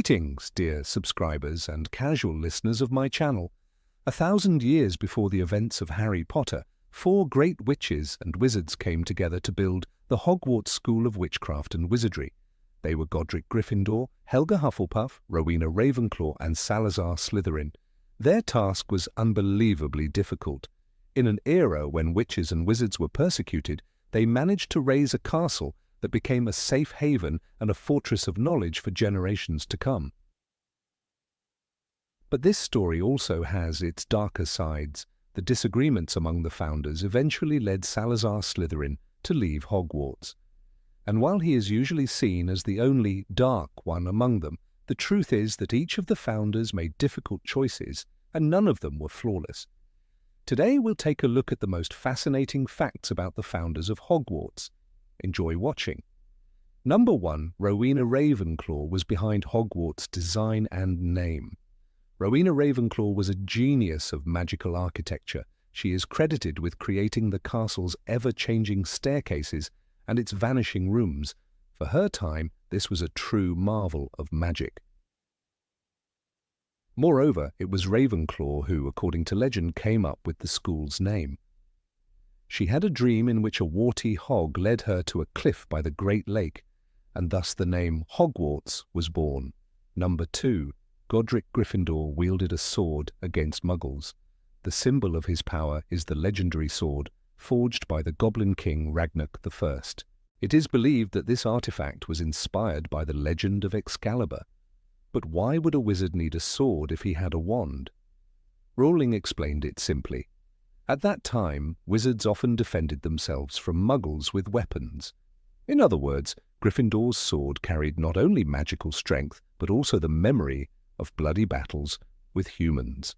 Greetings, dear subscribers and casual listeners of my channel. 1,000 years before the events of Harry Potter, 4 great witches and wizards came together to build the Hogwarts School of Witchcraft and Wizardry. They were Godric Gryffindor, Helga Hufflepuff, Rowena Ravenclaw, and Salazar Slytherin. Their task was unbelievably difficult. In an era when witches and wizards were persecuted, they managed to raise a castle that became a safe haven and a fortress of knowledge for generations to come. But this story also has its darker sides. The disagreements among the founders eventually led Salazar Slytherin to leave Hogwarts. And while he is usually seen as the only dark one among them, the truth is that each of the founders made difficult choices, and none of them were flawless. Today we'll take a look at the most fascinating facts about the founders of Hogwarts. Enjoy watching. Number 1. Rowena Ravenclaw was behind Hogwarts' design and name. Rowena Ravenclaw was a genius of magical architecture. She is credited with creating the castle's ever-changing staircases and its vanishing rooms. For her time, this was a true marvel of magic. Moreover, it was Ravenclaw who, according to legend, came up with the school's name. She had a dream in which a warty hog led her to a cliff by the Great Lake, and thus the name Hogwarts was born. Number 2. Godric Gryffindor wielded a sword against Muggles. The symbol of his power is the legendary sword, forged by the Goblin King Ragnar I. It is believed that this artifact was inspired by the legend of Excalibur. But why would a wizard need a sword if he had a wand? Rowling explained it simply. At that time, wizards often defended themselves from Muggles with weapons. In other words, Gryffindor's sword carried not only magical strength, but also the memory of bloody battles with humans.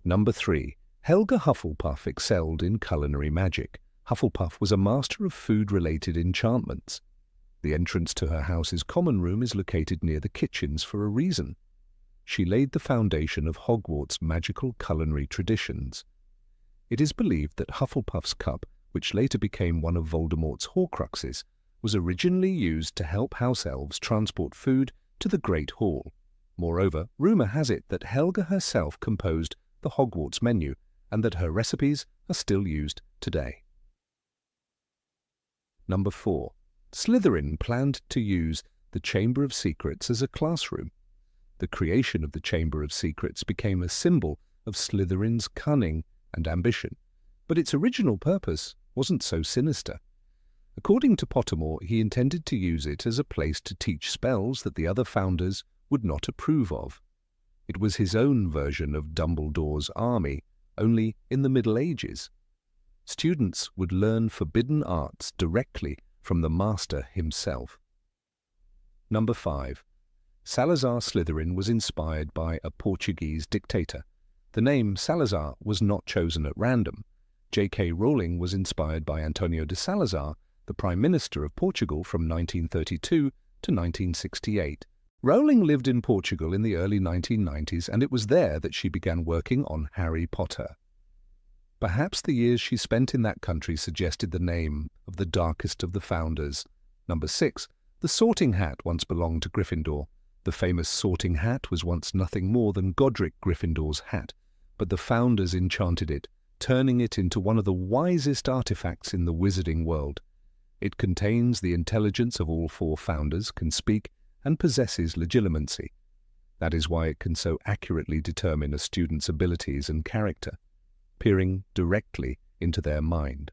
Number 3. Helga Hufflepuff excelled in culinary magic. Hufflepuff was a master of food-related enchantments. The entrance to her house's common room is located near the kitchens for a reason. She laid the foundation of Hogwarts' magical culinary traditions. It is believed that Hufflepuff's cup, which later became one of Voldemort's Horcruxes, was originally used to help house elves transport food to the Great Hall. Moreover, rumor has it that Helga herself composed the Hogwarts menu and that her recipes are still used today. Number 4. Slytherin planned to use the Chamber of Secrets as a classroom. The creation of the Chamber of Secrets became a symbol of Slytherin's cunning and ambition, but its original purpose wasn't so sinister. According to Pottermore, he intended to use it as a place to teach spells that the other founders would not approve of. It was his own version of Dumbledore's army, only in the Middle Ages. Students would learn forbidden arts directly from the master himself. Number 5. Salazar Slytherin was inspired by a Portuguese dictator. The name Salazar was not chosen at random. J.K. Rowling was inspired by António de Salazar, the Prime Minister of Portugal from 1932 to 1968. Rowling lived in Portugal in the early 1990s, and it was there that she began working on Harry Potter. Perhaps the years she spent in that country suggested the name of the darkest of the founders. Number 6. The sorting hat once belonged to Gryffindor. The famous sorting hat was once nothing more than Godric Gryffindor's hat, but the founders enchanted it, turning it into one of the wisest artifacts in the wizarding world. It contains the intelligence of all 4 founders, can speak, and possesses legilimency. That is why it can so accurately determine a student's abilities and character, peering directly into their mind.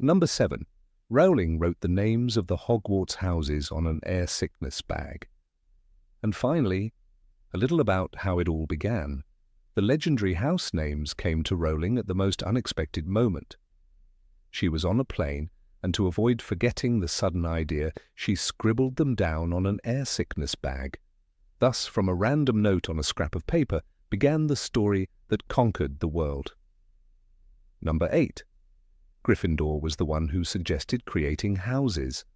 Number 7. Rowling wrote the names of the Hogwarts houses on an air sickness bag. And finally, a little about how it all began. The legendary house names came to Rowling at the most unexpected moment. She was on a plane, and to avoid forgetting the sudden idea, she scribbled them down on an air sickness bag. Thus, from a random note on a scrap of paper, began the story that conquered the world. Number 8. Gryffindor was the one who suggested creating houses.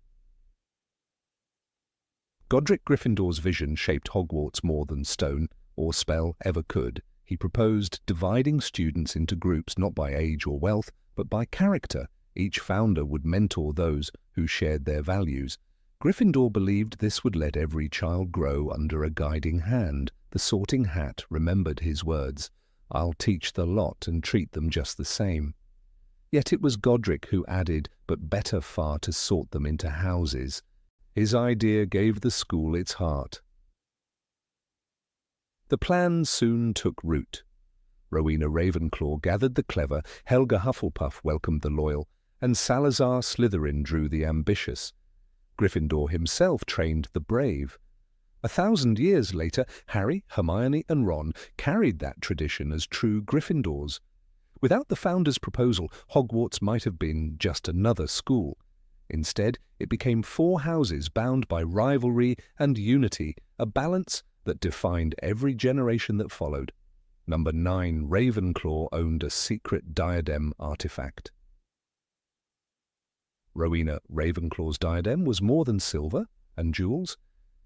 Godric Gryffindor's vision shaped Hogwarts more than stone or spell ever could. He proposed dividing students into groups not by age or wealth, but by character. Each founder would mentor those who shared their values. Gryffindor believed this would let every child grow under a guiding hand. The Sorting Hat remembered his words, "I'll teach the lot and treat them just the same." Yet it was Godric who added, "but better far to sort them into houses." His idea gave the school its heart. The plan soon took root. Rowena Ravenclaw gathered the clever, Helga Hufflepuff welcomed the loyal, and Salazar Slytherin drew the ambitious. Gryffindor himself trained the brave. 1,000 years later, Harry, Hermione and Ron carried that tradition as true Gryffindors. Without the founders' proposal, Hogwarts might have been just another school. Instead, it became 4 houses bound by rivalry and unity, a balance that defined every generation that followed. Number 9, Ravenclaw owned a secret diadem artifact. Rowena Ravenclaw's diadem was more than silver and jewels.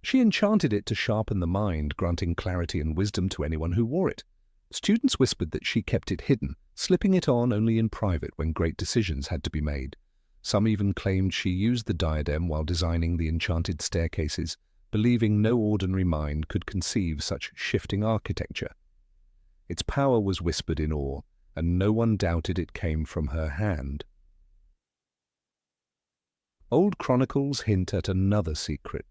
She enchanted it to sharpen the mind, granting clarity and wisdom to anyone who wore it. Students whispered that she kept it hidden, slipping it on only in private when great decisions had to be made. Some even claimed she used the diadem while designing the enchanted staircases, believing no ordinary mind could conceive such shifting architecture. Its power was whispered in awe, and no one doubted it came from her hand. Old chronicles hint at another secret.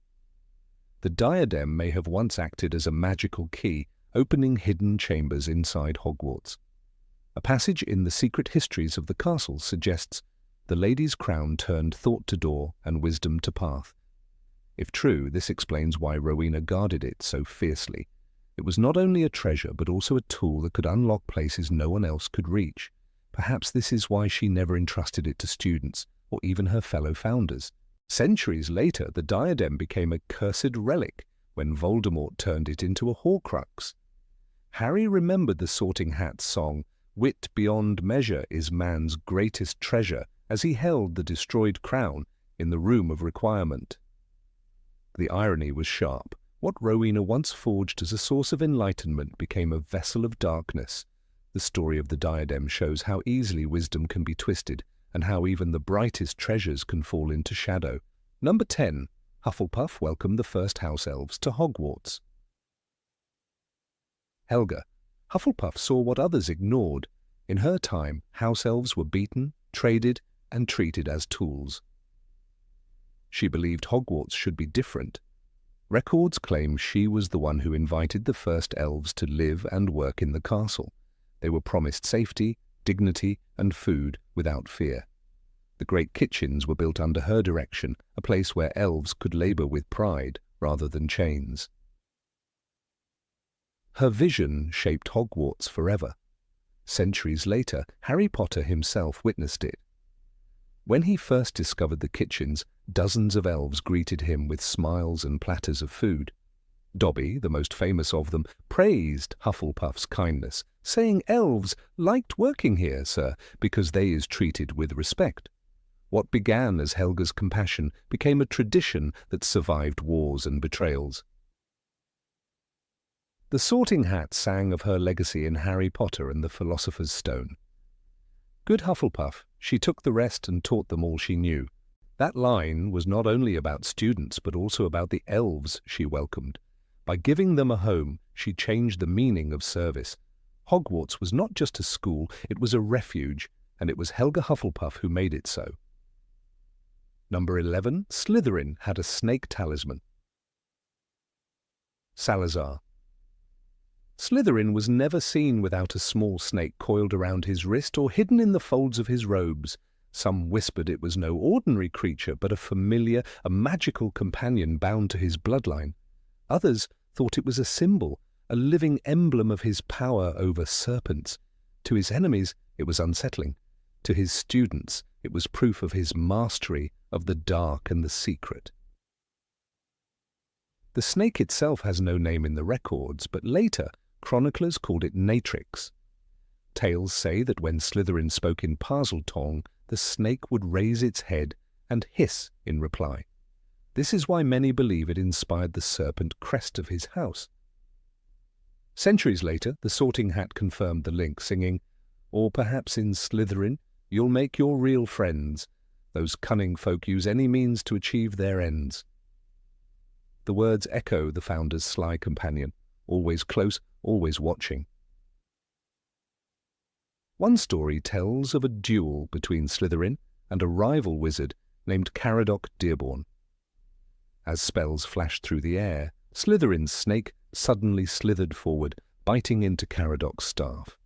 The diadem may have once acted as a magical key, opening hidden chambers inside Hogwarts. A passage in the secret histories of the castle suggests the lady's crown turned thought to door and wisdom to path. If true, this explains why Rowena guarded it so fiercely. It was not only a treasure, but also a tool that could unlock places no one else could reach. Perhaps this is why she never entrusted it to students, or even her fellow founders. Centuries later, the diadem became a cursed relic when Voldemort turned it into a Horcrux. Harry remembered the Sorting Hat's song, "Wit beyond measure is man's greatest treasure," as he held the destroyed crown in the Room of Requirement. The irony was sharp. What Rowena once forged as a source of enlightenment became a vessel of darkness. The story of the diadem shows how easily wisdom can be twisted, and how even the brightest treasures can fall into shadow. Number 10. Hufflepuff welcomed the first house elves to Hogwarts. Helga. Hufflepuff saw what others ignored. In her time, house elves were beaten, traded, and treated as tools. She believed Hogwarts should be different. Records claim she was the one who invited the first elves to live and work in the castle. They were promised safety, dignity, and food without fear. The great kitchens were built under her direction, a place where elves could labor with pride rather than chains. Her vision shaped Hogwarts forever. Centuries later, Harry Potter himself witnessed it. When he first discovered the kitchens, dozens of elves greeted him with smiles and platters of food. Dobby, the most famous of them, praised Hufflepuff's kindness, saying elves liked working here, sir, because they is treated with respect. What began as Helga's compassion became a tradition that survived wars and betrayals. The Sorting Hat sang of her legacy in Harry Potter and the Philosopher's Stone. Good Hufflepuff, she took the rest and taught them all she knew. That line was not only about students, but also about the elves she welcomed. By giving them a home, she changed the meaning of service. Hogwarts was not just a school, it was a refuge, and it was Helga Hufflepuff who made it so. Number 11, Slytherin had a snake talisman. Salazar. Slytherin was never seen without a small snake coiled around his wrist or hidden in the folds of his robes. Some whispered it was no ordinary creature, but a familiar, a magical companion bound to his bloodline. Others thought it was a symbol, a living emblem of his power over serpents. To his enemies, it was unsettling. To his students, it was proof of his mastery of the dark and the secret. The snake itself has no name in the records, but later, chroniclers called it Natrix. Tales say that when Slytherin spoke in Parseltongue, the snake would raise its head and hiss in reply. This is why many believe it inspired the serpent crest of his house. Centuries later, the Sorting Hat confirmed the link, singing, "Or perhaps in Slytherin you'll make your real friends. Those cunning folk use any means to achieve their ends." The words echo the founder's sly companion, always close, always watching. One story tells of a duel between Slytherin and a rival wizard named Caradoc Dearborn. As spells flashed through the air, Slytherin's snake suddenly slithered forward, biting into Caradoc's staff.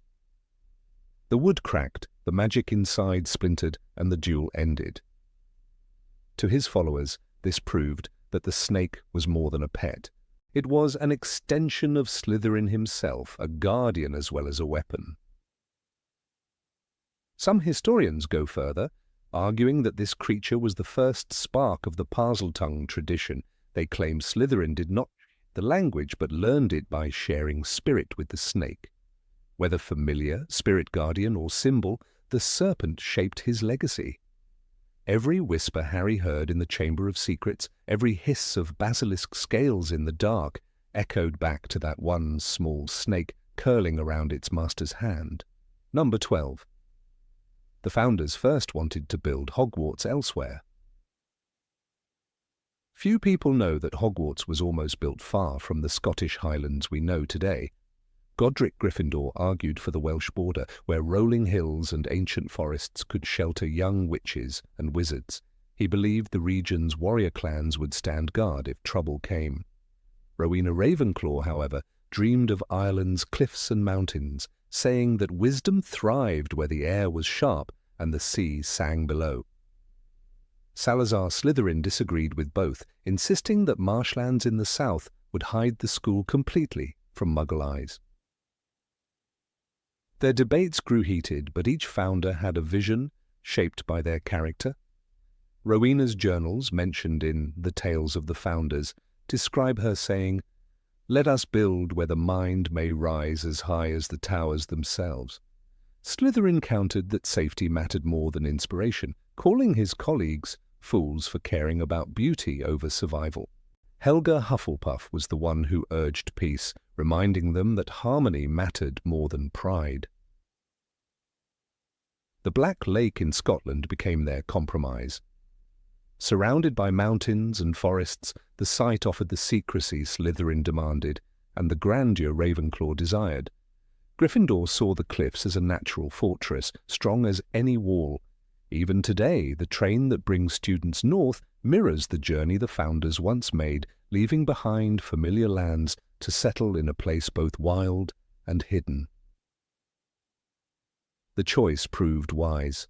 The wood cracked, the magic inside splintered, and the duel ended. To his followers, this proved that the snake was more than a pet. It was an extension of Slytherin himself, a guardian as well as a weapon. Some historians go further, arguing that this creature was the first spark of the Parseltongue tradition. They claim Slytherin did not the language but learned it by sharing spirit with the snake. Whether familiar, spirit guardian, or symbol, the serpent shaped his legacy. Every whisper Harry heard in the Chamber of Secrets, every hiss of basilisk scales in the dark, echoed back to that one small snake curling around its master's hand. Number 12. The founders first wanted to build Hogwarts elsewhere. Few people know that Hogwarts was almost built far from the Scottish Highlands we know today. Godric Gryffindor argued for the Welsh border, where rolling hills and ancient forests could shelter young witches and wizards. He believed the region's warrior clans would stand guard if trouble came. Rowena Ravenclaw, however, dreamed of Ireland's cliffs and mountains, saying that wisdom thrived where the air was sharp and the sea sang below. Salazar Slytherin disagreed with both, insisting that marshlands in the south would hide the school completely from Muggle eyes. Their debates grew heated, but each founder had a vision shaped by their character. Rowena's journals, mentioned in The Tales of the Founders, describe her saying, "Let us build where the mind may rise as high as the towers themselves." Slytherin countered that safety mattered more than inspiration, calling his colleagues fools for caring about beauty over survival. Helga Hufflepuff was the one who urged peace, reminding them that harmony mattered more than pride. The Black Lake in Scotland became their compromise. Surrounded by mountains and forests, the site offered the secrecy Slytherin demanded and the grandeur Ravenclaw desired. Gryffindor saw the cliffs as a natural fortress, strong as any wall. Even today, the train that brings students north mirrors the journey the founders once made, leaving behind familiar lands to settle in a place both wild and hidden. The choice proved wise.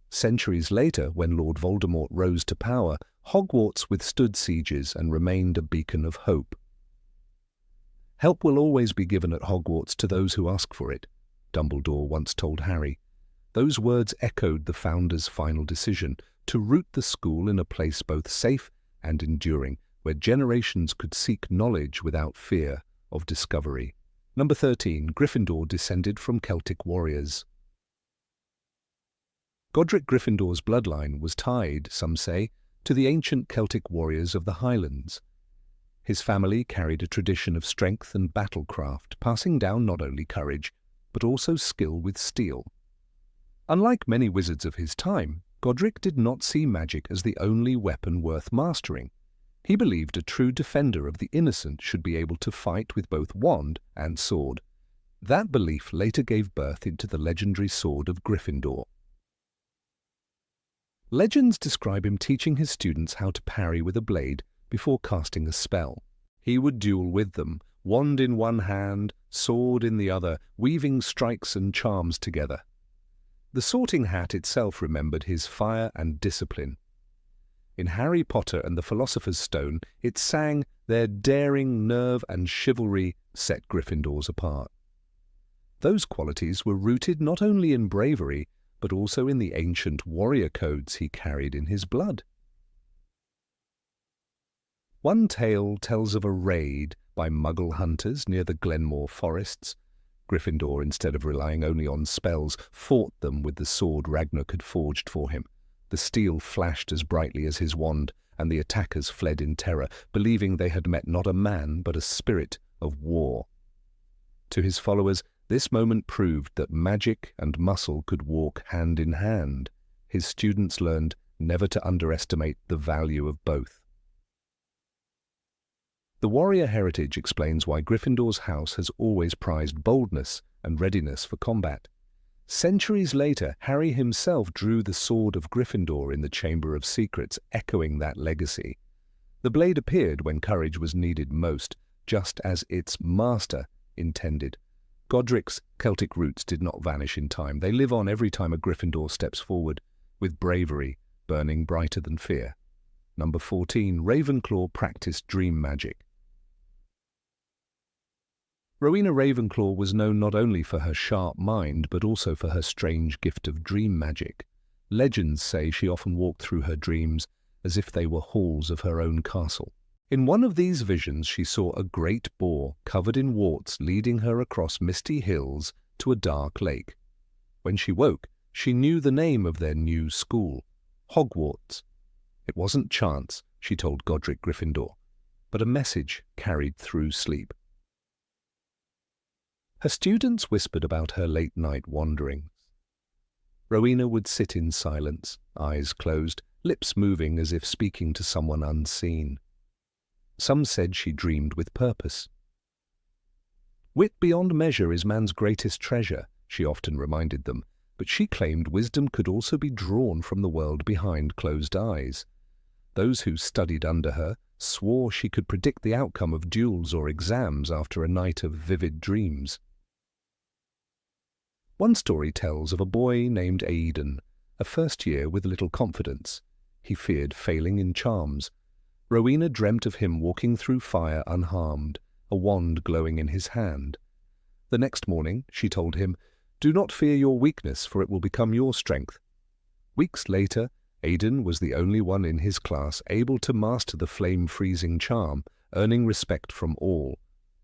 Centuries later, when Lord Voldemort rose to power, Hogwarts withstood sieges and remained a beacon of hope. "Help will always be given at Hogwarts to those who ask for it," Dumbledore once told Harry. Those words echoed the founders' final decision to root the school in a place both safe and enduring, where generations could seek knowledge without fear of discovery. Number 13. Gryffindor descended from Celtic warriors. Godric Gryffindor's bloodline was tied, some say, to the ancient Celtic warriors of the Highlands. His family carried a tradition of strength and battlecraft, passing down not only courage, but also skill with steel. Unlike many wizards of his time, Godric did not see magic as the only weapon worth mastering. He believed a true defender of the innocent should be able to fight with both wand and sword. That belief later gave birth into the legendary sword of Gryffindor. Legends describe him teaching his students how to parry with a blade before casting a spell. He would duel with them, wand in one hand, sword in the other, weaving strikes and charms together. The Sorting Hat itself remembered his fire and discipline. In Harry Potter and the Philosopher's Stone, it sang, "Their daring, nerve and chivalry set Gryffindors apart." Those qualities were rooted not only in bravery, but also in the ancient warrior codes he carried in his blood. One tale tells of a raid by Muggle hunters near the Glenmore forests. Gryffindor, instead of relying only on spells, fought them with the sword Ragnarok had forged for him. The steel flashed as brightly as his wand, and the attackers fled in terror, believing they had met not a man but a spirit of war. To his followers, this moment proved that magic and muscle could walk hand in hand. His students learned never to underestimate the value of both. The warrior heritage explains why Gryffindor's house has always prized boldness and readiness for combat. Centuries later, Harry himself drew the sword of Gryffindor in the Chamber of Secrets, echoing that legacy. The blade appeared when courage was needed most, just as its master intended. Godric's Celtic roots did not vanish in time. They live on every time a Gryffindor steps forward, with bravery burning brighter than fear. Number 14. Ravenclaw practiced dream magic. Rowena Ravenclaw was known not only for her sharp mind, but also for her strange gift of dream magic. Legends say she often walked through her dreams as if they were halls of her own castle. In one of these visions, she saw a great boar covered in warts leading her across misty hills to a dark lake. When she woke, she knew the name of their new school, Hogwarts. It wasn't chance, she told Godric Gryffindor, but a message carried through sleep. Her students whispered about her late-night wanderings. Rowena would sit in silence, eyes closed, lips moving as if speaking to someone unseen. Some said she dreamed with purpose. Wit beyond measure is man's greatest treasure, she often reminded them, but she claimed wisdom could also be drawn from the world behind closed eyes. Those who studied under her swore she could predict the outcome of duels or exams after a night of vivid dreams. One story tells of a boy named Aidan, a first year with little confidence. He feared failing in charms. Rowena dreamt of him walking through fire unharmed, a wand glowing in his hand. The next morning, she told him, "Do not fear your weakness, for it will become your strength." Weeks later, Aidan was the only one in his class able to master the flame-freezing charm, earning respect from all.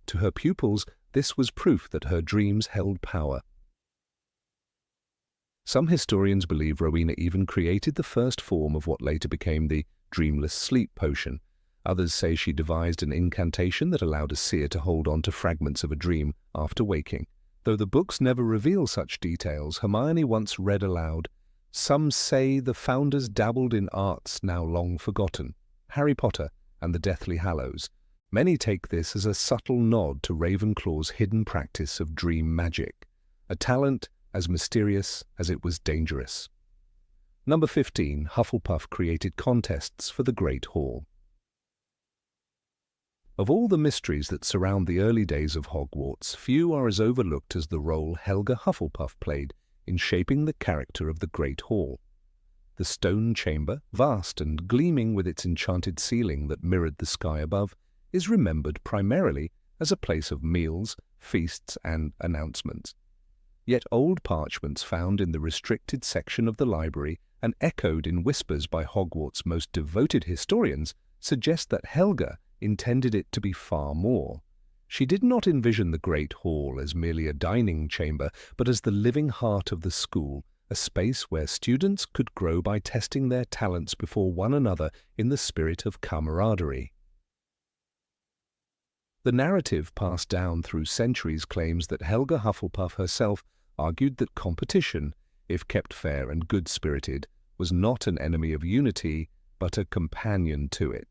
To her pupils, this was proof that her dreams held power. Some historians believe Rowena even created the first form of what later became the dreamless sleep potion. Others say she devised an incantation that allowed a seer to hold on to fragments of a dream after waking. Though the books never reveal such details, Hermione once read aloud, "Some say the founders dabbled in arts now long forgotten, Harry Potter and the Deathly Hallows. Many take this as a subtle nod to Ravenclaw's hidden practice of dream magic, a talent as mysterious as it was dangerous." Number 15. Hufflepuff created contests for the Great Hall. Of all the mysteries that surround the early days of Hogwarts, few are as overlooked as the role Helga Hufflepuff played in shaping the character of the Great Hall. The stone chamber, vast and gleaming with its enchanted ceiling that mirrored the sky above, is remembered primarily as a place of meals, feasts, and announcements. Yet old parchments found in the restricted section of the library and echoed in whispers by Hogwarts' most devoted historians suggest that Helga intended it to be far more. She did not envision the Great Hall as merely a dining chamber, but as the living heart of the school, a space where students could grow by testing their talents before one another in the spirit of camaraderie. The narrative passed down through centuries claims that Helga Hufflepuff herself argued that competition, if kept fair and good-spirited, was not an enemy of unity, but a companion to it.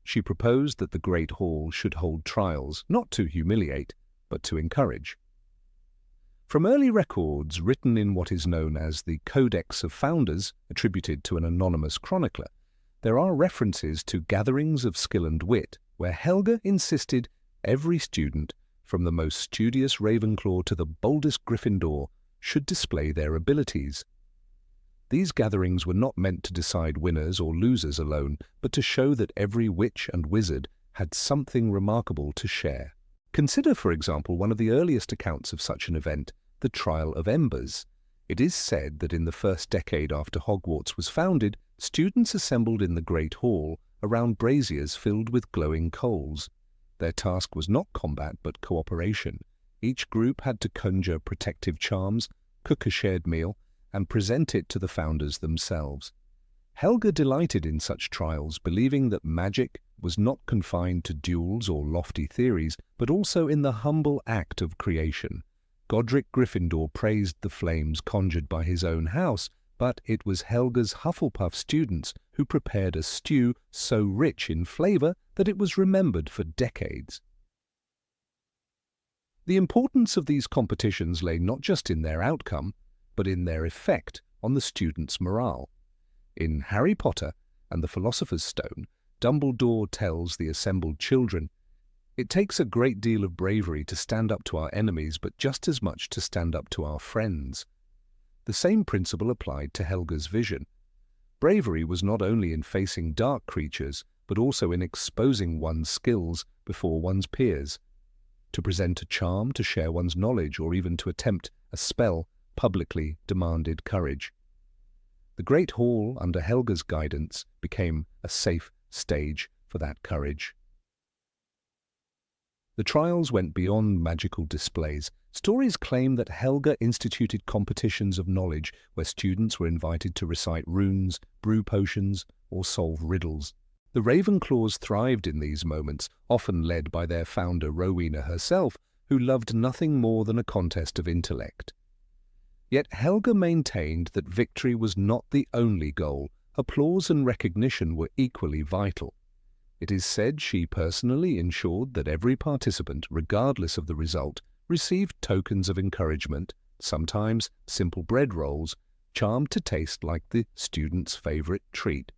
She proposed that the Great Hall should hold trials, not to humiliate, but to encourage. From early records written in what is known as the Codex of Founders, attributed to an anonymous chronicler, there are references to gatherings of skill and wit, where Helga insisted every student, from the most studious Ravenclaw to the boldest Gryffindor, should display their abilities. These gatherings were not meant to decide winners or losers alone, but to show that every witch and wizard had something remarkable to share. Consider, for example, one of the earliest accounts of such an event, the Trial of Embers. It is said that in the first decade after Hogwarts was founded, students assembled in the Great Hall around braziers filled with glowing coals. Their task was not combat but cooperation. Each group had to conjure protective charms, cook a shared meal, and present it to the founders themselves. Helga delighted in such trials, believing that magic was not confined to duels or lofty theories, but also in the humble act of creation. Godric Gryffindor praised the flames conjured by his own house, but it was Helga's Hufflepuff students who prepared a stew so rich in flavor that it was remembered for decades. The importance of these competitions lay not just in their outcome, but in their effect on the students' morale. In Harry Potter and the Philosopher's Stone, Dumbledore tells the assembled children, "It takes a great deal of bravery to stand up to our enemies, but just as much to stand up to our friends." The same principle applied to Helga's vision. Bravery was not only in facing dark creatures, but also in exposing one's skills before one's peers. To present a charm, to share one's knowledge, or even to attempt a spell publicly demanded courage. The Great Hall, under Helga's guidance, became a safe stage for that courage. The trials went beyond magical displays. Stories claim that Helga instituted competitions of knowledge where students were invited to recite runes, brew potions, or solve riddles. The Ravenclaws thrived in these moments, often led by their founder Rowena herself, who loved nothing more than a contest of intellect. Yet Helga maintained that victory was not the only goal. Applause and recognition were equally vital. It is said she personally ensured that every participant, regardless of the result, received tokens of encouragement, sometimes simple bread rolls, charmed to taste like the student's favorite treat.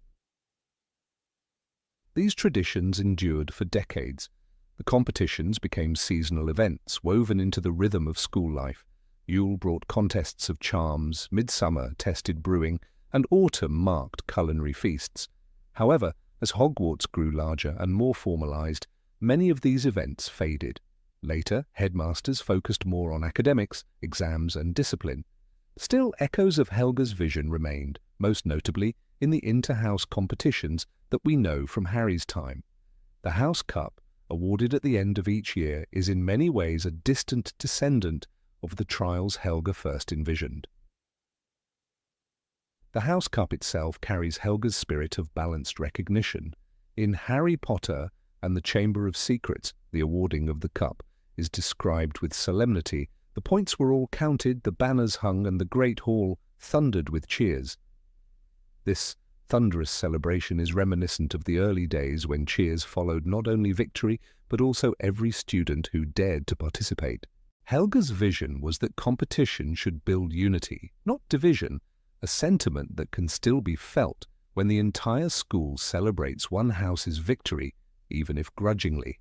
These traditions endured for decades. The competitions became seasonal events woven into the rhythm of school life. Yule brought contests of charms, midsummer tested brewing, and autumn marked culinary feasts. However, as Hogwarts grew larger and more formalized, many of these events faded. Later, headmasters focused more on academics, exams, and discipline. Still, echoes of Helga's vision remained, most notably in the inter-house competitions that we know from Harry's time. The House Cup, awarded at the end of each year, is in many ways a distant descendant of the trials Helga first envisioned. The House Cup itself carries Helga's spirit of balanced recognition. In Harry Potter and the Chamber of Secrets, the awarding of the cup is described with solemnity. The points were all counted, the banners hung, and the great hall thundered with cheers. This thunderous celebration is reminiscent of the early days when cheers followed not only victory, but also every student who dared to participate. Helga's vision was that competition should build unity, not division, a sentiment that can still be felt when the entire school celebrates one house's victory, even if grudgingly.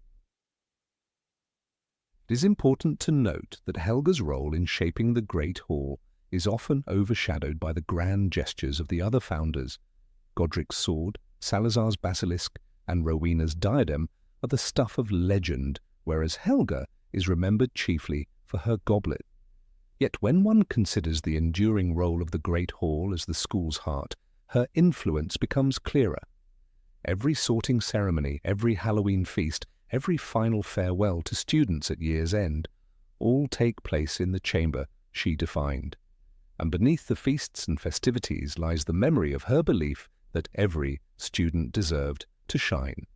It is important to note that Helga's role in shaping the Great Hall is often overshadowed by the grand gestures of the other founders. Godric's sword, Salazar's basilisk, and Rowena's diadem are the stuff of legend, whereas Helga is remembered chiefly for her goblet. Yet when one considers the enduring role of the Great Hall as the school's heart, her influence becomes clearer. Every sorting ceremony, every Halloween feast, every final farewell to students at year's end, all take place in the chamber she defined. And beneath the feasts and festivities lies the memory of her belief that every student deserved to shine.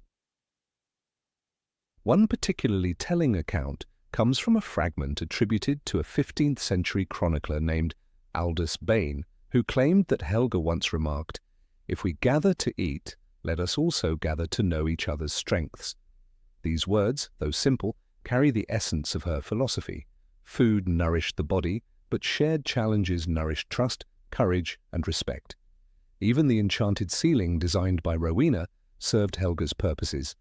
One particularly telling account comes from a fragment attributed to a 15th century chronicler named Aldous Bane, who claimed that Helga once remarked, "If we gather to eat, let us also gather to know each other's strengths." These words, though simple, carry the essence of her philosophy. Food nourished the body, but shared challenges nourished trust, courage, and respect. Even the enchanted ceiling designed by Rowena served Helga's purposes.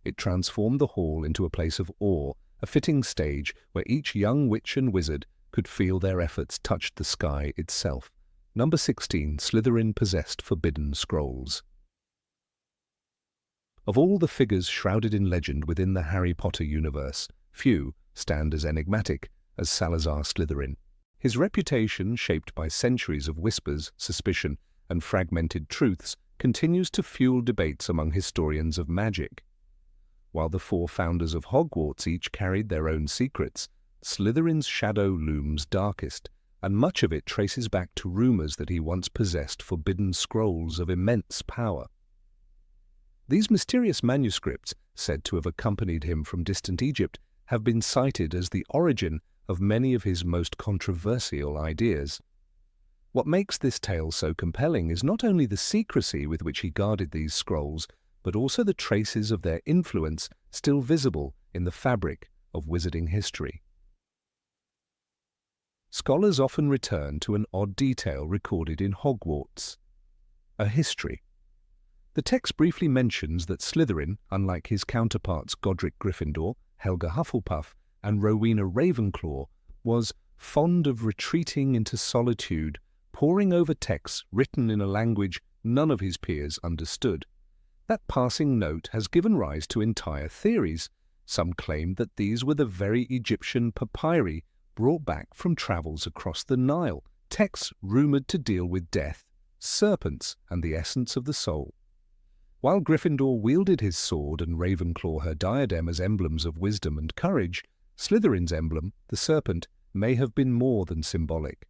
It transformed the hall into a place of awe, a fitting stage where each young witch and wizard could feel their efforts touched the sky itself. Number 16, Slytherin possessed forbidden scrolls. Of all the figures shrouded in legend within the Harry Potter universe, few stand as enigmatic as Salazar Slytherin. His reputation, shaped by centuries of whispers, suspicion, and fragmented truths, continues to fuel debates among historians of magic. While the four founders of Hogwarts each carried their own secrets, Slytherin's shadow looms darkest, and much of it traces back to rumors that he once possessed forbidden scrolls of immense power. These mysterious manuscripts, said to have accompanied him from distant Egypt, have been cited as the origin of many of his most controversial ideas. What makes this tale so compelling is not only the secrecy with which he guarded these scrolls, but also the traces of their influence still visible in the fabric of wizarding history. Scholars often return to an odd detail recorded in Hogwarts: a history. The text briefly mentions that Slytherin, unlike his counterparts Godric Gryffindor, Helga Hufflepuff, and Rowena Ravenclaw, was fond of retreating into solitude, poring over texts written in a language none of his peers understood. That passing note has given rise to entire theories. Some claim that these were the very Egyptian papyri brought back from travels across the Nile, texts rumoured to deal with death, serpents, and the essence of the soul. While Gryffindor wielded his sword and Ravenclaw her diadem as emblems of wisdom and courage, Slytherin's emblem, the serpent, may have been more than symbolic.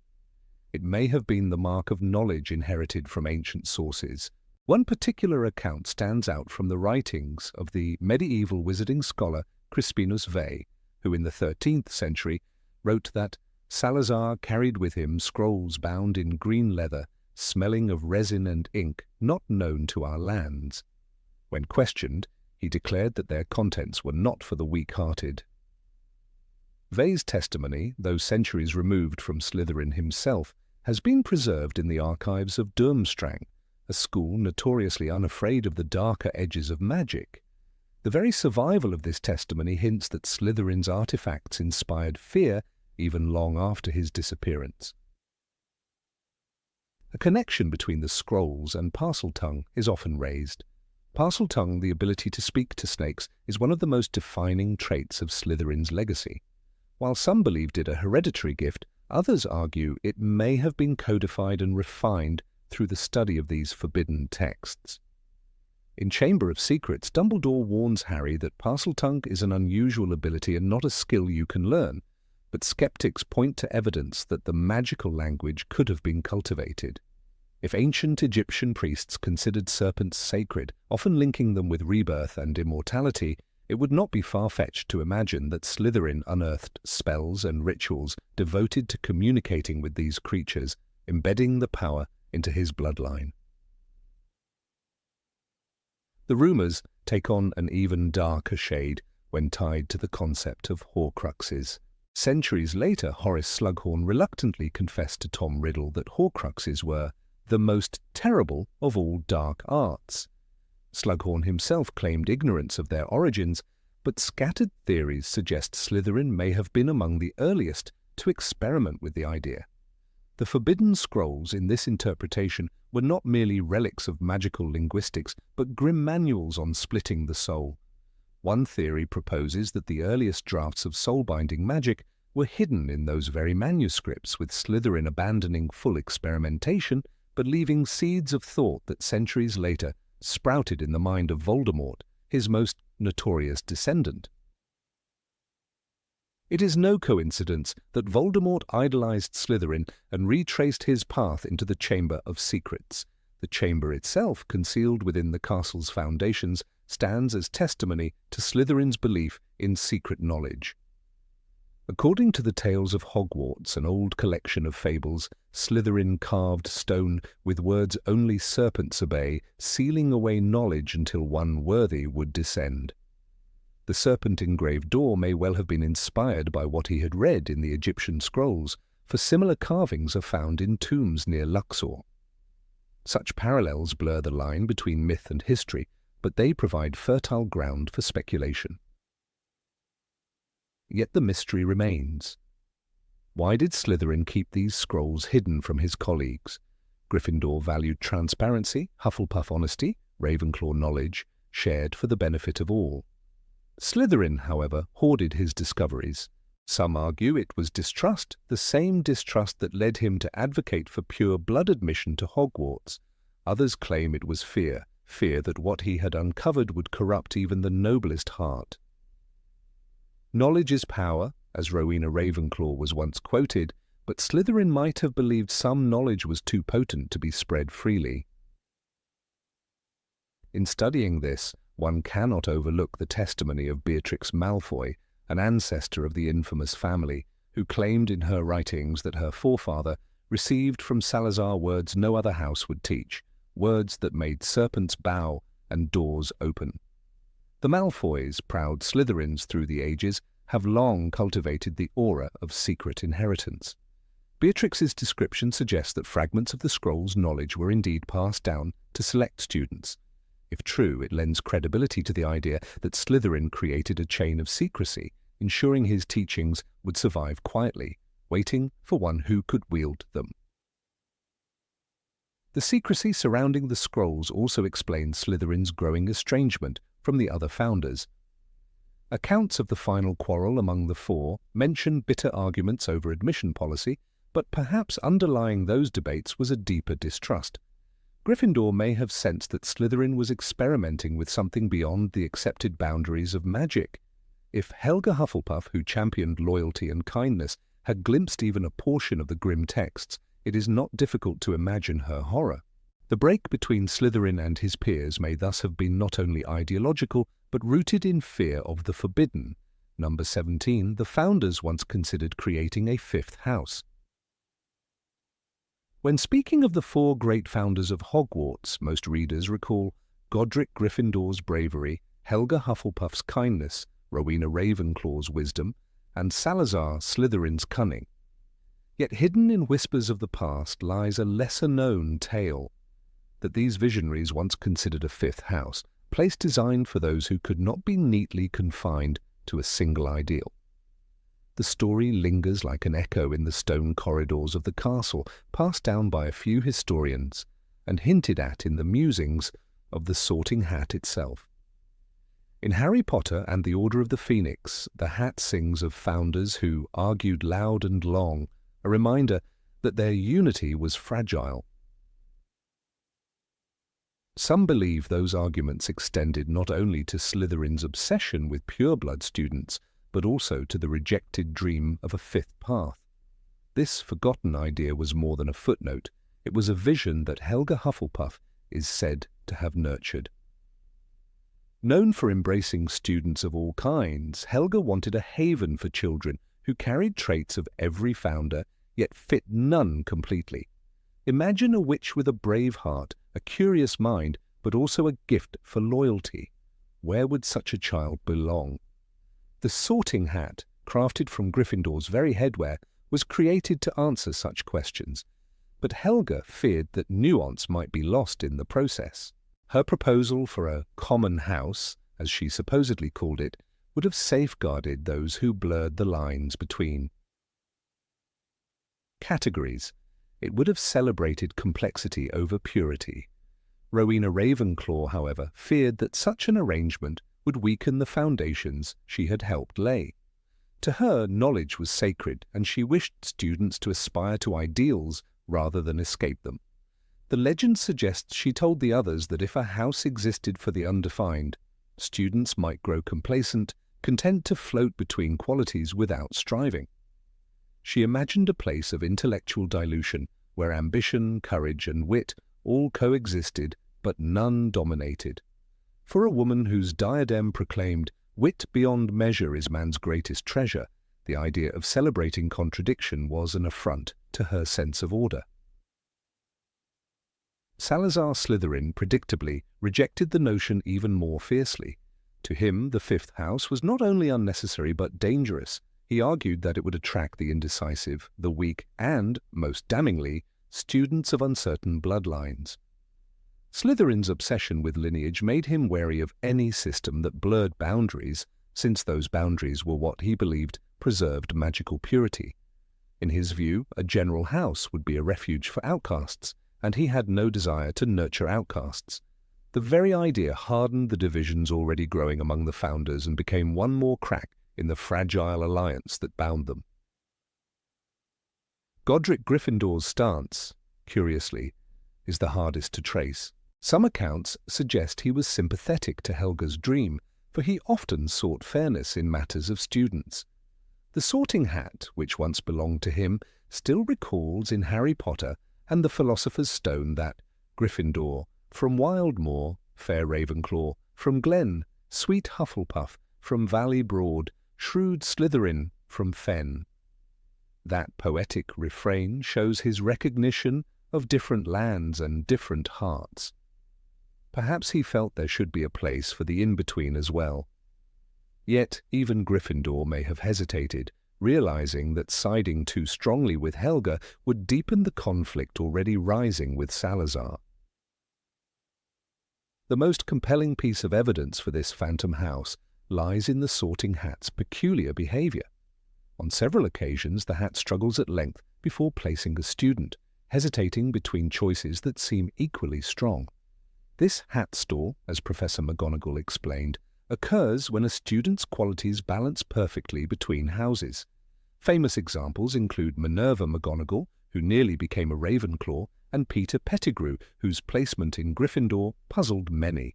It may have been the mark of knowledge inherited from ancient sources. One particular account stands out from the writings of the medieval wizarding scholar Crispinus Vey, who in the 13th century wrote that Salazar carried with him scrolls bound in green leather, smelling of resin and ink, not known to our lands. When questioned, he declared that their contents were not for the weak-hearted. Vey's testimony, though centuries removed from Slytherin himself, has been preserved in the archives of Durmstrang, a school notoriously unafraid of the darker edges of magic. The very survival of this testimony hints that Slytherin's artifacts inspired fear even long after his disappearance. A connection between the scrolls and Parseltongue is often raised. Parseltongue, the ability to speak to snakes, is one of the most defining traits of Slytherin's legacy. While some believed it a hereditary gift, others argue it may have been codified and refined through the study of these forbidden texts. In Chamber of Secrets, Dumbledore warns Harry that Parseltongue is an unusual ability and not a skill you can learn, but skeptics point to evidence that the magical language could have been cultivated. If ancient Egyptian priests considered serpents sacred, often linking them with rebirth and immortality, it would not be far-fetched to imagine that Slytherin unearthed spells and rituals devoted to communicating with these creatures, embedding the power into his bloodline. The rumours take on an even darker shade when tied to the concept of Horcruxes. Centuries later, Horace Slughorn reluctantly confessed to Tom Riddle that Horcruxes were the most terrible of all dark arts. Slughorn himself claimed ignorance of their origins, but scattered theories suggest Slytherin may have been among the earliest to experiment with the idea. The Forbidden Scrolls in this interpretation were not merely relics of magical linguistics, but grim manuals on splitting the soul. One theory proposes that the earliest drafts of soul-binding magic were hidden in those very manuscripts, with Slytherin abandoning full experimentation, but leaving seeds of thought that centuries later sprouted in the mind of Voldemort, his most notorious descendant. It is no coincidence that Voldemort idolized Slytherin and retraced his path into the Chamber of Secrets. The chamber itself, concealed within the castle's foundations, stands as testimony to Slytherin's belief in secret knowledge. According to the Tales of Hogwarts, an old collection of fables, Slytherin carved stone with words only serpents obey, sealing away knowledge until one worthy would descend. The serpent-engraved door may well have been inspired by what he had read in the Egyptian scrolls, for similar carvings are found in tombs near Luxor. Such parallels blur the line between myth and history, but they provide fertile ground for speculation. Yet the mystery remains. Why did Slytherin keep these scrolls hidden from his colleagues? Gryffindor valued transparency, Hufflepuff honesty, Ravenclaw knowledge, shared for the benefit of all. Slytherin, however, hoarded his discoveries. Some argue it was distrust, the same distrust that led him to advocate for pure blood admission to Hogwarts. Others claim it was fear that what he had uncovered would corrupt even the noblest heart. Knowledge is power, as Rowena Ravenclaw was once quoted, but Slytherin might have believed some knowledge was too potent to be spread freely. In studying this, one cannot overlook the testimony of Beatrix Malfoy, an ancestor of the infamous family, who claimed in her writings that her forefather, received from Salazar words no other house would teach, words that made serpents bow and doors open. The Malfoys, proud Slytherins through the ages, have long cultivated the aura of secret inheritance. Beatrix's description suggests that fragments of the scroll's knowledge were indeed passed down to select students. If true, it lends credibility to the idea that Slytherin created a chain of secrecy, ensuring his teachings would survive quietly, waiting for one who could wield them. The secrecy surrounding the scrolls also explains Slytherin's growing estrangement from the other founders. Accounts of the final quarrel among the four mention bitter arguments over admission policy, but perhaps underlying those debates was a deeper distrust. Gryffindor may have sensed that Slytherin was experimenting with something beyond the accepted boundaries of magic. If Helga Hufflepuff, who championed loyalty and kindness, had glimpsed even a portion of the grim texts, it is not difficult to imagine her horror. The break between Slytherin and his peers may thus have been not only ideological, but rooted in fear of the forbidden. Number 17, the founders once considered creating a fifth house. When speaking of the four great founders of Hogwarts, most readers recall Godric Gryffindor's bravery, Helga Hufflepuff's kindness, Rowena Ravenclaw's wisdom, and Salazar Slytherin's cunning. Yet hidden in whispers of the past lies a lesser-known tale, that these visionaries once considered a fifth house, place designed for those who could not be neatly confined to a single ideal. The story lingers like an echo in the stone corridors of the castle, passed down by a few historians and hinted at in the musings of the Sorting Hat itself. In Harry Potter and the Order of the Phoenix, the Hat sings of founders who argued loud and long, a reminder that their unity was fragile. Some believe those arguments extended not only to Slytherin's obsession with pureblood students, but also to the rejected dream of a fifth path. This forgotten idea was more than a footnote. It was a vision that Helga Hufflepuff is said to have nurtured. Known for embracing students of all kinds, Helga wanted a haven for children who carried traits of every founder, yet fit none completely. Imagine a witch with a brave heart, a curious mind, but also a gift for loyalty. Where would such a child belong? The Sorting Hat, crafted from Gryffindor's very headwear, was created to answer such questions, but Helga feared that nuance might be lost in the process. Her proposal for a common house, as she supposedly called it, would have safeguarded those who blurred the lines between categories. It would have celebrated complexity over purity. Rowena Ravenclaw, however, feared that such an arrangement would weaken the foundations she had helped lay. To her, knowledge was sacred, and she wished students to aspire to ideals rather than escape them. The legend suggests she told the others that if a house existed for the undefined, students might grow complacent, content to float between qualities without striving. She imagined a place of intellectual dilution, where ambition, courage, and wit all coexisted, but none dominated. For a woman whose diadem proclaimed, "Wit beyond measure is man's greatest treasure," the idea of celebrating contradiction was an affront to her sense of order. Salazar Slytherin, predictably, rejected the notion even more fiercely. To him, the fifth house was not only unnecessary but dangerous. He argued that it would attract the indecisive, the weak, and, most damningly, students of uncertain bloodlines. Slytherin's obsession with lineage made him wary of any system that blurred boundaries, since those boundaries were what he believed preserved magical purity. In his view, a general house would be a refuge for outcasts, and he had no desire to nurture outcasts. The very idea hardened the divisions already growing among the founders and became one more crack in the fragile alliance that bound them. Godric Gryffindor's stance, curiously, is the hardest to trace. Some accounts suggest he was sympathetic to Helga's dream, for he often sought fairness in matters of students. The Sorting Hat, which once belonged to him, still recalls in Harry Potter and the Philosopher's Stone that Gryffindor, from Wildmoor, fair Ravenclaw, from Glen, sweet Hufflepuff, from Valley Broad, shrewd Slytherin, from Fen. That poetic refrain shows his recognition of different lands and different hearts. Perhaps he felt there should be a place for the in-between as well. Yet even Gryffindor may have hesitated, realizing that siding too strongly with Helga would deepen the conflict already rising with Salazar. The most compelling piece of evidence for this phantom house lies in the Sorting Hat's peculiar behavior. On several occasions, the Hat struggles at length before placing a student, hesitating between choices that seem equally strong. This hat stall, as Professor McGonagall explained, occurs when a student's qualities balance perfectly between houses. Famous examples include Minerva McGonagall, who nearly became a Ravenclaw, and Peter Pettigrew, whose placement in Gryffindor puzzled many.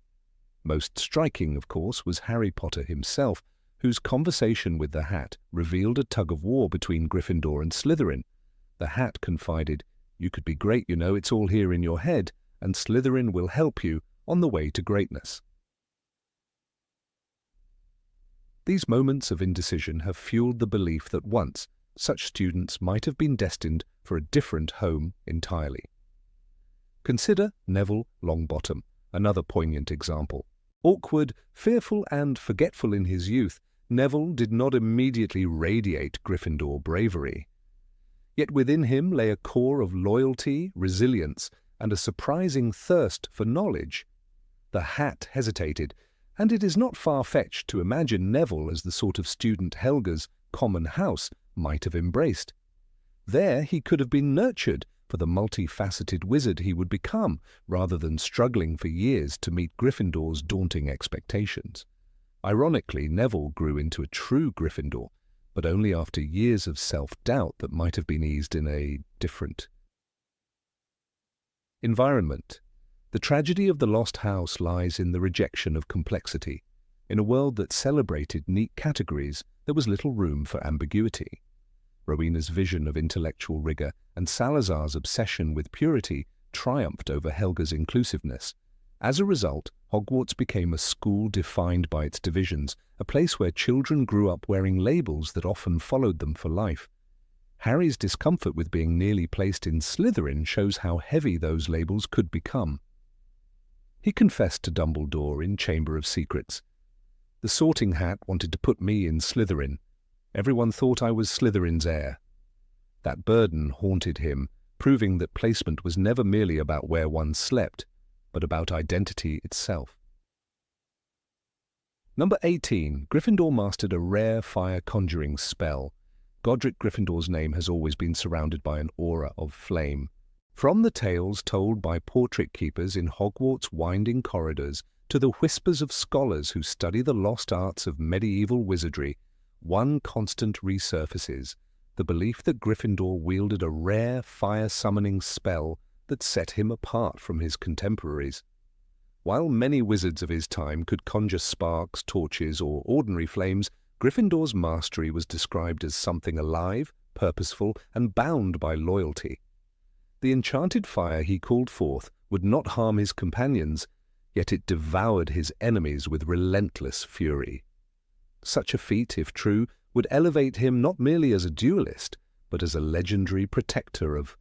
Most striking, of course, was Harry Potter himself, whose conversation with the Hat revealed a tug-of-war between Gryffindor and Slytherin. The Hat confided, "You could be great, you know, it's all here in your head, and Slytherin will help you on the way to greatness." These moments of indecision have fueled the belief that once such students might have been destined for a different home entirely. Consider Neville Longbottom, another poignant example. Awkward, fearful, and forgetful in his youth, Neville did not immediately radiate Gryffindor bravery. Yet within him lay a core of loyalty, resilience, and a surprising thirst for knowledge. The Hat hesitated, and it is not far-fetched to imagine Neville as the sort of student Helga's common house might have embraced. There he could have been nurtured for the multifaceted wizard he would become, rather than struggling for years to meet Gryffindor's daunting expectations. Ironically, Neville grew into a true Gryffindor, but only after years of self-doubt that might have been eased in a different environment. The tragedy of the lost house lies in the rejection of complexity. In a world that celebrated neat categories, there was little room for ambiguity. Rowena's vision of intellectual rigor and Salazar's obsession with purity triumphed over Helga's inclusiveness. As a result, Hogwarts became a school defined by its divisions, a place where children grew up wearing labels that often followed them for life. Harry's discomfort with being nearly placed in Slytherin shows how heavy those labels could become. He confessed to Dumbledore in Chamber of Secrets, "The Sorting Hat wanted to put me in Slytherin. Everyone thought I was Slytherin's heir." That burden haunted him, proving that placement was never merely about where one slept, but about identity itself. Number 18. Gryffindor mastered a rare fire conjuring spell. Godric Gryffindor's name has always been surrounded by an aura of flame. From the tales told by portrait keepers in Hogwarts' winding corridors to the whispers of scholars who study the lost arts of medieval wizardry, one constant resurfaces: the belief that Gryffindor wielded a rare fire-summoning spell that set him apart from his contemporaries. While many wizards of his time could conjure sparks, torches, or ordinary flames, Gryffindor's mastery was described as something alive, purposeful, and bound by loyalty. The enchanted fire he called forth would not harm his companions, yet it devoured his enemies with relentless fury. Such a feat, if true, would elevate him not merely as a duelist, but as a legendary protector of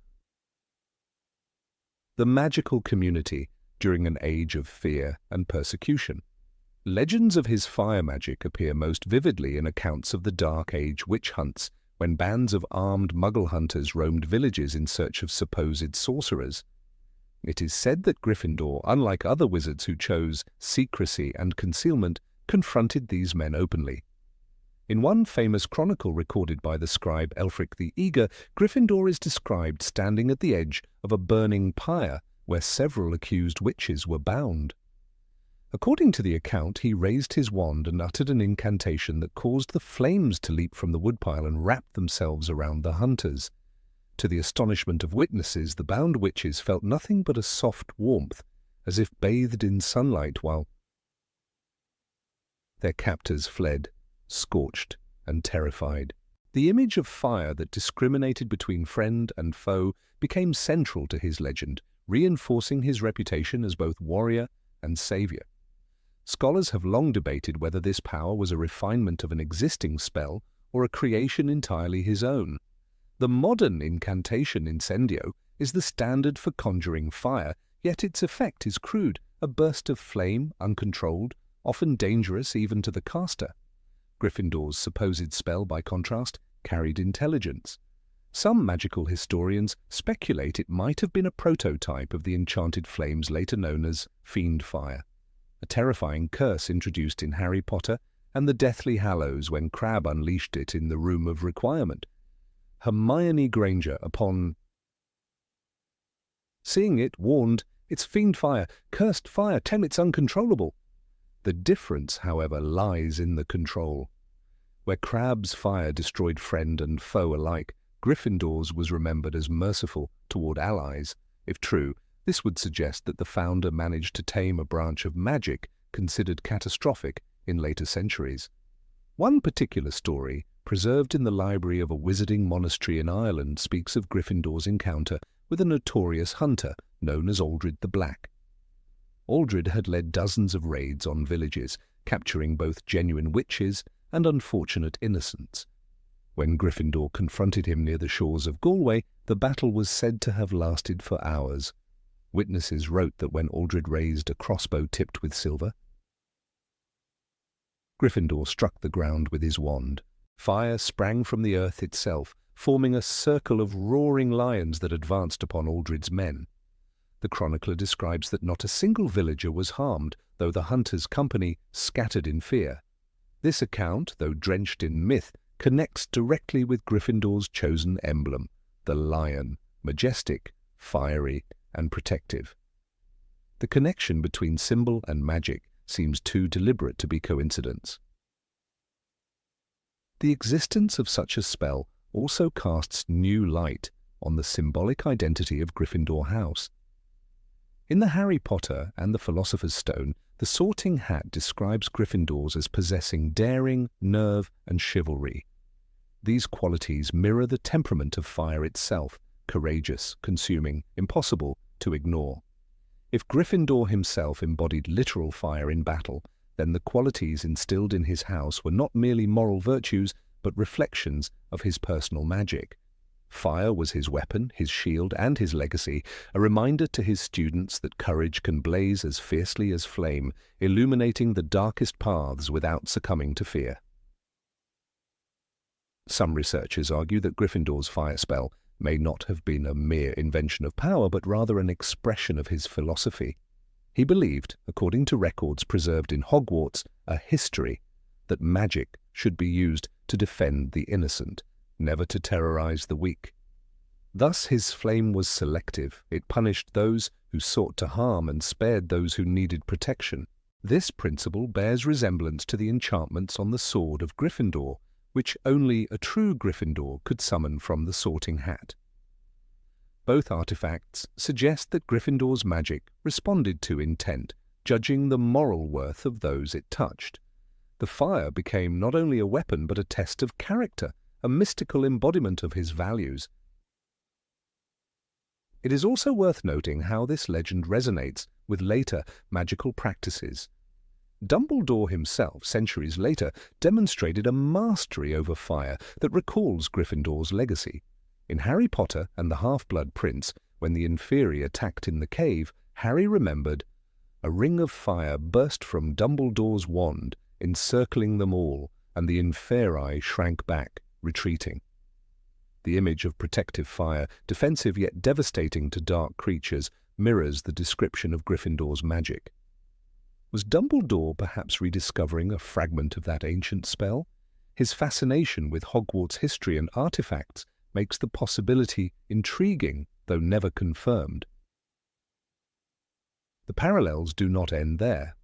the magical community during an age of fear and persecution. Legends of his fire magic appear most vividly in accounts of the Dark Age witch hunts, when bands of armed Muggle hunters roamed villages in search of supposed sorcerers. It is said that Gryffindor, unlike other wizards who chose secrecy and concealment, confronted these men openly. In one famous chronicle recorded by the scribe Elfric the Eager, Gryffindor is described standing at the edge of a burning pyre where several accused witches were bound. According to the account, he raised his wand and uttered an incantation that caused the flames to leap from the woodpile and wrap themselves around the hunters. To the astonishment of witnesses, the bound witches felt nothing but a soft warmth, as if bathed in sunlight, while their captors fled, scorched and terrified. The image of fire that discriminated between friend and foe became central to his legend, reinforcing his reputation as both warrior and savior. Scholars have long debated whether this power was a refinement of an existing spell or a creation entirely his own. The modern incantation incendio is the standard for conjuring fire, yet its effect is crude, a burst of flame, uncontrolled, often dangerous even to the caster. Gryffindor's supposed spell, by contrast, carried intelligence. Some magical historians speculate it might have been a prototype of the enchanted flames later known as fiend fire, a terrifying curse introduced in Harry Potter and the Deathly Hallows when Crabbe unleashed it in the Room of Requirement. Hermione Granger, upon seeing it, warned, "It's fiend fire, cursed fire, it's uncontrollable." The difference, however, lies in the control. Where Crabbe's fire destroyed friend and foe alike, Gryffindor's was remembered as merciful toward allies. If true, this would suggest that the founder managed to tame a branch of magic considered catastrophic in later centuries. One particular story, preserved in the library of a wizarding monastery in Ireland, speaks of Gryffindor's encounter with a notorious hunter known as Aldred the Black. Aldred had led dozens of raids on villages, capturing both genuine witches and unfortunate innocents. When Gryffindor confronted him near the shores of Galway, the battle was said to have lasted for hours. Witnesses wrote that when Aldred raised a crossbow tipped with silver, Gryffindor struck the ground with his wand. Fire sprang from the earth itself, forming a circle of roaring lions that advanced upon Aldred's men. The chronicler describes that not a single villager was harmed, though the hunter's company scattered in fear. This account, though drenched in myth, connects directly with Gryffindor's chosen emblem, the lion, majestic, fiery, and protective. The connection between symbol and magic seems too deliberate to be coincidence. The existence of such a spell also casts new light on the symbolic identity of Gryffindor House. In the Harry Potter and the Philosopher's Stone, the Sorting Hat describes Gryffindors as possessing daring, nerve, and chivalry. These qualities mirror the temperament of fire itself, courageous, consuming, impossible to ignore. If Gryffindor himself embodied literal fire in battle, then the qualities instilled in his house were not merely moral virtues, but reflections of his personal magic. Fire was his weapon, his shield, and his legacy, a reminder to his students that courage can blaze as fiercely as flame, illuminating the darkest paths without succumbing to fear. Some researchers argue that Gryffindor's fire spell may not have been a mere invention of power, but rather an expression of his philosophy. He believed, according to records preserved in Hogwarts, a history, that magic should be used to defend the innocent, never to terrorize the weak. Thus his flame was selective. It punished those who sought to harm and spared those who needed protection. This principle bears resemblance to the enchantments on the sword of Gryffindor, which only a true Gryffindor could summon from the Sorting Hat. Both artifacts suggest that Gryffindor's magic responded to intent, judging the moral worth of those it touched. The fire became not only a weapon but a test of character, a mystical embodiment of his values. It is also worth noting how this legend resonates with later magical practices. Dumbledore himself, centuries later, demonstrated a mastery over fire that recalls Gryffindor's legacy. In Harry Potter and the Half-Blood Prince, when the Inferi attacked in the cave, Harry remembered, "A ring of fire burst from Dumbledore's wand, encircling them all, and the Inferi shrank back, retreating." The image of protective fire, defensive yet devastating to dark creatures, mirrors the description of Gryffindor's magic. Was Dumbledore perhaps rediscovering a fragment of that ancient spell? His fascination with Hogwarts history and artifacts makes the possibility intriguing, though never confirmed. The parallels do not end there.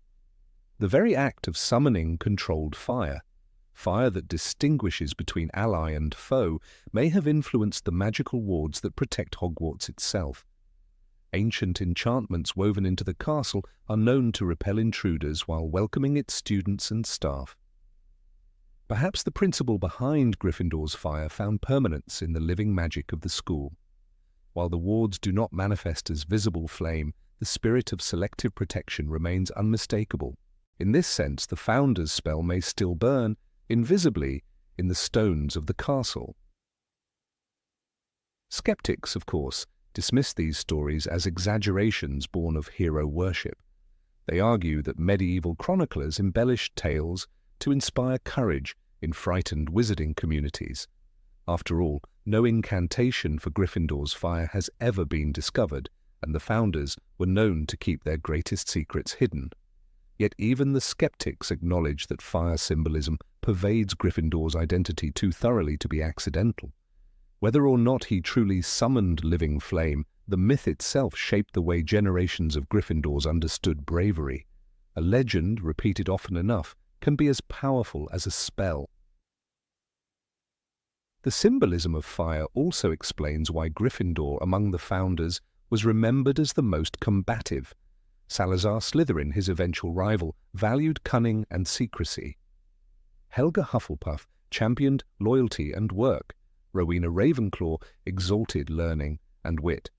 The very act of summoning controlled fire, fire that distinguishes between ally and foe, may have influenced the magical wards that protect Hogwarts itself. Ancient enchantments woven into the castle are known to repel intruders while welcoming its students and staff. Perhaps the principle behind Gryffindor's fire found permanence in the living magic of the school. While the wards do not manifest as visible flame, the spirit of selective protection remains unmistakable. In this sense, the founder's spell may still burn, invisibly, in the stones of the castle. Skeptics, of course, dismiss these stories as exaggerations born of hero worship. They argue that medieval chroniclers embellished tales to inspire courage in frightened wizarding communities. After all, no incantation for Gryffindor's fire has ever been discovered, and the founders were known to keep their greatest secrets hidden. Yet even the skeptics acknowledge that fire symbolism pervades Gryffindor's identity too thoroughly to be accidental. Whether or not he truly summoned living flame, the myth itself shaped the way generations of Gryffindors understood bravery. A legend, repeated often enough, can be as powerful as a spell. The symbolism of fire also explains why Gryffindor, among the founders, was remembered as the most combative. Salazar Slytherin, his eventual rival, valued cunning and secrecy. Helga Hufflepuff championed loyalty and work. Rowena Ravenclaw exalted learning and wit.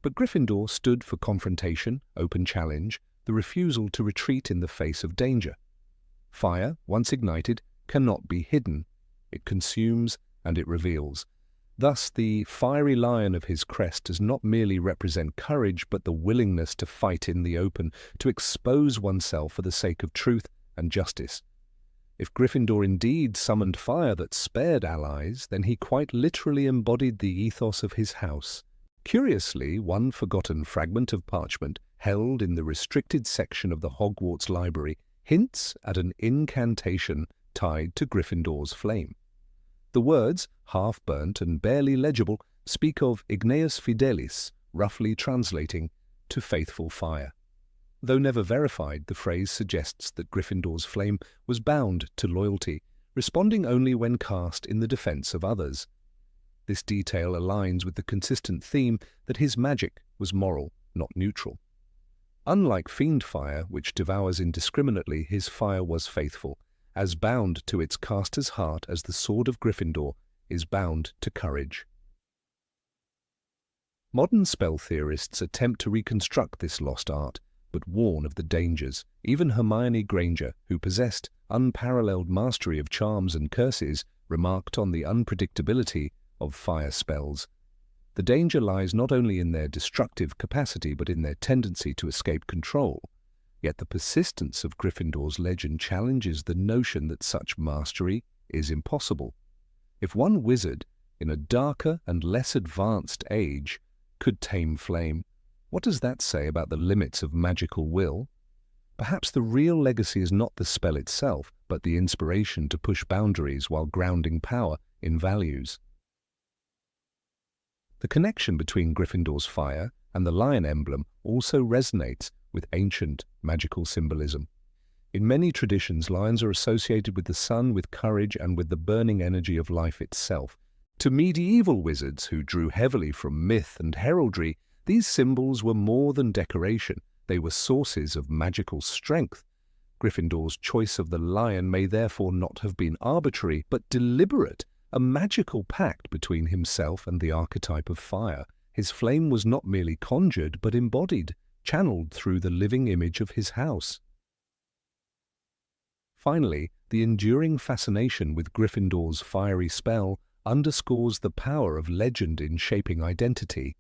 But Gryffindor stood for confrontation, open challenge, the refusal to retreat in the face of danger. Fire, once ignited, cannot be hidden. It consumes and it reveals. Thus, the fiery lion of his crest does not merely represent courage, but the willingness to fight in the open, to expose oneself for the sake of truth and justice. If Gryffindor indeed summoned fire that spared allies, then he quite literally embodied the ethos of his house. Curiously, one forgotten fragment of parchment held in the restricted section of the Hogwarts library hints at an incantation tied to Gryffindor's flame. The words, half-burnt and barely legible, speak of Igneus Fidelis, roughly translating to faithful fire. Though never verified, the phrase suggests that Gryffindor's flame was bound to loyalty, responding only when cast in the defense of others. This detail aligns with the consistent theme that his magic was moral, not neutral. Unlike fiend fire, which devours indiscriminately, his fire was faithful, as bound to its caster's heart as the sword of Gryffindor is bound to courage. Modern spell theorists attempt to reconstruct this lost art, but warn of the dangers. Even Hermione Granger, who possessed unparalleled mastery of charms and curses, remarked on the unpredictability of fire spells. The danger lies not only in their destructive capacity, but in their tendency to escape control. Yet the persistence of Gryffindor's legend challenges the notion that such mastery is impossible. If one wizard, in a darker and less advanced age, could tame flame, what does that say about the limits of magical will? Perhaps the real legacy is not the spell itself, but the inspiration to push boundaries while grounding power in values. The connection between Gryffindor's fire and the lion emblem also resonates with ancient magical symbolism. In many traditions, lions are associated with the sun, with courage, and with the burning energy of life itself. To medieval wizards who drew heavily from myth and heraldry, these symbols were more than decoration. They were sources of magical strength. Gryffindor's choice of the lion may therefore not have been arbitrary, but deliberate, a magical pact between himself and the archetype of fire. His flame was not merely conjured, but embodied, channeled through the living image of his house. Finally, the enduring fascination with Gryffindor's fiery spell underscores the power of legend in shaping identity.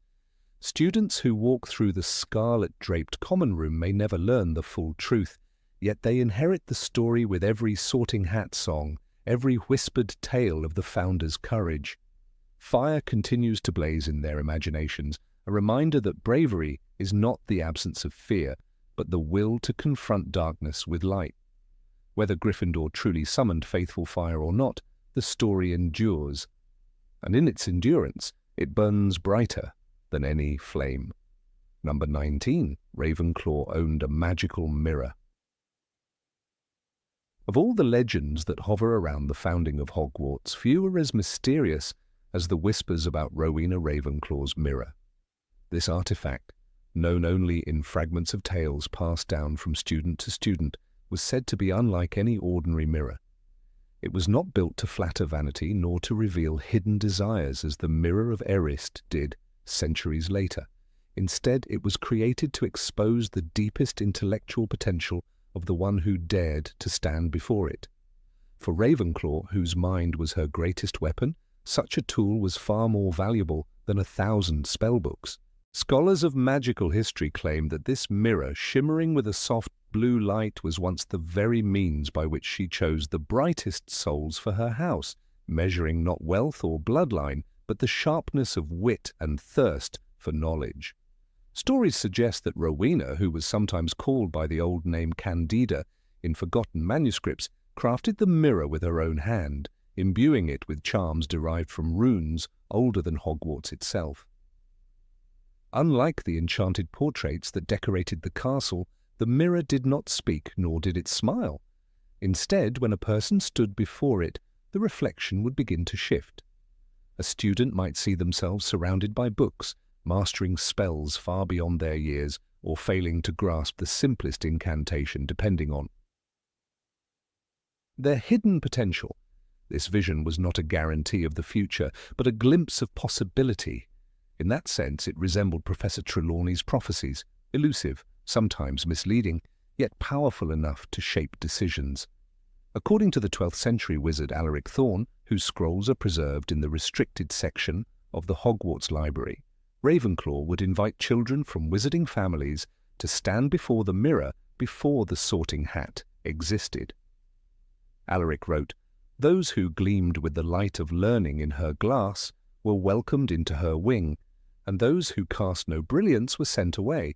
Students who walk through the scarlet-draped common room may never learn the full truth, yet they inherit the story with every sorting hat song, every whispered tale of the founder's courage. Fire continues to blaze in their imaginations, a reminder that bravery is not the absence of fear, but the will to confront darkness with light. Whether Gryffindor truly summoned faithful fire or not, the story endures, and in its endurance, it burns brighter than any flame. Number 19. Ravenclaw owned a magical mirror. Of all the legends that hover around the founding of Hogwarts, few are as mysterious as the whispers about Rowena Ravenclaw's mirror. This artifact, known only in fragments of tales passed down from student to student, was said to be unlike any ordinary mirror. It was not built to flatter vanity nor to reveal hidden desires as the Mirror of Erised did centuries later. Instead, it was created to expose the deepest intellectual potential of the one who dared to stand before it. For Ravenclaw, whose mind was her greatest weapon, such a tool was far more valuable than 1,000 spellbooks. Scholars of magical history claim that this mirror, shimmering with a soft blue light, was once the very means by which she chose the brightest souls for her house, measuring not wealth or bloodline, but the sharpness of wit and thirst for knowledge. Stories suggest that Rowena, who was sometimes called by the old name Candida in forgotten manuscripts, crafted the mirror with her own hand, imbuing it with charms derived from runes older than Hogwarts itself. Unlike the enchanted portraits that decorated the castle, the mirror did not speak, nor did it smile. Instead, when a person stood before it, the reflection would begin to shift. A student might see themselves surrounded by books, mastering spells far beyond their years, or failing to grasp the simplest incantation depending on their hidden potential. This vision was not a guarantee of the future, but a glimpse of possibility. In that sense, it resembled Professor Trelawney's prophecies, elusive, sometimes misleading, yet powerful enough to shape decisions. According to the 12th century wizard Alaric Thorne, whose scrolls are preserved in the restricted section of the Hogwarts Library, Ravenclaw would invite children from wizarding families to stand before the mirror before the sorting hat existed. Alaric wrote, "Those who gleamed with the light of learning in her glass were welcomed into her wing, and those who cast no brilliance were sent away."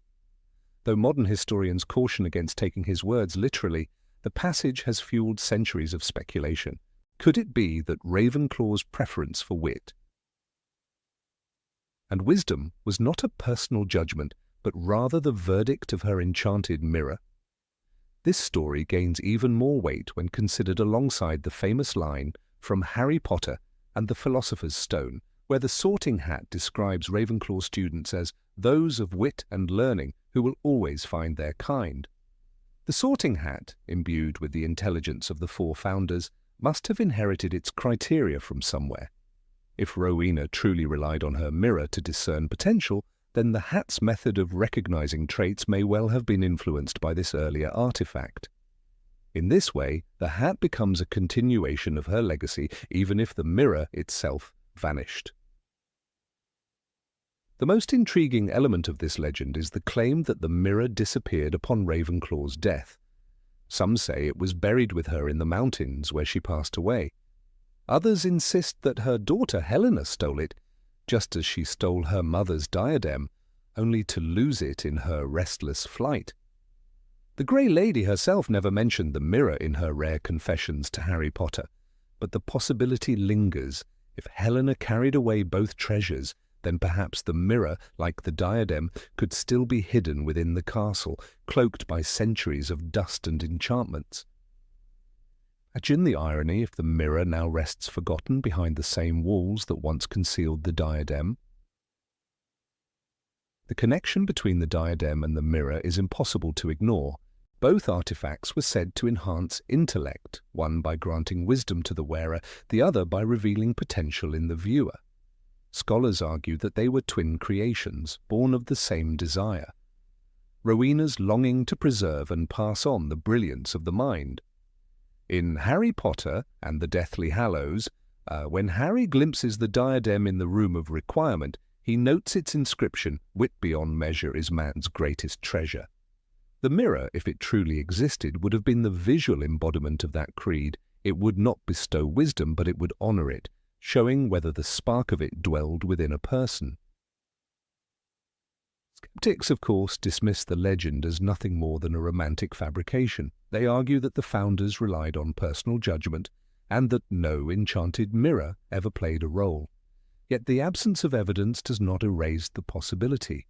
Though modern historians caution against taking his words literally, the passage has fueled centuries of speculation. Could it be that Ravenclaw's preference for wit and wisdom was not a personal judgment, but rather the verdict of her enchanted mirror? This story gains even more weight when considered alongside the famous line from Harry Potter and the Philosopher's Stone, where the sorting hat describes Ravenclaw students as those of wit and learning who will always find their kind. The sorting hat, imbued with the intelligence of the four founders, must have inherited its criteria from somewhere. If Rowena truly relied on her mirror to discern potential, then the hat's method of recognizing traits may well have been influenced by this earlier artifact. In this way, the hat becomes a continuation of her legacy, even if the mirror itself vanished. The most intriguing element of this legend is the claim that the mirror disappeared upon Ravenclaw's death. Some say it was buried with her in the mountains where she passed away. Others insist that her daughter Helena stole it, just as she stole her mother's diadem, only to lose it in her restless flight. The Grey Lady herself never mentioned the mirror in her rare confessions to Harry Potter, but the possibility lingers. If Helena carried away both treasures, then perhaps the mirror, like the diadem, could still be hidden within the castle, cloaked by centuries of dust and enchantments. Imagine the irony if the mirror now rests forgotten behind the same walls that once concealed the diadem. The connection between the diadem and the mirror is impossible to ignore. Both artifacts were said to enhance intellect, one by granting wisdom to the wearer, the other by revealing potential in the viewer. Scholars argue that they were twin creations, born of the same desire. Rowena's longing to preserve and pass on the brilliance of the mind. In Harry Potter and the Deathly Hallows, when Harry glimpses the diadem in the Room of Requirement, he notes its inscription, "Wit beyond measure is man's greatest treasure." The mirror, if it truly existed, would have been the visual embodiment of that creed. It would not bestow wisdom, but it would honor it, showing whether the spark of it dwelled within a person. Skeptics, of course, dismiss the legend as nothing more than a romantic fabrication. They argue that the founders relied on personal judgment and that no enchanted mirror ever played a role. Yet the absence of evidence does not erase the possibility.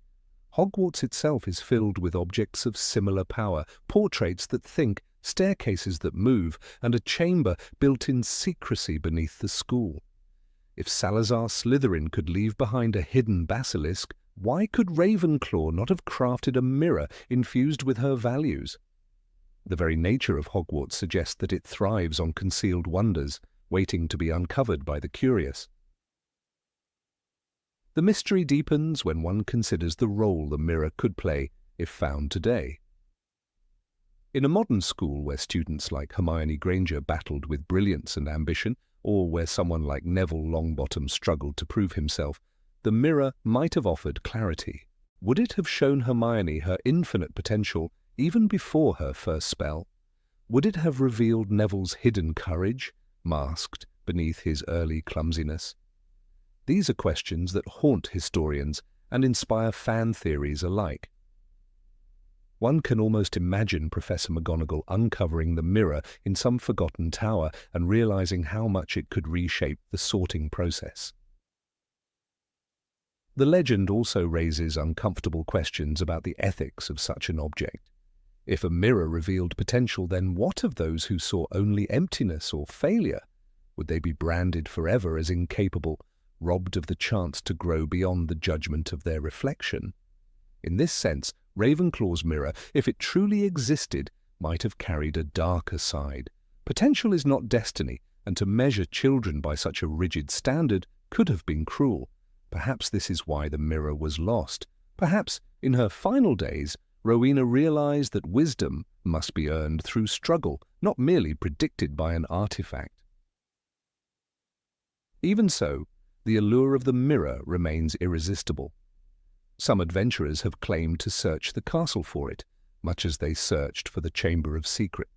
Hogwarts itself is filled with objects of similar power, portraits that think, staircases that move, and a chamber built in secrecy beneath the school. If Salazar Slytherin could leave behind a hidden basilisk, why could Ravenclaw not have crafted a mirror infused with her values? The very nature of Hogwarts suggests that it thrives on concealed wonders, waiting to be uncovered by the curious. The mystery deepens when one considers the role the mirror could play if found today. In a modern school where students like Hermione Granger battled with brilliance and ambition, or where someone like Neville Longbottom struggled to prove himself, the mirror might have offered clarity. Would it have shown Hermione her infinite potential even before her first spell? Would it have revealed Neville's hidden courage, masked beneath his early clumsiness? These are questions that haunt historians and inspire fan theories alike. One can almost imagine Professor McGonagall uncovering the mirror in some forgotten tower and realizing how much it could reshape the sorting process. The legend also raises uncomfortable questions about the ethics of such an object. If a mirror revealed potential, then what of those who saw only emptiness or failure? Would they be branded forever as incapable, robbed of the chance to grow beyond the judgment of their reflection? In this sense, Ravenclaw's mirror, if it truly existed, might have carried a darker side. Potential is not destiny, and to measure children by such a rigid standard could have been cruel. Perhaps this is why the mirror was lost. Perhaps, in her final days, Rowena realized that wisdom must be earned through struggle, not merely predicted by an artifact. Even so, the allure of the mirror remains irresistible. Some adventurers have claimed to search the castle for it, much as they searched for the Chamber of Secret.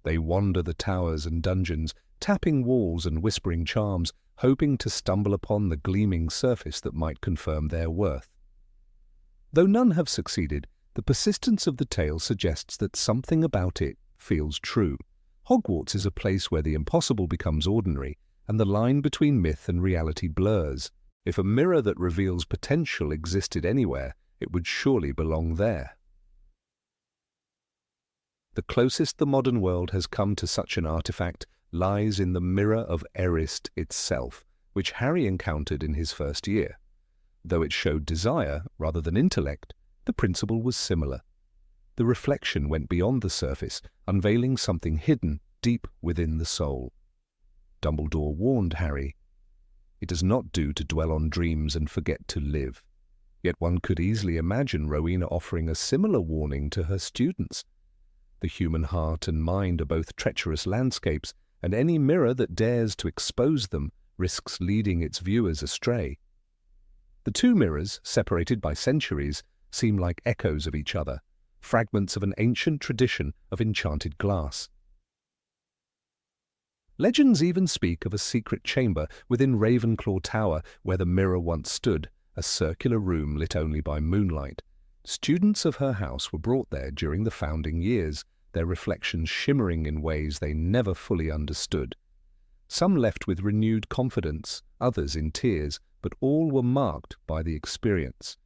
They wander the towers and dungeons, tapping walls and whispering charms, hoping to stumble upon the gleaming surface that might confirm their worth. Though none have succeeded, the persistence of the tale suggests that something about it feels true. Hogwarts is a place where the impossible becomes ordinary, and the line between myth and reality blurs. If a mirror that reveals potential existed anywhere, it would surely belong there. The closest the modern world has come to such an artifact lies in the mirror of Erist itself, which Harry encountered in his first year. Though it showed desire rather than intellect, the principle was similar. The reflection went beyond the surface, unveiling something hidden deep within the soul. Dumbledore warned Harry, "It does not do to dwell on dreams and forget to live." Yet one could easily imagine Rowena offering a similar warning to her students. The human heart and mind are both treacherous landscapes, and any mirror that dares to expose them risks leading its viewers astray. The two mirrors, separated by centuries, seem like echoes of each other, fragments of an ancient tradition of enchanted glass. Legends even speak of a secret chamber within Ravenclaw Tower where the mirror once stood, a circular room lit only by moonlight. Students of her house were brought there during the founding years, their reflections shimmering in ways they never fully understood. Some left with renewed confidence, others in tears, but all were marked by the experience.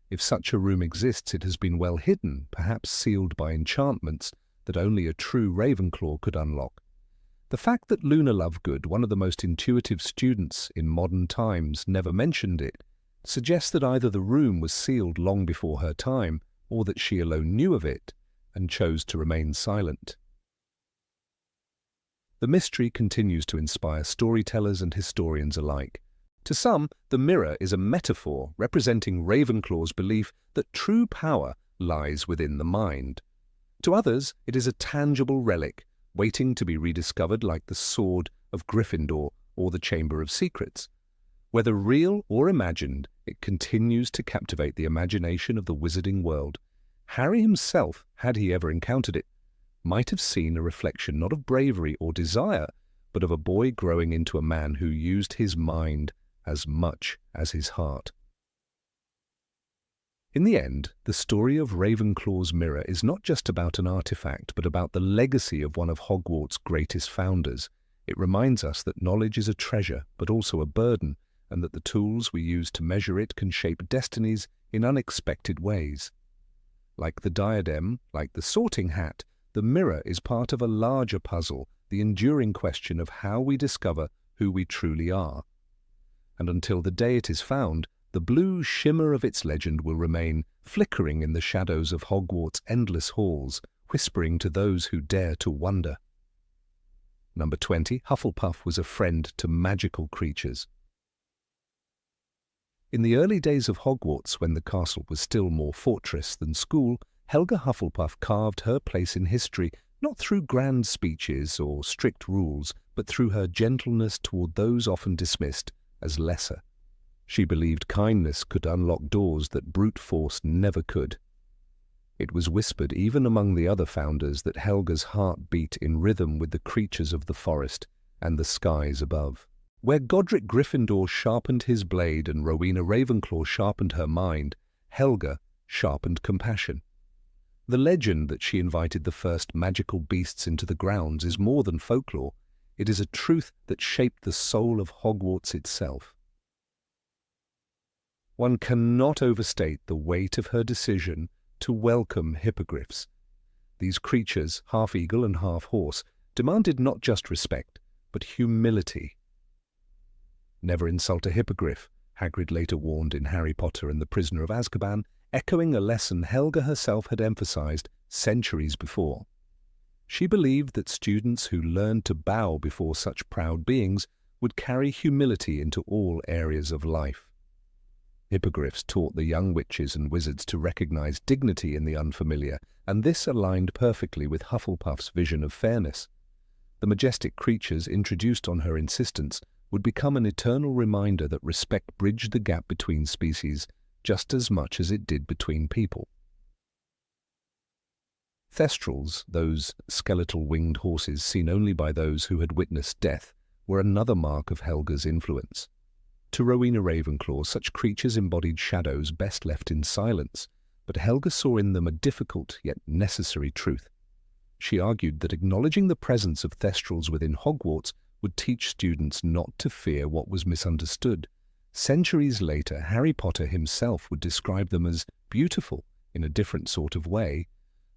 If such a room exists, it has been well hidden, perhaps sealed by enchantments that only a true Ravenclaw could unlock. The fact that Luna Lovegood, one of the most intuitive students in modern times, never mentioned it, suggests that either the room was sealed long before her time, or that she alone knew of it and chose to remain silent. The mystery continues to inspire storytellers and historians alike. To some, the mirror is a metaphor representing Ravenclaw's belief that true power lies within the mind. To others, it is a tangible relic, waiting to be rediscovered like the sword of Gryffindor or the Chamber of Secrets. Whether real or imagined, it continues to captivate the imagination of the wizarding world. Harry himself, had he ever encountered it, might have seen a reflection not of bravery or desire, but of a boy growing into a man who used his mind as much as his heart. In the end, the story of Ravenclaw's mirror is not just about an artifact, but about the legacy of one of Hogwarts' greatest founders. It reminds us that knowledge is a treasure, but also a burden, and that the tools we use to measure it can shape destinies in unexpected ways. Like the diadem, like the sorting hat, the mirror is part of a larger puzzle, the enduring question of how we discover who we truly are. And until the day it is found, the blue shimmer of its legend will remain, flickering in the shadows of Hogwarts' endless halls, whispering to those who dare to wonder. Number 20. Hufflepuff was a friend to magical creatures. In the early days of Hogwarts, when the castle was still more fortress than school, Helga Hufflepuff carved her place in history not through grand speeches or strict rules, but through her gentleness toward those often dismissed as lesser. She believed kindness could unlock doors that brute force never could. It was whispered even among the other founders that Helga's heart beat in rhythm with the creatures of the forest and the skies above. Where Godric Gryffindor sharpened his blade and Rowena Ravenclaw sharpened her mind, Helga sharpened compassion. The legend that she invited the first magical beasts into the grounds is more than folklore. It is a truth that shaped the soul of Hogwarts itself. One cannot overstate the weight of her decision to welcome hippogriffs. These creatures, half eagle and half horse, demanded not just respect, but humility. "Never insult a hippogriff," Hagrid later warned in Harry Potter and the Prisoner of Azkaban, echoing a lesson Helga herself had emphasized centuries before. She believed that students who learned to bow before such proud beings would carry humility into all areas of life. Hippogriffs taught the young witches and wizards to recognize dignity in the unfamiliar, and this aligned perfectly with Hufflepuff's vision of fairness. The majestic creatures introduced on her insistence would become an eternal reminder that respect bridged the gap between species just as much as it did between people. Thestrals, those skeletal winged horses seen only by those who had witnessed death, were another mark of Helga's influence. To Rowena Ravenclaw, such creatures embodied shadows best left in silence, but Helga saw in them a difficult yet necessary truth. She argued that acknowledging the presence of Thestrals within Hogwarts would teach students not to fear what was misunderstood. Centuries later, Harry Potter himself would describe them as beautiful in a different sort of way,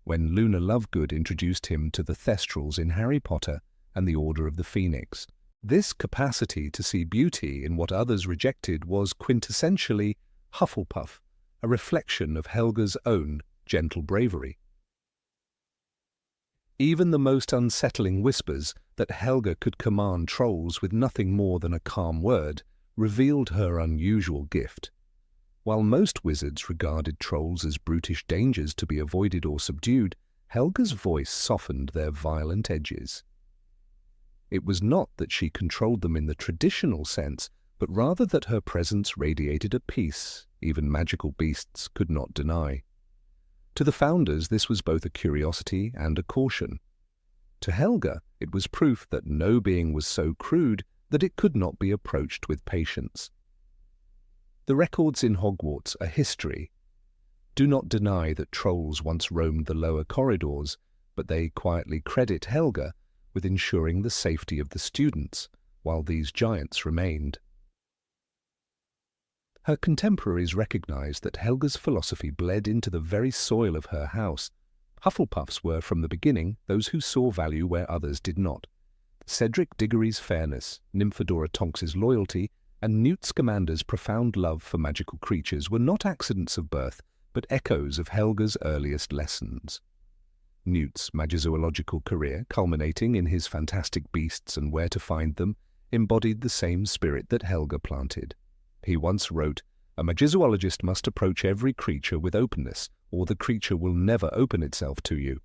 when Luna Lovegood introduced him to the Thestrals in Harry Potter and the Order of the Phoenix. This capacity to see beauty in what others rejected was quintessentially Hufflepuff, a reflection of Helga's own gentle bravery. Even the most unsettling whispers that Helga could command trolls with nothing more than a calm word revealed her unusual gift. While most wizards regarded trolls as brutish dangers to be avoided or subdued, Helga's voice softened their violent edges. It was not that she controlled them in the traditional sense, but rather that her presence radiated a peace even magical beasts could not deny. To the founders, this was both a curiosity and a caution. To Helga, it was proof that no being was so crude that it could not be approached with patience. The records in Hogwarts are history. Do not deny that trolls once roamed the lower corridors, but they quietly credit Helga with ensuring the safety of the students while these giants remained. Her contemporaries recognized that Helga's philosophy bled into the very soil of her house. Hufflepuffs were from the beginning those who saw value where others did not. Cedric Diggory's fairness, Nymphadora Tonks's loyalty, and Newt Scamander's profound love for magical creatures were not accidents of birth, but echoes of Helga's earliest lessons. Newt's magizoological career, culminating in his fantastic beasts and where to find them, embodied the same spirit that Helga planted. He once wrote, "A magizoologist must approach every creature with openness, or the creature will never open itself to you."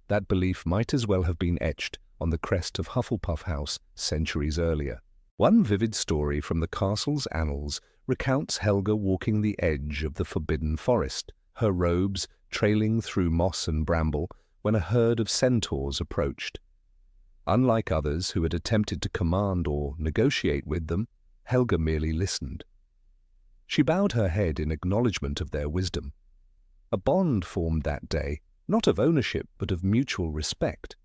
That belief might as well have been etched on the crest of Hufflepuff House centuries earlier. One vivid story from the castle's annals recounts Helga walking the edge of the forbidden forest, her robes trailing through moss and bramble when a herd of centaurs approached. Unlike others who had attempted to command or negotiate with them, Helga merely listened. She bowed her head in acknowledgement of their wisdom. A bond formed that day, not of ownership but of mutual respect.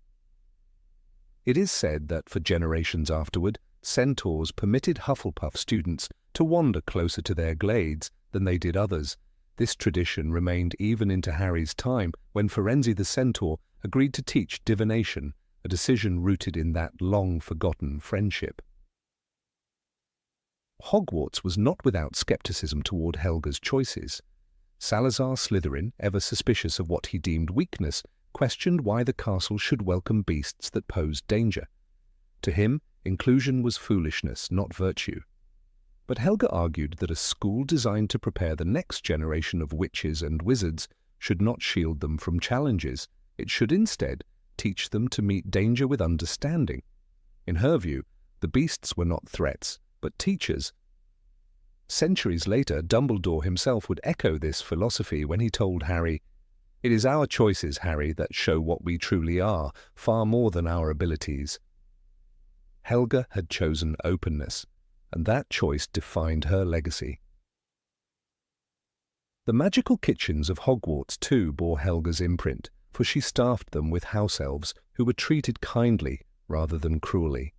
It is said that for generations afterward, centaurs permitted Hufflepuff students to wander closer to their glades than they did others. This tradition remained even into Harry's time, when Firenze the Centaur agreed to teach divination, a decision rooted in that long-forgotten friendship. Hogwarts was not without skepticism toward Helga's choices. Salazar Slytherin, ever suspicious of what he deemed weakness, questioned why the castle should welcome beasts that posed danger. To him, inclusion was foolishness, not virtue. But Helga argued that a school designed to prepare the next generation of witches and wizards should not shield them from challenges. It should instead teach them to meet danger with understanding. In her view, the beasts were not threats, but teachers. Centuries later, Dumbledore himself would echo this philosophy when he told Harry, "It is our choices, Harry, that show what we truly are, far more than our abilities." Helga had chosen openness, and that choice defined her legacy. The magical kitchens of Hogwarts too bore Helga's imprint, for she staffed them with house elves who were treated kindly rather than cruelly.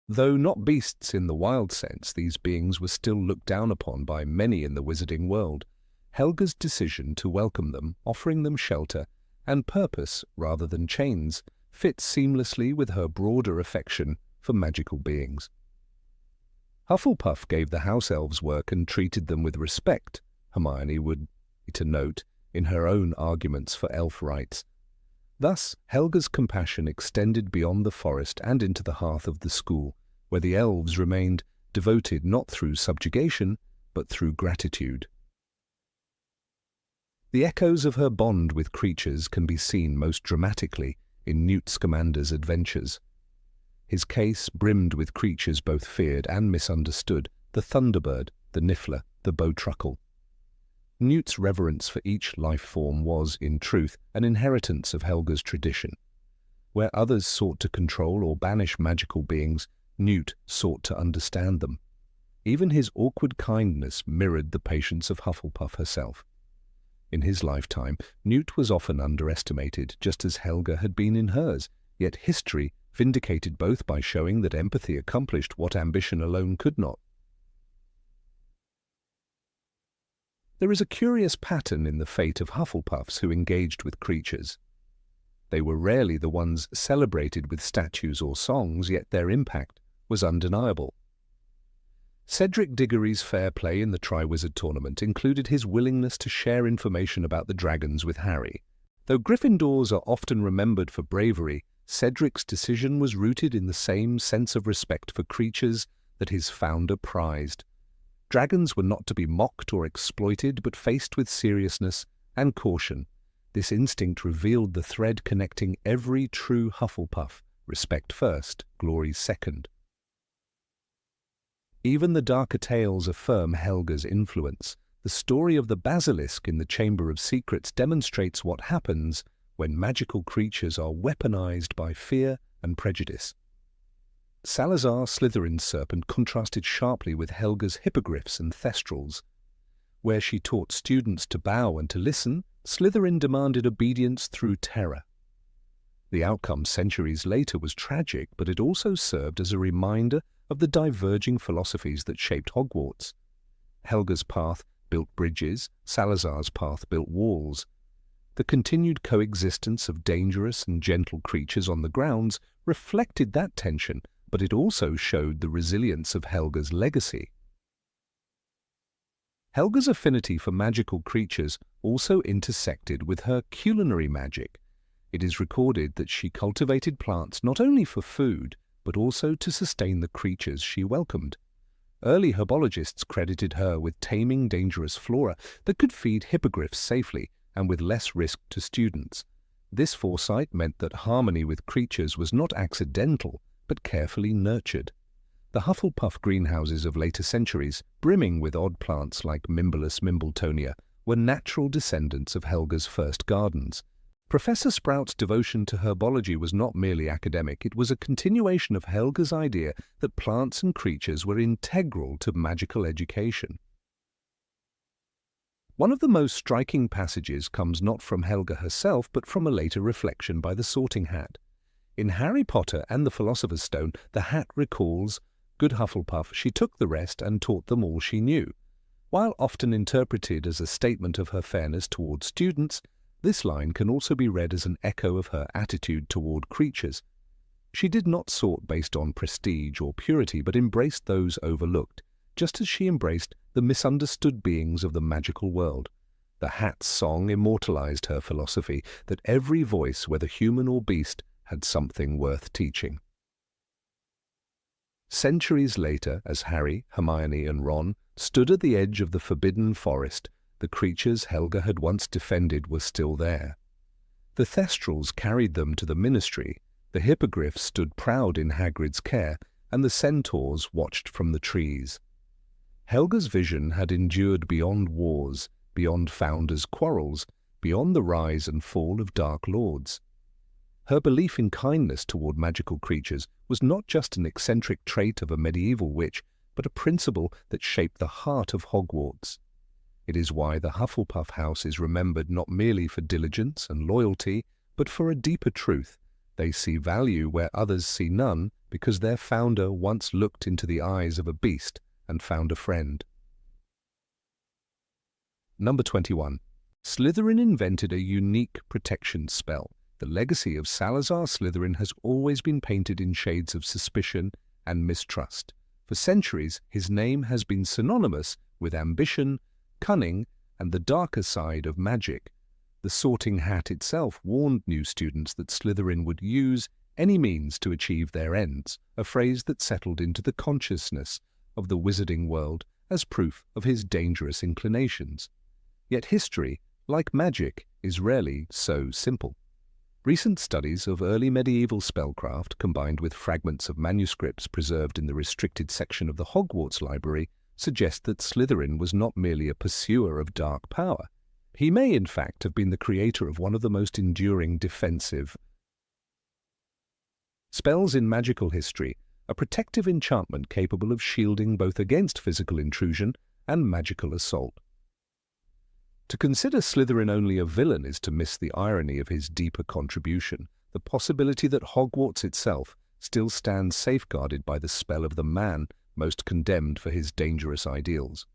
Though not beasts in the wild sense, these beings were still looked down upon by many in the wizarding world. Helga's decision to welcome them, offering them shelter and purpose rather than chains, fits seamlessly with her broader affection for magical beings. Hufflepuff gave the house elves work and treated them with respect, Hermione would to note in her own arguments for elf rights. Thus, Helga's compassion extended beyond the forest and into the hearth of the school, where the elves remained devoted not through subjugation, but through gratitude. The echoes of her bond with creatures can be seen most dramatically in Newt Scamander's adventures. His case brimmed with creatures both feared and misunderstood, the thunderbird, the niffler, the bowtruckle. Newt's reverence for each life form was, in truth, an inheritance of Helga's tradition. Where others sought to control or banish magical beings, Newt sought to understand them. Even his awkward kindness mirrored the patience of Hufflepuff herself. In his lifetime, Newt was often underestimated, just as Helga had been in hers, yet history vindicated both by showing that empathy accomplished what ambition alone could not. There is a curious pattern in the fate of Hufflepuffs who engaged with creatures. They were rarely the ones celebrated with statues or songs, yet their impact was undeniable. Cedric Diggory's fair play in the Triwizard Tournament included his willingness to share information about the dragons with Harry. Though Gryffindors are often remembered for bravery, Cedric's decision was rooted in the same sense of respect for creatures that his founder prized. Dragons were not to be mocked or exploited, but faced with seriousness and caution. This instinct revealed the thread connecting every true Hufflepuff: respect first, glory second. Even the darker tales affirm Helga's influence. The story of the basilisk in the Chamber of Secrets demonstrates what happens when magical creatures are weaponized by fear and prejudice. Salazar Slytherin's serpent contrasted sharply with Helga's hippogriffs and thestrals. Where she taught students to bow and to listen, Slytherin demanded obedience through terror. The outcome centuries later was tragic, but it also served as a reminder of the diverging philosophies that shaped Hogwarts. Helga's path built bridges, Salazar's path built walls. The continued coexistence of dangerous and gentle creatures on the grounds reflected that tension, but it also showed the resilience of Helga's legacy. Helga's affinity for magical creatures also intersected with her culinary magic. It is recorded that she cultivated plants not only for food, but also to sustain the creatures she welcomed. Early herbologists credited her with taming dangerous flora that could feed hippogriffs safely and with less risk to students. This foresight meant that harmony with creatures was not accidental, but carefully nurtured. The Hufflepuff greenhouses of later centuries, brimming with odd plants like Mimbolus Mimbletonia, were natural descendants of Helga's first gardens. Professor Sprout's devotion to herbology was not merely academic, it was a continuation of Helga's idea that plants and creatures were integral to magical education. One of the most striking passages comes not from Helga herself, but from a later reflection by the Sorting Hat. In Harry Potter and the Philosopher's Stone, the Hat recalls, "Good Hufflepuff, she took the rest and taught them all she knew." While often interpreted as a statement of her fairness toward students, this line can also be read as an echo of her attitude toward creatures. She did not sort based on prestige or purity, but embraced those overlooked, just as she embraced the misunderstood beings of the magical world. The Hat's song immortalized her philosophy that every voice, whether human or beast, had something worth teaching. Centuries later, as Harry, Hermione, and Ron stood at the edge of the forbidden forest, the creatures Helga had once defended were still there. The thestrals carried them to the ministry, the hippogriffs stood proud in Hagrid's care, and the centaurs watched from the trees. Helga's vision had endured beyond wars, beyond founders' quarrels, beyond the rise and fall of Dark Lords. Her belief in kindness toward magical creatures was not just an eccentric trait of a medieval witch, but a principle that shaped the heart of Hogwarts. It is why the Hufflepuff house is remembered not merely for diligence and loyalty, but for a deeper truth. They see value where others see none, because their founder once looked into the eyes of a beast and found a friend. Number 21. Slytherin invented a unique protection spell. The legacy of Salazar Slytherin has always been painted in shades of suspicion and mistrust. For centuries, his name has been synonymous with ambition, cunning, and the darker side of magic. The Sorting Hat itself warned new students that Slytherin would use any means to achieve their ends, a phrase that settled into the consciousness of the wizarding world as proof of his dangerous inclinations. Yet history, like magic, is rarely so simple. Recent studies of early medieval spellcraft, combined with fragments of manuscripts preserved in the restricted section of the Hogwarts library, suggest that Slytherin was not merely a pursuer of dark power. He may, in fact, have been the creator of one of the most enduring defensive spells in magical history, a protective enchantment capable of shielding both against physical intrusion and magical assault. To consider Slytherin only a villain is to miss the irony of his deeper contribution, the possibility that Hogwarts itself still stands safeguarded by the spell of the man most condemned for his dangerous ideals.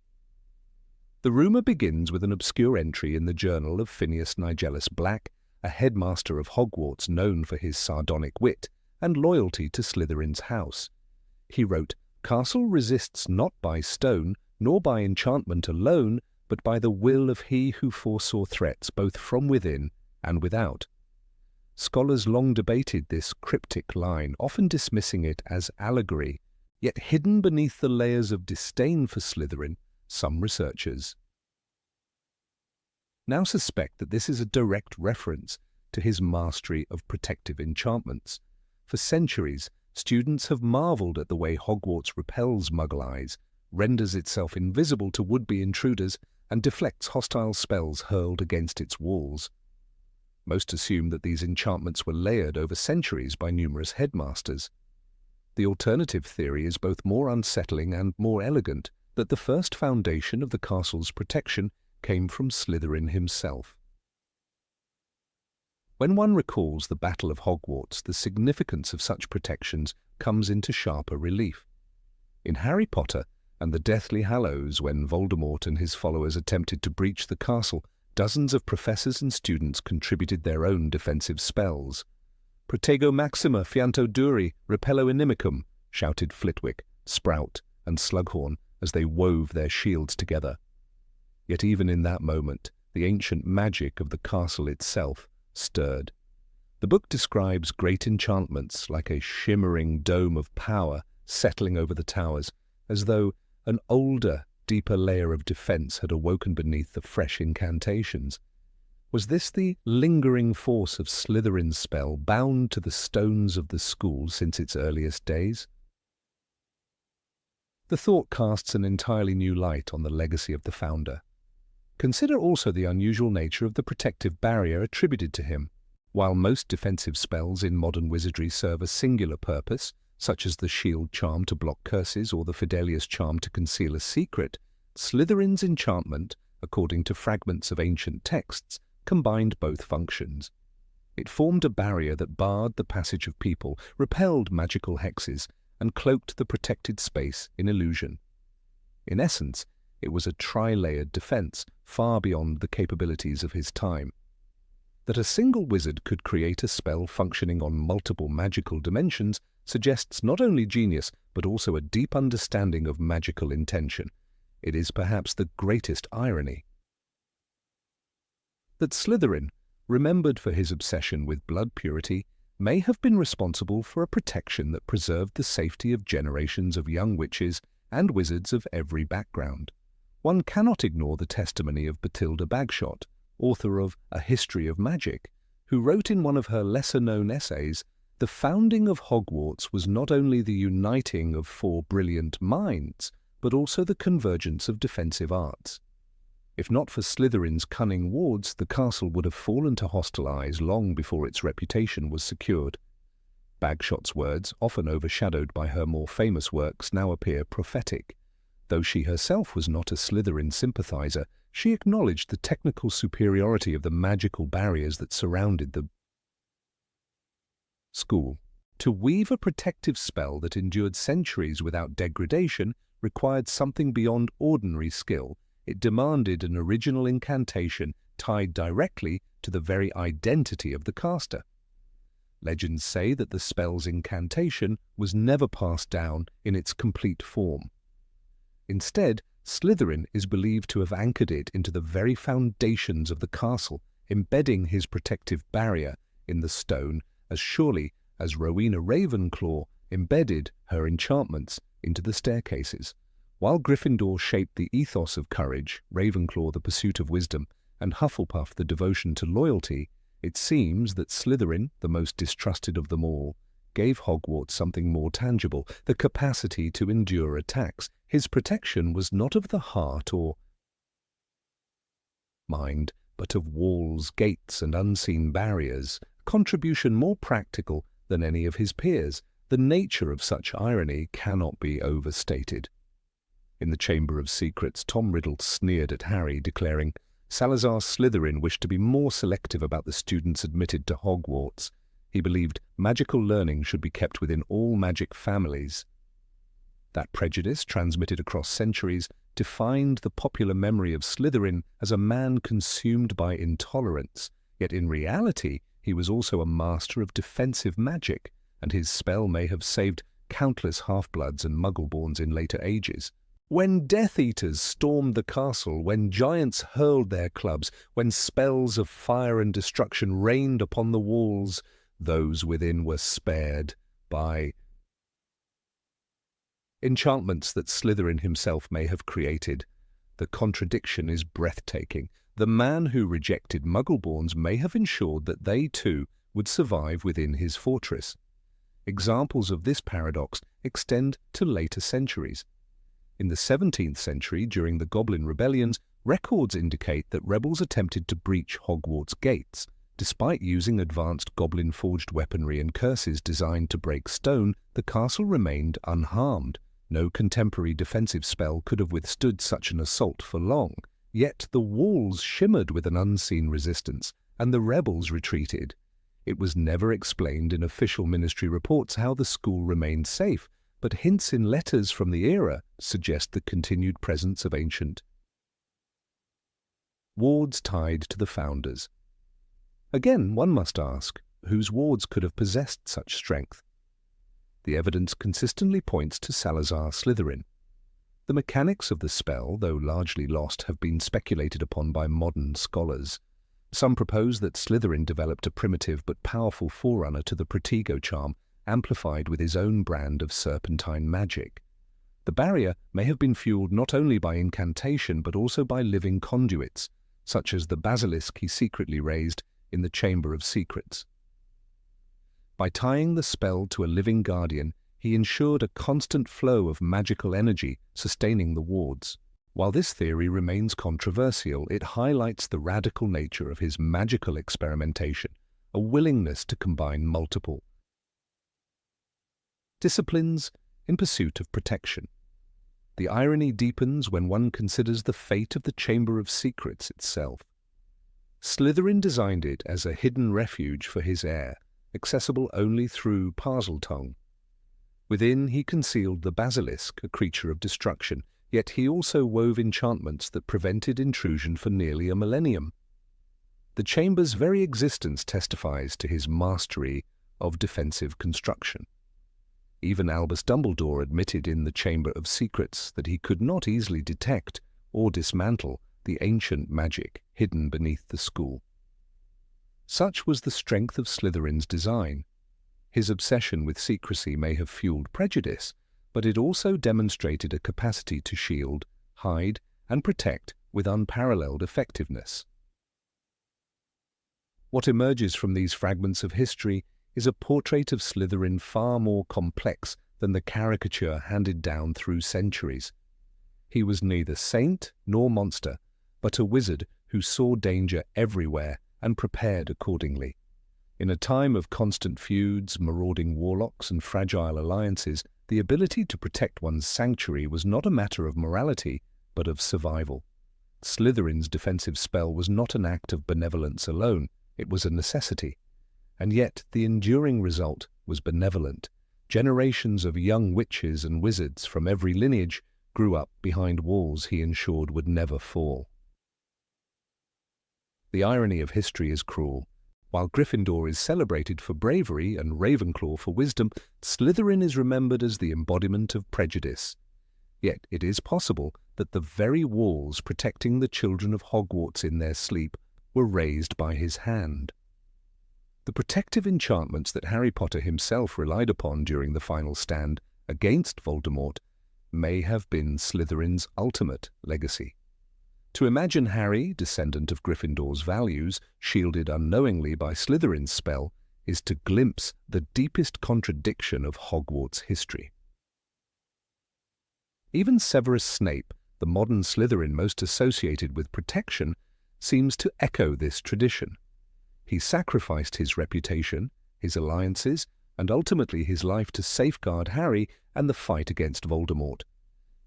The rumour begins with an obscure entry in the journal of Phineas Nigellus Black, a headmaster of Hogwarts known for his sardonic wit and loyalty to Slytherin's house. He wrote, "Castle resists not by stone, nor by enchantment alone, but by the will of he who foresaw threats both from within and without." Scholars long debated this cryptic line, often dismissing it as allegory, yet hidden beneath the layers of disdain for Slytherin, some researchers now suspect that this is a direct reference to his mastery of protective enchantments. For centuries, students have marveled at the way Hogwarts repels Muggle eyes, renders itself invisible to would-be intruders, and deflects hostile spells hurled against its walls. Most assume that these enchantments were layered over centuries by numerous headmasters. The alternative theory is both more unsettling and more elegant, that the first foundation of the castle's protection came from Slytherin himself. When one recalls the Battle of Hogwarts, the significance of such protections comes into sharper relief. In Harry Potter and the Deathly Hallows, when Voldemort and his followers attempted to breach the castle, dozens of professors and students contributed their own defensive spells. "Protego Maxima Fianto Duri, Repello Inimicum," shouted Flitwick, Sprout, and Slughorn as they wove their shields together. Yet even in that moment, the ancient magic of the castle itself stirred. The book describes great enchantments like a shimmering dome of power settling over the towers, as though an older, deeper layer of defense had awoken beneath the fresh incantations. Was this the lingering force of Slytherin's spell, bound to the stones of the school since its earliest days? The thought casts an entirely new light on the legacy of the founder. Consider also the unusual nature of the protective barrier attributed to him. While most defensive spells in modern wizardry serve a singular purpose, such as the shield charm to block curses or the Fidelius charm to conceal a secret, Slytherin's enchantment, according to fragments of ancient texts, combined both functions. It formed a barrier that barred the passage of people, repelled magical hexes, and cloaked the protected space in illusion. In essence, it was a tri-layered defense, far beyond the capabilities of his time. That a single wizard could create a spell functioning on multiple magical dimensions suggests not only genius, but also a deep understanding of magical intention. It is perhaps the greatest irony. That Slytherin, remembered for his obsession with blood purity, may have been responsible for a protection that preserved the safety of generations of young witches and wizards of every background. One cannot ignore the testimony of Bathilda Bagshot, author of A History of Magic, who wrote in one of her lesser-known essays, "The founding of Hogwarts was not only the uniting of four brilliant minds, but also the convergence of defensive arts. If not for Slytherin's cunning wards, the castle would have fallen to hostile eyes long before its reputation was secured. Bagshot's words, often overshadowed by her more famous works, now appear prophetic. Though she herself was not a Slytherin sympathizer, she acknowledged the technical superiority of the magical barriers that surrounded the school. To weave a protective spell that endured centuries without degradation required something beyond ordinary skill. It demanded an original incantation tied directly to the very identity of the caster. Legends say that the spell's incantation was never passed down in its complete form. Instead, Slytherin is believed to have anchored it into the very foundations of the castle, embedding his protective barrier in the stone as surely as Rowena Ravenclaw embedded her enchantments into the staircases. While Gryffindor shaped the ethos of courage, Ravenclaw the pursuit of wisdom, and Hufflepuff the devotion to loyalty, it seems that Slytherin, the most distrusted of them all, gave Hogwarts something more tangible, the capacity to endure attacks. His protection was not of the heart or mind, but of walls, gates, and unseen barriers, a contribution more practical than any of his peers. The nature of such irony cannot be overstated. In the Chamber of Secrets, Tom Riddle sneered at Harry, declaring, "Salazar Slytherin wished to be more selective about the students admitted to Hogwarts. He believed magical learning should be kept within all magic families." That prejudice, transmitted across centuries, defined the popular memory of Slytherin as a man consumed by intolerance. Yet in reality, he was also a master of defensive magic, and his spell may have saved countless half-bloods and muggleborns in later ages. When Death Eaters stormed the castle, when giants hurled their clubs, when spells of fire and destruction rained upon the walls, those within were spared by enchantments that Slytherin himself may have created. The contradiction is breathtaking. The man who rejected muggleborns may have ensured that they too would survive within his fortress. Examples of this paradox extend to later centuries. In the 17th century, during the Goblin rebellions, records indicate that rebels attempted to breach Hogwarts gates. Despite using advanced goblin-forged weaponry and curses designed to break stone, the castle remained unharmed. No contemporary defensive spell could have withstood such an assault for long. Yet the walls shimmered with an unseen resistance, and the rebels retreated. It was never explained in official ministry reports how the school remained safe, but hints in letters from the era suggest the continued presence of ancient wards tied to the founders. Again, one must ask, whose wards could have possessed such strength? The evidence consistently points to Salazar Slytherin. The mechanics of the spell, though largely lost, have been speculated upon by modern scholars. Some propose that Slytherin developed a primitive but powerful forerunner to the Protego charm, amplified with his own brand of serpentine magic. The barrier may have been fueled not only by incantation but also by living conduits, such as the basilisk he secretly raised in the Chamber of Secrets. By tying the spell to a living guardian, he ensured a constant flow of magical energy sustaining the wards. While this theory remains controversial, it highlights the radical nature of his magical experimentation, a willingness to combine multiple disciplines in pursuit of protection. The irony deepens when one considers the fate of the Chamber of Secrets itself. Slytherin designed it as a hidden refuge for his heir, accessible only through Parseltongue. Within he concealed the basilisk, a creature of destruction, yet he also wove enchantments that prevented intrusion for nearly a millennium. The chamber's very existence testifies to his mastery of defensive construction. Even Albus Dumbledore admitted in the Chamber of Secrets that he could not easily detect or dismantle the ancient magic hidden beneath the school. Such was the strength of Slytherin's design. His obsession with secrecy may have fueled prejudice, but it also demonstrated a capacity to shield, hide, and protect with unparalleled effectiveness. What emerges from these fragments of history is a portrait of Slytherin far more complex than the caricature handed down through centuries. He was neither saint nor monster, but a wizard who saw danger everywhere and prepared accordingly. In a time of constant feuds, marauding warlocks, and fragile alliances, the ability to protect one's sanctuary was not a matter of morality, but of survival. Slytherin's defensive spell was not an act of benevolence alone, it was a necessity. And yet the enduring result was benevolent. Generations of young witches and wizards from every lineage grew up behind walls he ensured would never fall. The irony of history is cruel. While Gryffindor is celebrated for bravery and Ravenclaw for wisdom, Slytherin is remembered as the embodiment of prejudice. Yet it is possible that the very walls protecting the children of Hogwarts in their sleep were raised by his hand. The protective enchantments that Harry Potter himself relied upon during the final stand against Voldemort may have been Slytherin's ultimate legacy. To imagine Harry, descendant of Gryffindor's values, shielded unknowingly by Slytherin's spell, is to glimpse the deepest contradiction of Hogwarts history. Even Severus Snape, the modern Slytherin most associated with protection, seems to echo this tradition. He sacrificed his reputation, his alliances, and ultimately his life to safeguard Harry and the fight against Voldemort.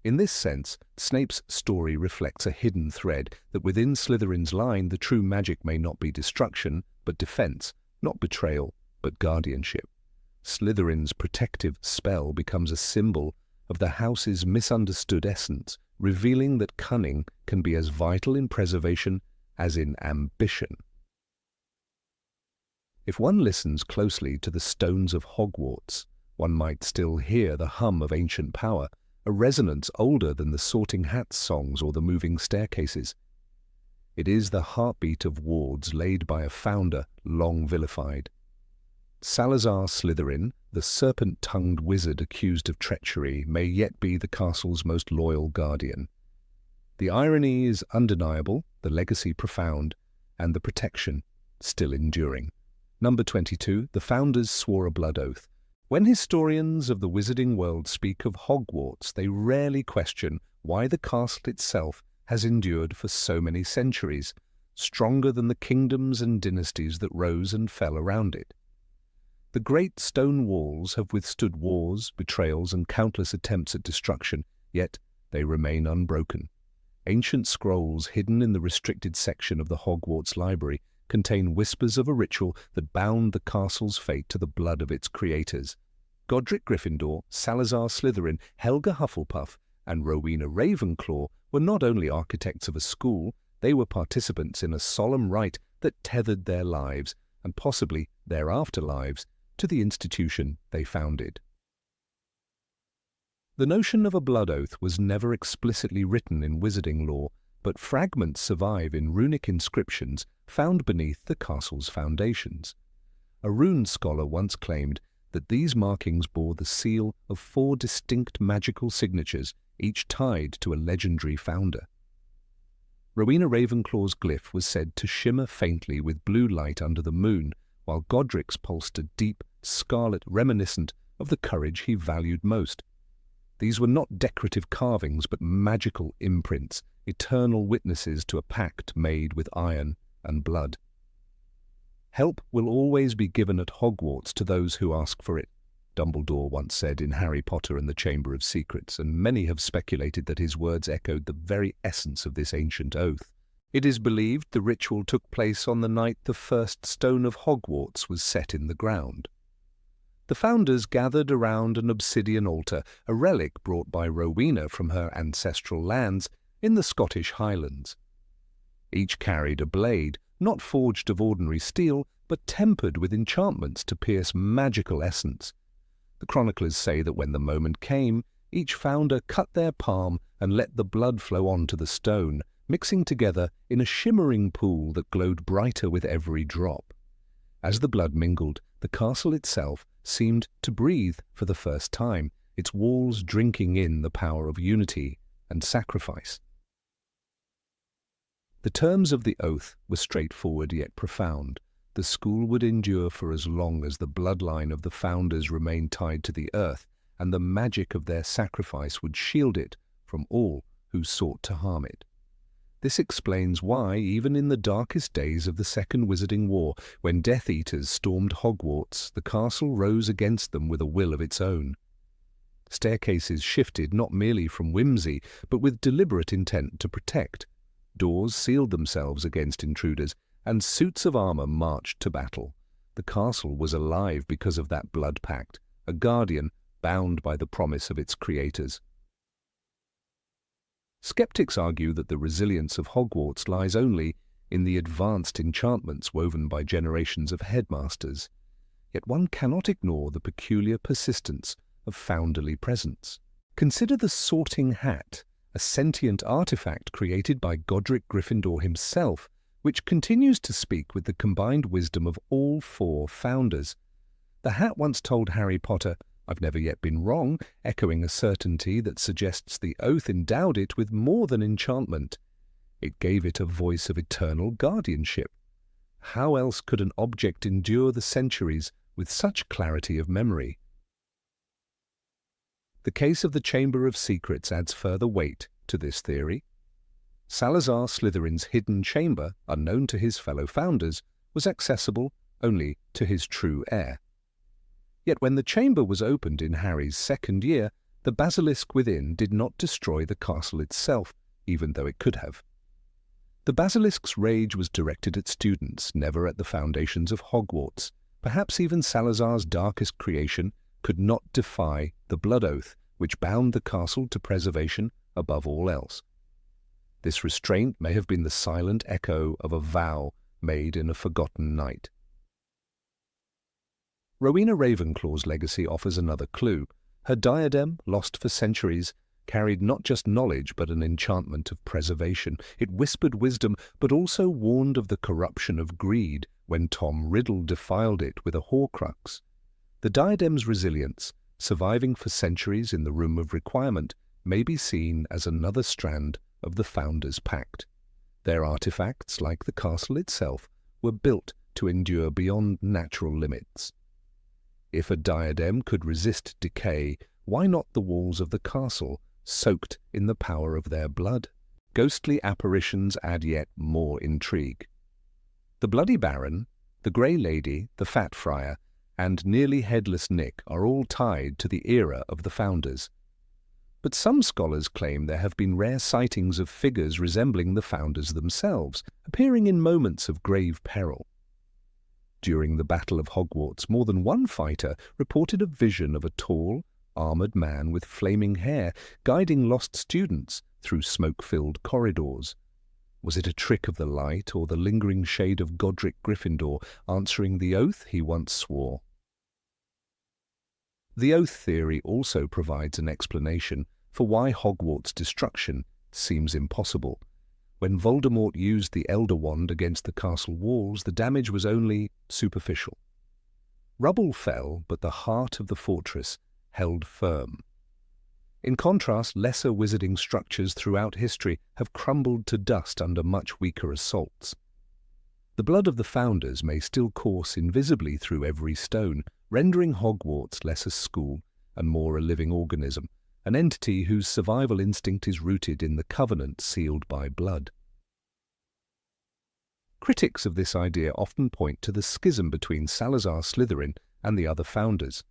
In this sense, Snape's story reflects a hidden thread that within Slytherin's line the true magic may not be destruction, but defense, not betrayal, but guardianship. Slytherin's protective spell becomes a symbol of the house's misunderstood essence, revealing that cunning can be as vital in preservation as in ambition. If one listens closely to the stones of Hogwarts, one might still hear the hum of ancient power, a resonance older than the Sorting Hats songs or the moving staircases. It is the heartbeat of wards laid by a founder long vilified. Salazar Slytherin, the serpent-tongued wizard accused of treachery, may yet be the castle's most loyal guardian. The irony is undeniable, the legacy profound, and the protection still enduring. Number 22, the founders swore a blood oath. When historians of the wizarding world speak of Hogwarts, they rarely question why the castle itself has endured for so many centuries, stronger than the kingdoms and dynasties that rose and fell around it. The great stone walls have withstood wars, betrayals, and countless attempts at destruction, yet they remain unbroken. Ancient scrolls hidden in the restricted section of the Hogwarts library contain whispers of a ritual that bound the castle's fate to the blood of its creators. Godric Gryffindor, Salazar Slytherin, Helga Hufflepuff, and Rowena Ravenclaw were not only architects of a school, they were participants in a solemn rite that tethered their lives, and possibly their afterlives, to the institution they founded. The notion of a blood oath was never explicitly written in wizarding lore, but fragments survive in runic inscriptions found beneath the castle's foundations. A rune scholar once claimed that these markings bore the seal of 4 distinct magical signatures, each tied to a legendary founder. Rowena Ravenclaw's glyph was said to shimmer faintly with blue light under the moon, while Godric's pulsed a deep scarlet reminiscent of the courage he valued most. These were not decorative carvings, but magical imprints, eternal witnesses to a pact made with iron and blood. Help will always be given at Hogwarts to those who ask for it, Dumbledore once said in Harry Potter and the Chamber of Secrets, and many have speculated that his words echoed the very essence of this ancient oath. It is believed the ritual took place on the night the first stone of Hogwarts was set in the ground. The founders gathered around an obsidian altar, a relic brought by Rowena from her ancestral lands in the Scottish Highlands. Each carried a blade, not forged of ordinary steel, but tempered with enchantments to pierce magical essence. The chroniclers say that when the moment came, each founder cut their palm and let the blood flow onto the stone, mixing together in a shimmering pool that glowed brighter with every drop. As the blood mingled, the castle itself seemed to breathe for the first time, its walls drinking in the power of unity and sacrifice. The terms of the oath were straightforward yet profound. The school would endure for as long as the bloodline of the founders remained tied to the earth, and the magic of their sacrifice would shield it from all who sought to harm it. This explains why, even in the darkest days of the Second Wizarding War, when Death Eaters stormed Hogwarts, the castle rose against them with a will of its own. Staircases shifted not merely from whimsy, but with deliberate intent to protect. Doors sealed themselves against intruders, and suits of armor marched to battle. The castle was alive because of that blood pact, a guardian bound by the promise of its creators. Skeptics argue that the resilience of Hogwarts lies only in the advanced enchantments woven by generations of headmasters. Yet one cannot ignore the peculiar persistence of founderly presence. Consider the Sorting Hat, a sentient artifact created by Godric Gryffindor himself, which continues to speak with the combined wisdom of all four founders. The hat once told Harry Potter, "I've never yet been wrong," echoing a certainty that suggests the oath endowed it with more than enchantment. It gave it a voice of eternal guardianship. How else could an object endure the centuries with such clarity of memory? The case of the Chamber of Secrets adds further weight to this theory. Salazar Slytherin's hidden chamber, unknown to his fellow founders, was accessible only to his true heir. Yet when the chamber was opened in Harry's second year, the basilisk within did not destroy the castle itself, even though it could have. The basilisk's rage was directed at students, never at the foundations of Hogwarts. Perhaps even Salazar's darkest creation could not defy the blood oath which bound the castle to preservation above all else. This restraint may have been the silent echo of a vow made in a forgotten night. Rowena Ravenclaw's legacy offers another clue. Her diadem, lost for centuries, carried not just knowledge but an enchantment of preservation. It whispered wisdom, but also warned of the corruption of greed when Tom Riddle defiled it with a Horcrux. The diadem's resilience, surviving for centuries in the Room of Requirement, may be seen as another strand of the Founders' Pact. Their artifacts, like the castle itself, were built to endure beyond natural limits. If a diadem could resist decay, why not the walls of the castle, soaked in the power of their blood? Ghostly apparitions add yet more intrigue. The Bloody Baron, the Grey Lady, the Fat Friar, and nearly headless Nick are all tied to the era of the Founders. But some scholars claim there have been rare sightings of figures resembling the Founders themselves, appearing in moments of grave peril. During the Battle of Hogwarts, more than one fighter reported a vision of a tall, armoured man with flaming hair guiding lost students through smoke-filled corridors. Was it a trick of the light or the lingering shade of Godric Gryffindor answering the oath he once swore? The oath theory also provides an explanation for why Hogwarts' destruction seems impossible. When Voldemort used the Elder Wand against the castle walls, the damage was only superficial. Rubble fell, but the heart of the fortress held firm. In contrast, lesser wizarding structures throughout history have crumbled to dust under much weaker assaults. The blood of the Founders may still course invisibly through every stone, rendering Hogwarts less a school and more a living organism, an entity whose survival instinct is rooted in the covenant sealed by blood. Critics of this idea often point to the schism between Salazar Slytherin and the other Founders.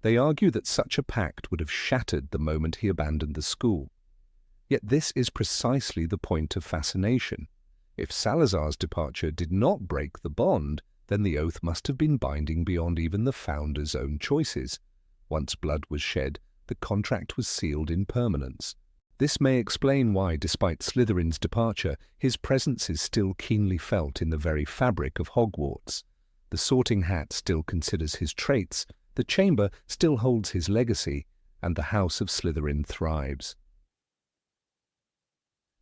They argue that such a pact would have shattered the moment he abandoned the school. Yet this is precisely the point of fascination. If Salazar's departure did not break the bond, then the oath must have been binding beyond even the Founders' own choices. Once blood was shed, the contract was sealed in permanence. This may explain why, despite Slytherin's departure, his presence is still keenly felt in the very fabric of Hogwarts. The Sorting Hat still considers his traits, the chamber still holds his legacy, and the House of Slytherin thrives.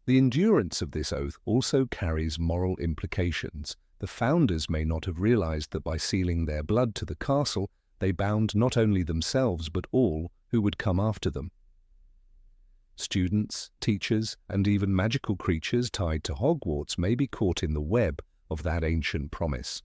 The endurance of this oath also carries moral implications. The Founders may not have realized that by sealing their blood to the castle, they bound not only themselves but all who would come after them. Students, teachers, and even magical creatures tied to Hogwarts may be caught in the web of that ancient promise.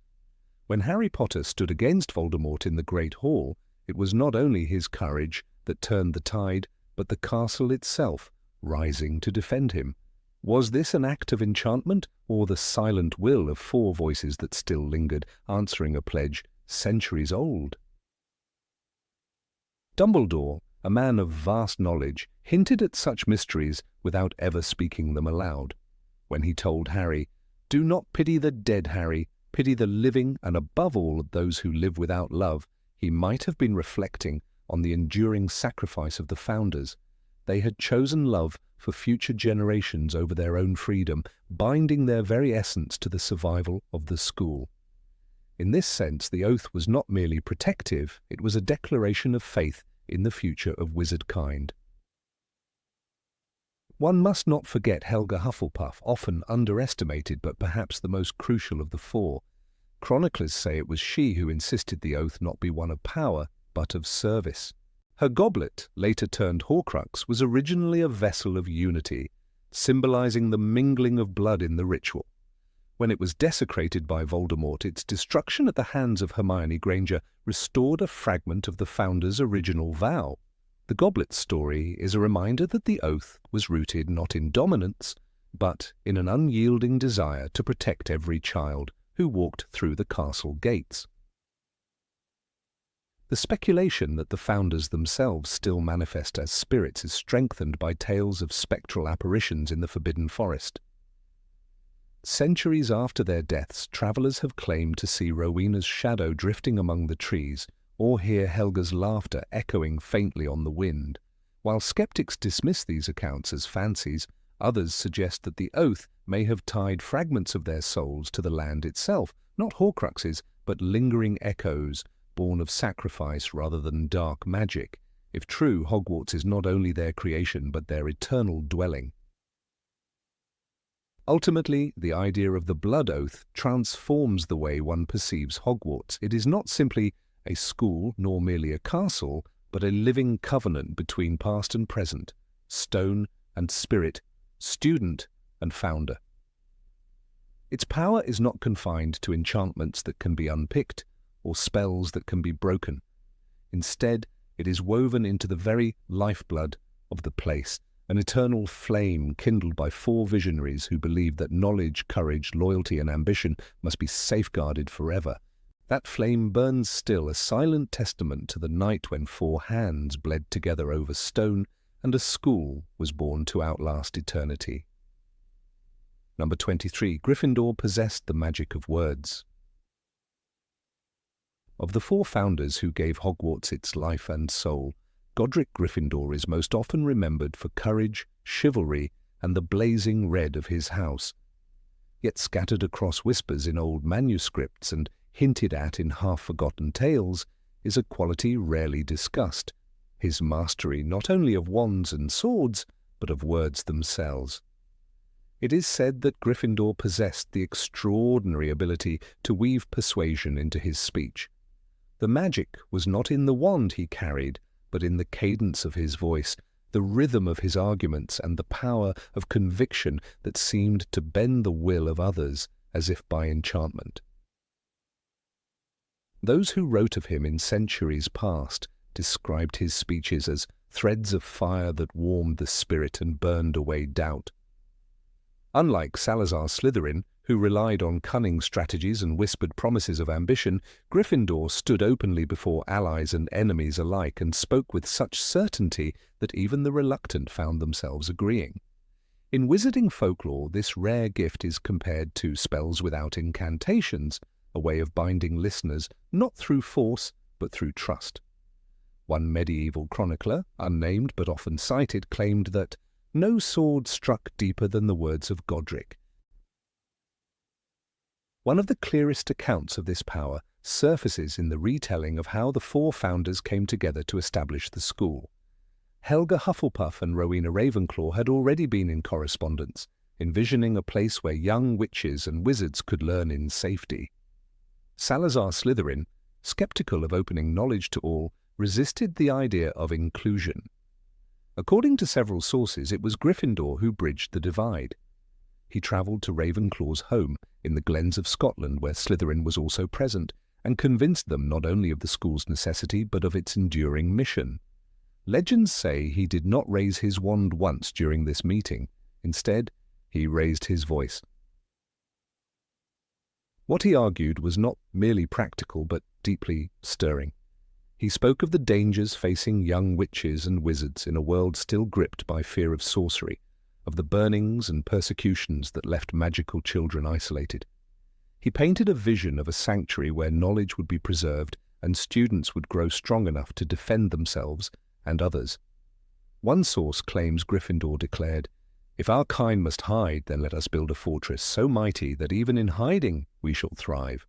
When Harry Potter stood against Voldemort in the Great Hall, it was not only his courage that turned the tide, but the castle itself, rising to defend him. Was this an act of enchantment, or the silent will of 4 voices that still lingered, answering a pledge centuries old? Dumbledore, a man of vast knowledge, hinted at such mysteries without ever speaking them aloud. When he told Harry, "Do not pity the dead, Harry, pity the living, and above all those who live without love," he might have been reflecting on the enduring sacrifice of the founders. They had chosen love for future generations over their own freedom, binding their very essence to the survival of the school. In this sense, the oath was not merely protective, it was a declaration of faith in the future of wizard kind. One must not forget Helga Hufflepuff, often underestimated but perhaps the most crucial of the 4. Chroniclers say it was she who insisted the oath not be one of power, but of service. Her goblet, later turned Horcrux, was originally a vessel of unity, symbolizing the mingling of blood in the ritual. When it was desecrated by Voldemort, its destruction at the hands of Hermione Granger restored a fragment of the founder's original vow. The goblet's story is a reminder that the oath was rooted not in dominance, but in an unyielding desire to protect every child who walked through the castle gates. The speculation that the founders themselves still manifest as spirits is strengthened by tales of spectral apparitions in the Forbidden Forest. Centuries after their deaths, travellers have claimed to see Rowena's shadow drifting among the trees, or hear Helga's laughter echoing faintly on the wind. While skeptics dismiss these accounts as fancies, others suggest that the oath may have tied fragments of their souls to the land itself, not Horcruxes, but lingering echoes, born of sacrifice rather than dark magic. If true, Hogwarts is not only their creation, but their eternal dwelling. Ultimately, the idea of the blood oath transforms the way one perceives Hogwarts. It is not simply a school, nor merely a castle, but a living covenant between past and present, stone and spirit, student and founder. Its power is not confined to enchantments that can be unpicked or spells that can be broken. Instead, it is woven into the very lifeblood of the place, an eternal flame kindled by 4 visionaries who believed that knowledge, courage, loyalty and ambition must be safeguarded forever. That flame burns still, a silent testament to the night when 4 hands bled together over stone and a school was born to outlast eternity. Number 23. Gryffindor possessed the magic of words. Of the 4 founders who gave Hogwarts its life and soul, Godric Gryffindor is most often remembered for courage, chivalry, and the blazing red of his house. Yet scattered across whispers in old manuscripts and hinted at in half-forgotten tales is a quality rarely discussed, his mastery not only of wands and swords, but of words themselves. It is said that Gryffindor possessed the extraordinary ability to weave persuasion into his speech. The magic was not in the wand he carried, but in the cadence of his voice, the rhythm of his arguments, and the power of conviction that seemed to bend the will of others as if by enchantment. Those who wrote of him in centuries past described his speeches as threads of fire that warmed the spirit and burned away doubt. Unlike Salazar Slytherin, who relied on cunning strategies and whispered promises of ambition, Gryffindor stood openly before allies and enemies alike and spoke with such certainty that even the reluctant found themselves agreeing. In wizarding folklore, this rare gift is compared to spells without incantations, a way of binding listeners not through force but through trust. One medieval chronicler, unnamed but often cited, claimed that no sword struck deeper than the words of Godric. One of the clearest accounts of this power surfaces in the retelling of how the 4 founders came together to establish the school. Helga Hufflepuff and Rowena Ravenclaw had already been in correspondence, envisioning a place where young witches and wizards could learn in safety. Salazar Slytherin, skeptical of opening knowledge to all, resisted the idea of inclusion. According to several sources, it was Gryffindor who bridged the divide. He travelled to Ravenclaw's home in the glens of Scotland, where Slytherin was also present, and convinced them not only of the school's necessity but of its enduring mission. Legends say he did not raise his wand once during this meeting. Instead, he raised his voice. What he argued was not merely practical but deeply stirring. He spoke of the dangers facing young witches and wizards in a world still gripped by fear of sorcery, of the burnings and persecutions that left magical children isolated. He painted a vision of a sanctuary where knowledge would be preserved and students would grow strong enough to defend themselves and others. One source claims Gryffindor declared, "If our kind must hide, then let us build a fortress so mighty that even in hiding we shall thrive."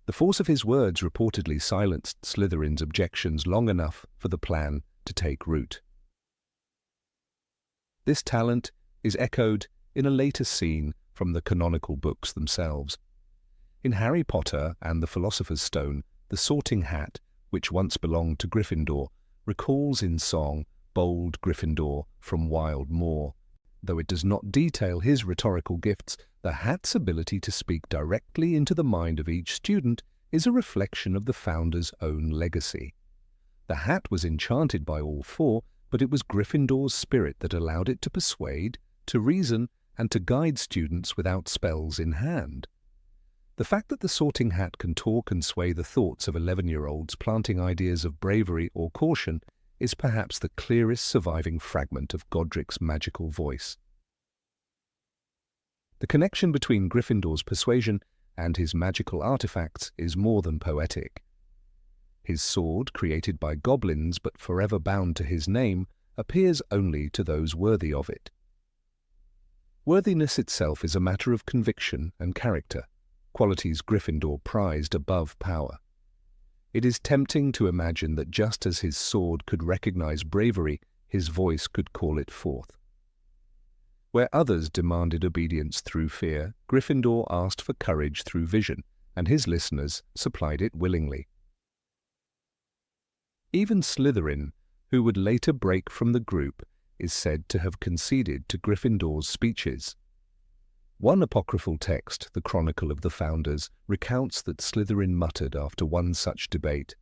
The force of his words reportedly silenced Slytherin's objections long enough for the plan to take root. This talent is echoed in a later scene from the canonical books themselves. In Harry Potter and the Philosopher's Stone, the sorting hat, which once belonged to Gryffindor, recalls in song bold Gryffindor from wild moor. Though it does not detail his rhetorical gifts, the hat's ability to speak directly into the mind of each student is a reflection of the founder's own legacy. The hat was enchanted by all four, but it was Gryffindor's spirit that allowed it to persuade, to reason, and to guide students without spells in hand. The fact that the sorting hat can talk and sway the thoughts of 11-year-olds planting ideas of bravery or caution is perhaps the clearest surviving fragment of Godric's magical voice. The connection between Gryffindor's persuasion and his magical artifacts is more than poetic. His sword, created by goblins but forever bound to his name, appears only to those worthy of it. Worthiness itself is a matter of conviction and character, qualities Gryffindor prized above power. It is tempting to imagine that just as his sword could recognize bravery, his voice could call it forth. Where others demanded obedience through fear, Gryffindor asked for courage through vision, and his listeners supplied it willingly. Even Slytherin, who would later break from the group, is said to have conceded to Gryffindor's speeches. One apocryphal text, the Chronicle of the Founders, recounts that Slytherin muttered after one such debate,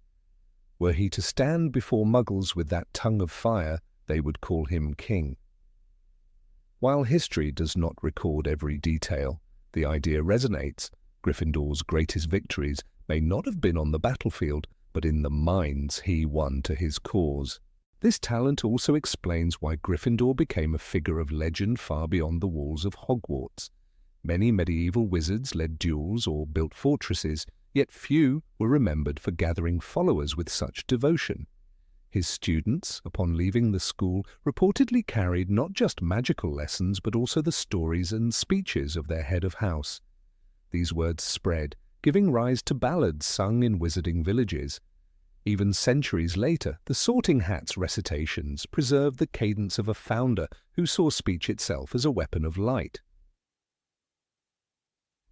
"Were he to stand before Muggles with that tongue of fire, they would call him king." While history does not record every detail, the idea resonates. Gryffindor's greatest victories may not have been on the battlefield, but in the minds he won to his cause. This talent also explains why Gryffindor became a figure of legend far beyond the walls of Hogwarts. Many medieval wizards led duels or built fortresses, yet few were remembered for gathering followers with such devotion. His students, upon leaving the school, reportedly carried not just magical lessons but also the stories and speeches of their head of house. These words spread, giving rise to ballads sung in wizarding villages. Even centuries later, the Sorting Hat's recitations preserved the cadence of a founder who saw speech itself as a weapon of light.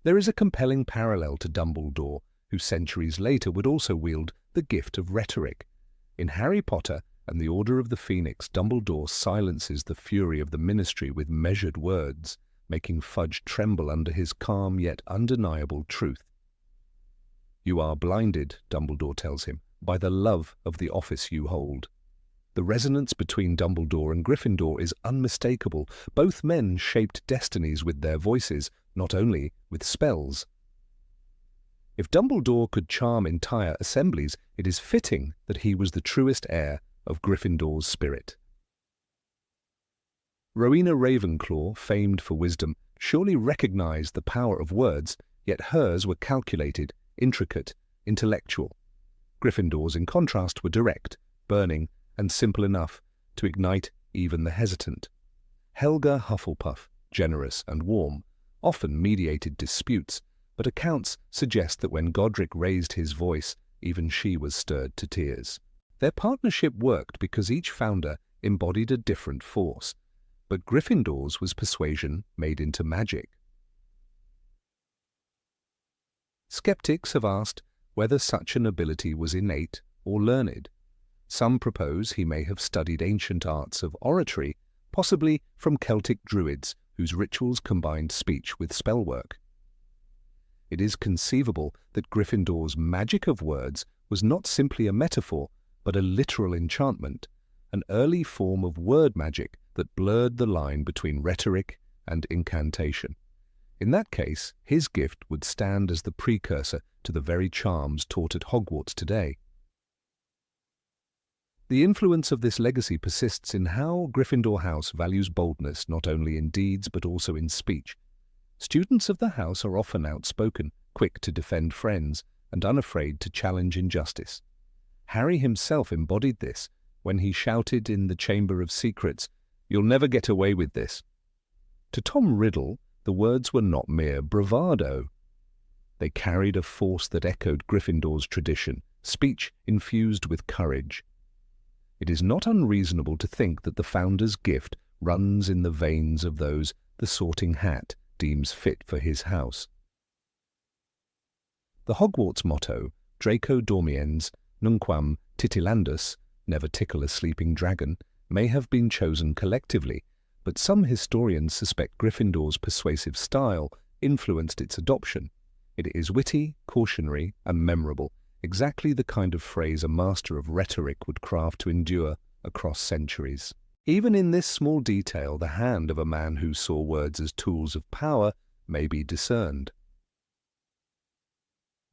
There is a compelling parallel to Dumbledore, who centuries later would also wield the gift of rhetoric. In Harry Potter and the Order of the Phoenix, Dumbledore silences the fury of the Ministry with measured words, making Fudge tremble under his calm yet undeniable truth. "You are blinded," Dumbledore tells him, "by the love of the office you hold." The resonance between Dumbledore and Gryffindor is unmistakable. Both men shaped destinies with their voices, not only with spells. If Dumbledore could charm entire assemblies, it is fitting that he was the truest heir of Gryffindor's spirit. Rowena Ravenclaw, famed for wisdom, surely recognized the power of words, yet hers were calculated, intricate, intellectual. Gryffindor's, in contrast, were direct, burning, and simple enough to ignite even the hesitant. Helga Hufflepuff, generous and warm, often mediated disputes, but accounts suggest that when Godric raised his voice, even she was stirred to tears. Their partnership worked because each founder embodied a different force, but Gryffindor's was persuasion made into magic. Skeptics have asked whether such an ability was innate or learned. Some propose he may have studied ancient arts of oratory, possibly from Celtic druids whose rituals combined speech with spellwork. It is conceivable that Gryffindor's magic of words was not simply a metaphor, but a literal enchantment, an early form of word magic that blurred the line between rhetoric and incantation. In that case, his gift would stand as the precursor to the very charms taught at Hogwarts today. The influence of this legacy persists in how Gryffindor House values boldness not only in deeds but also in speech. Students of the house are often outspoken, quick to defend friends, and unafraid to challenge injustice. Harry himself embodied this when he shouted in the Chamber of Secrets, "You'll never get away with this." To Tom Riddle, the words were not mere bravado. They carried a force that echoed Gryffindor's tradition, speech infused with courage. It is not unreasonable to think that the founder's gift runs in the veins of those the Sorting Hat deems fit for his house. The Hogwarts motto, Draco dormiens, nunquam titilandus, never tickle a sleeping dragon, may have been chosen collectively, but some historians suspect Gryffindor's persuasive style influenced its adoption. It is witty, cautionary, and memorable, exactly the kind of phrase a master of rhetoric would craft to endure across centuries. Even in this small detail, the hand of a man who saw words as tools of power may be discerned.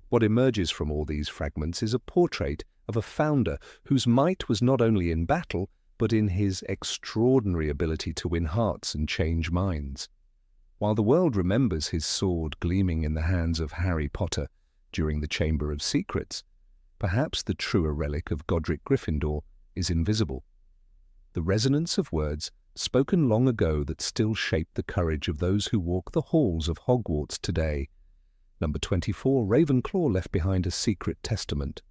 What emerges from all these fragments is a portrait of a founder whose might was not only in battle, but in his extraordinary ability to win hearts and change minds. While the world remembers his sword gleaming in the hands of Harry Potter during the Chamber of Secrets, perhaps the truer relic of Godric Gryffindor is invisible. The resonance of words spoken long ago that still shape the courage of those who walk the halls of Hogwarts today. Number 24, Ravenclaw left behind a secret testament.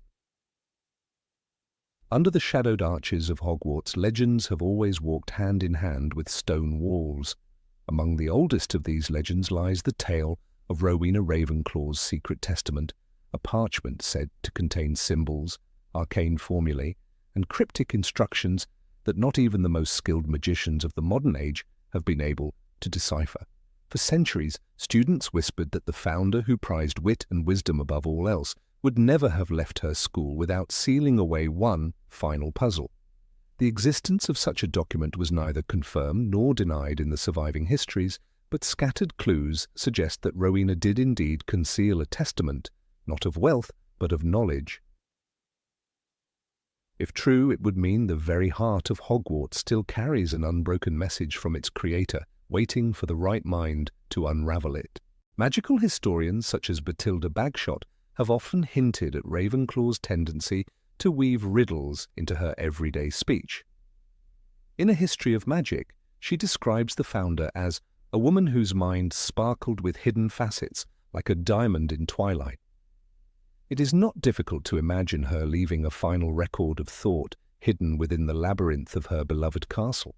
Under the shadowed arches of Hogwarts, legends have always walked hand in hand with stone walls. Among the oldest of these legends lies the tale of Rowena Ravenclaw's secret testament, a parchment said to contain symbols, arcane formulae, and cryptic instructions that not even the most skilled magicians of the modern age have been able to decipher. For centuries, students whispered that the founder, who prized wit and wisdom above all else, would never have left her school without sealing away one final puzzle. The existence of such a document was neither confirmed nor denied in the surviving histories, but scattered clues suggest that Rowena did indeed conceal a testament, not of wealth, but of knowledge. If true, it would mean the very heart of Hogwarts still carries an unbroken message from its creator, waiting for the right mind to unravel it. Magical historians such as Bathilda Bagshot have often hinted at Ravenclaw's tendency to weave riddles into her everyday speech. In A History of Magic, she describes the founder as a woman whose mind sparkled with hidden facets like a diamond in twilight. It is not difficult to imagine her leaving a final record of thought hidden within the labyrinth of her beloved castle.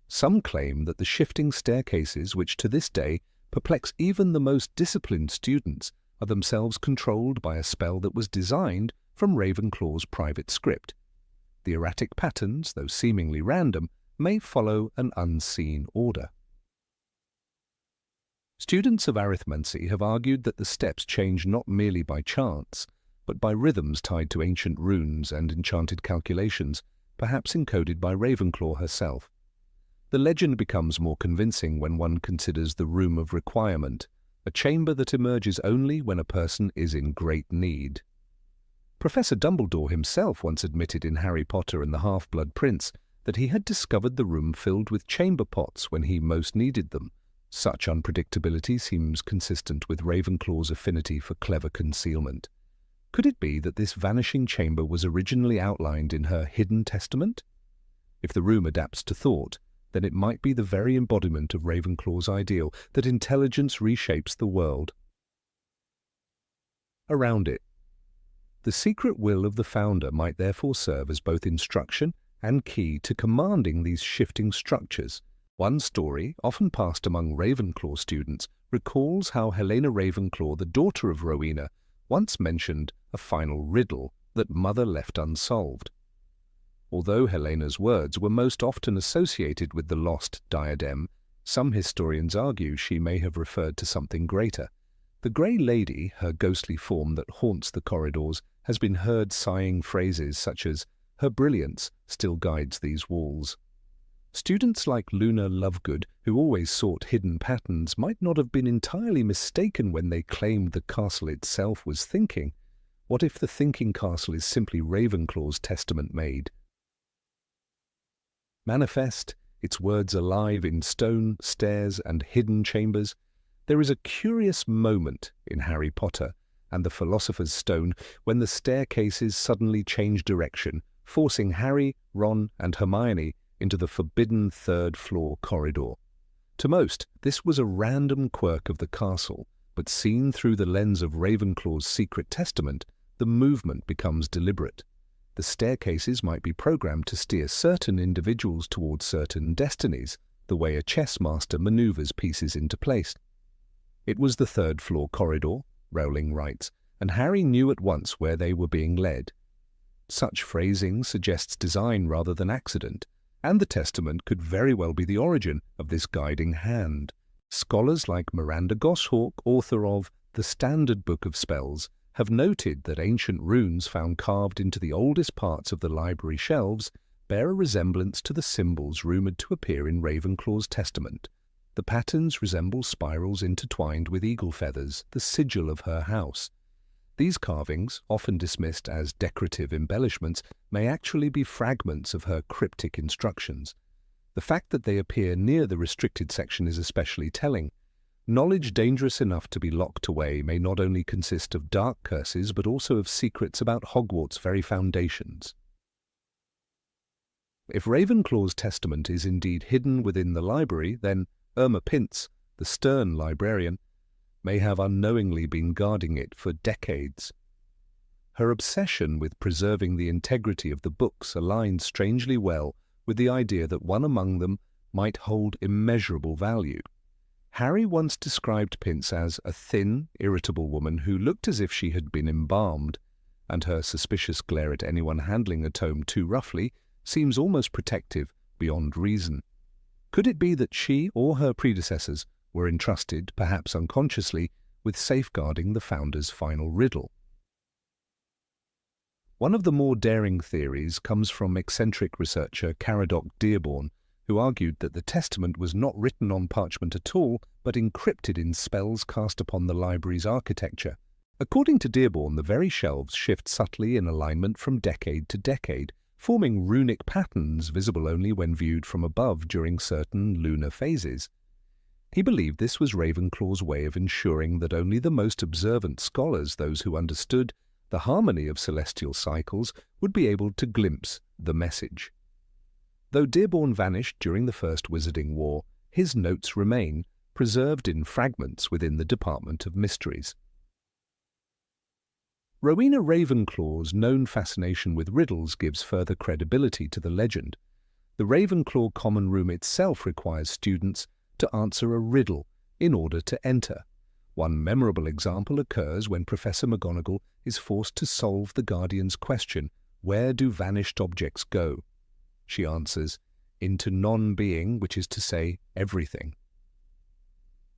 Some claim that the shifting staircases, which to this day perplex even the most disciplined students, are themselves controlled by a spell that was designed from Ravenclaw's private script. The erratic patterns, though seemingly random, may follow an unseen order. Students of arithmancy have argued that the steps change not merely by chance, but by rhythms tied to ancient runes and enchanted calculations, perhaps encoded by Ravenclaw herself. The legend becomes more convincing when one considers the Room of Requirement, a chamber that emerges only when a person is in great need. Professor Dumbledore himself once admitted in Harry Potter and the Half-Blood Prince that he had discovered the room filled with chamber pots when he most needed them. Such unpredictability seems consistent with Ravenclaw's affinity for clever concealment. Could it be that this vanishing chamber was originally outlined in her hidden testament? If the room adapts to thought, then it might be the very embodiment of Ravenclaw's ideal that intelligence reshapes the world around it. The secret will of the founder might therefore serve as both instruction and key to commanding these shifting structures. One story, often passed among Ravenclaw students, recalls how Helena Ravenclaw, the daughter of Rowena, once mentioned a final riddle that Mother left unsolved. Although Helena's words were most often associated with the lost diadem, some historians argue she may have referred to something greater. The Grey Lady, her ghostly form that haunts the corridors, has been heard sighing phrases such as, her brilliance still guides these walls. Students like Luna Lovegood, who always sought hidden patterns, might not have been entirely mistaken when they claimed the castle itself was thinking. What if the thinking castle is simply Ravenclaw's testament made? Manifest, its words alive in stone, stairs, and hidden chambers, there is a curious moment in Harry Potter and the Philosopher's Stone when the staircases suddenly change direction, forcing Harry, Ron, and Hermione into the forbidden third-floor corridor. To most, this was a random quirk of the castle, but seen through the lens of Ravenclaw's secret testament, the movement becomes deliberate. The staircases might be programmed to steer certain individuals towards certain destinies, the way a chess master maneuvers pieces into place. It was the third-floor corridor, Rowling writes, and Harry knew at once where they were being led. Such phrasing suggests design rather than accident, and the testament could very well be the origin of this guiding hand. Scholars like Miranda Goshawk, author of The Standard Book of Spells, have noted that ancient runes found carved into the oldest parts of the library shelves bear a resemblance to the symbols rumoured to appear in Ravenclaw's testament. The patterns resemble spirals intertwined with eagle feathers, the sigil of her house. These carvings, often dismissed as decorative embellishments, may actually be fragments of her cryptic instructions. The fact that they appear near the restricted section is especially telling. Knowledge dangerous enough to be locked away may not only consist of dark curses but also of secrets about Hogwarts' very foundations. If Ravenclaw's testament is indeed hidden within the library, then Irma Pintz, the stern librarian, may have unknowingly been guarding it for decades. Her obsession with preserving the integrity of the books aligns strangely well with the idea that one among them might hold immeasurable value. Harry once described Pintz as a thin, irritable woman who looked as if she had been embalmed, and her suspicious glare at anyone handling a tome too roughly seems almost protective beyond reason. Could it be that she or her predecessors were entrusted, perhaps unconsciously, with safeguarding the founder's final riddle? One of the more daring theories comes from eccentric researcher Caradoc Dearborn, who argued that the testament was not written on parchment at all, but encrypted in spells cast upon the library's architecture. According to Dearborn, the very shelves shift subtly in alignment from decade to decade, forming runic patterns visible only when viewed from above during certain lunar phases. He believed this was Ravenclaw's way of ensuring that only the most observant scholars, those who understood the harmony of celestial cycles, would be able to glimpse the message. Though Dearborn vanished during the First Wizarding War, his notes remain, preserved in fragments within the Department of Mysteries. Rowena Ravenclaw's known fascination with riddles gives further credibility to the legend. The Ravenclaw Common Room itself requires students to answer a riddle in order to enter. One memorable example occurs when Professor McGonagall is forced to solve the Guardian's question, "Where do vanished objects go?" She answers, "Into non-being, which is to say, everything."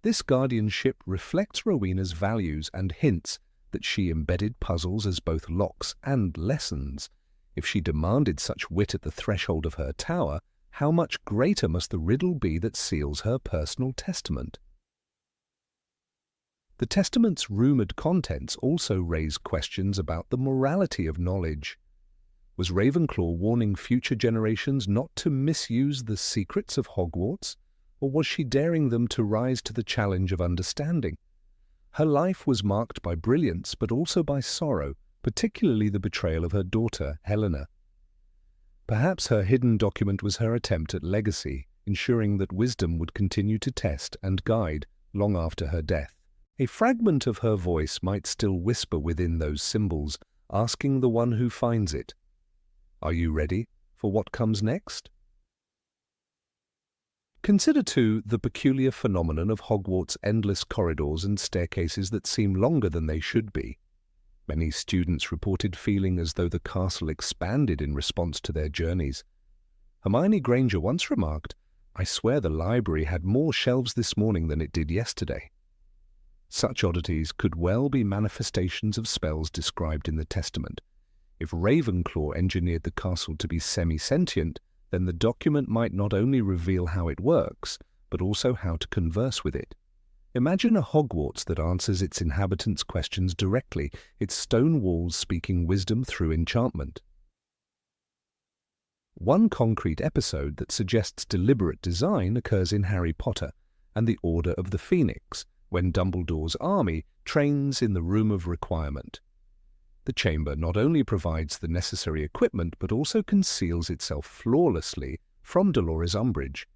This guardianship reflects Rowena's values and hints that she embedded puzzles as both locks and lessons. If she demanded such wit at the threshold of her tower, how much greater must the riddle be that seals her personal testament? The testament's rumoured contents also raise questions about the morality of knowledge. Was Ravenclaw warning future generations not to misuse the secrets of Hogwarts, or was she daring them to rise to the challenge of understanding? Her life was marked by brilliance but also by sorrow, particularly the betrayal of her daughter, Helena. Perhaps her hidden document was her attempt at legacy, ensuring that wisdom would continue to test and guide long after her death. A fragment of her voice might still whisper within those symbols, asking the one who finds it, "Are you ready for what comes next?" Consider, too, the peculiar phenomenon of Hogwarts' endless corridors and staircases that seem longer than they should be. Many students reported feeling as though the castle expanded in response to their journeys. Hermione Granger once remarked, "I swear the library had more shelves this morning than it did yesterday." Such oddities could well be manifestations of spells described in the Testament. If Ravenclaw engineered the castle to be semi-sentient, then the document might not only reveal how it works, but also how to converse with it. Imagine a Hogwarts that answers its inhabitants' questions directly, its stone walls speaking wisdom through enchantment. One concrete episode that suggests deliberate design occurs in Harry Potter and the Order of the Phoenix, when Dumbledore's army trains in the Room of Requirement. The chamber not only provides the necessary equipment, but also conceals itself flawlessly from Dolores Umbridge.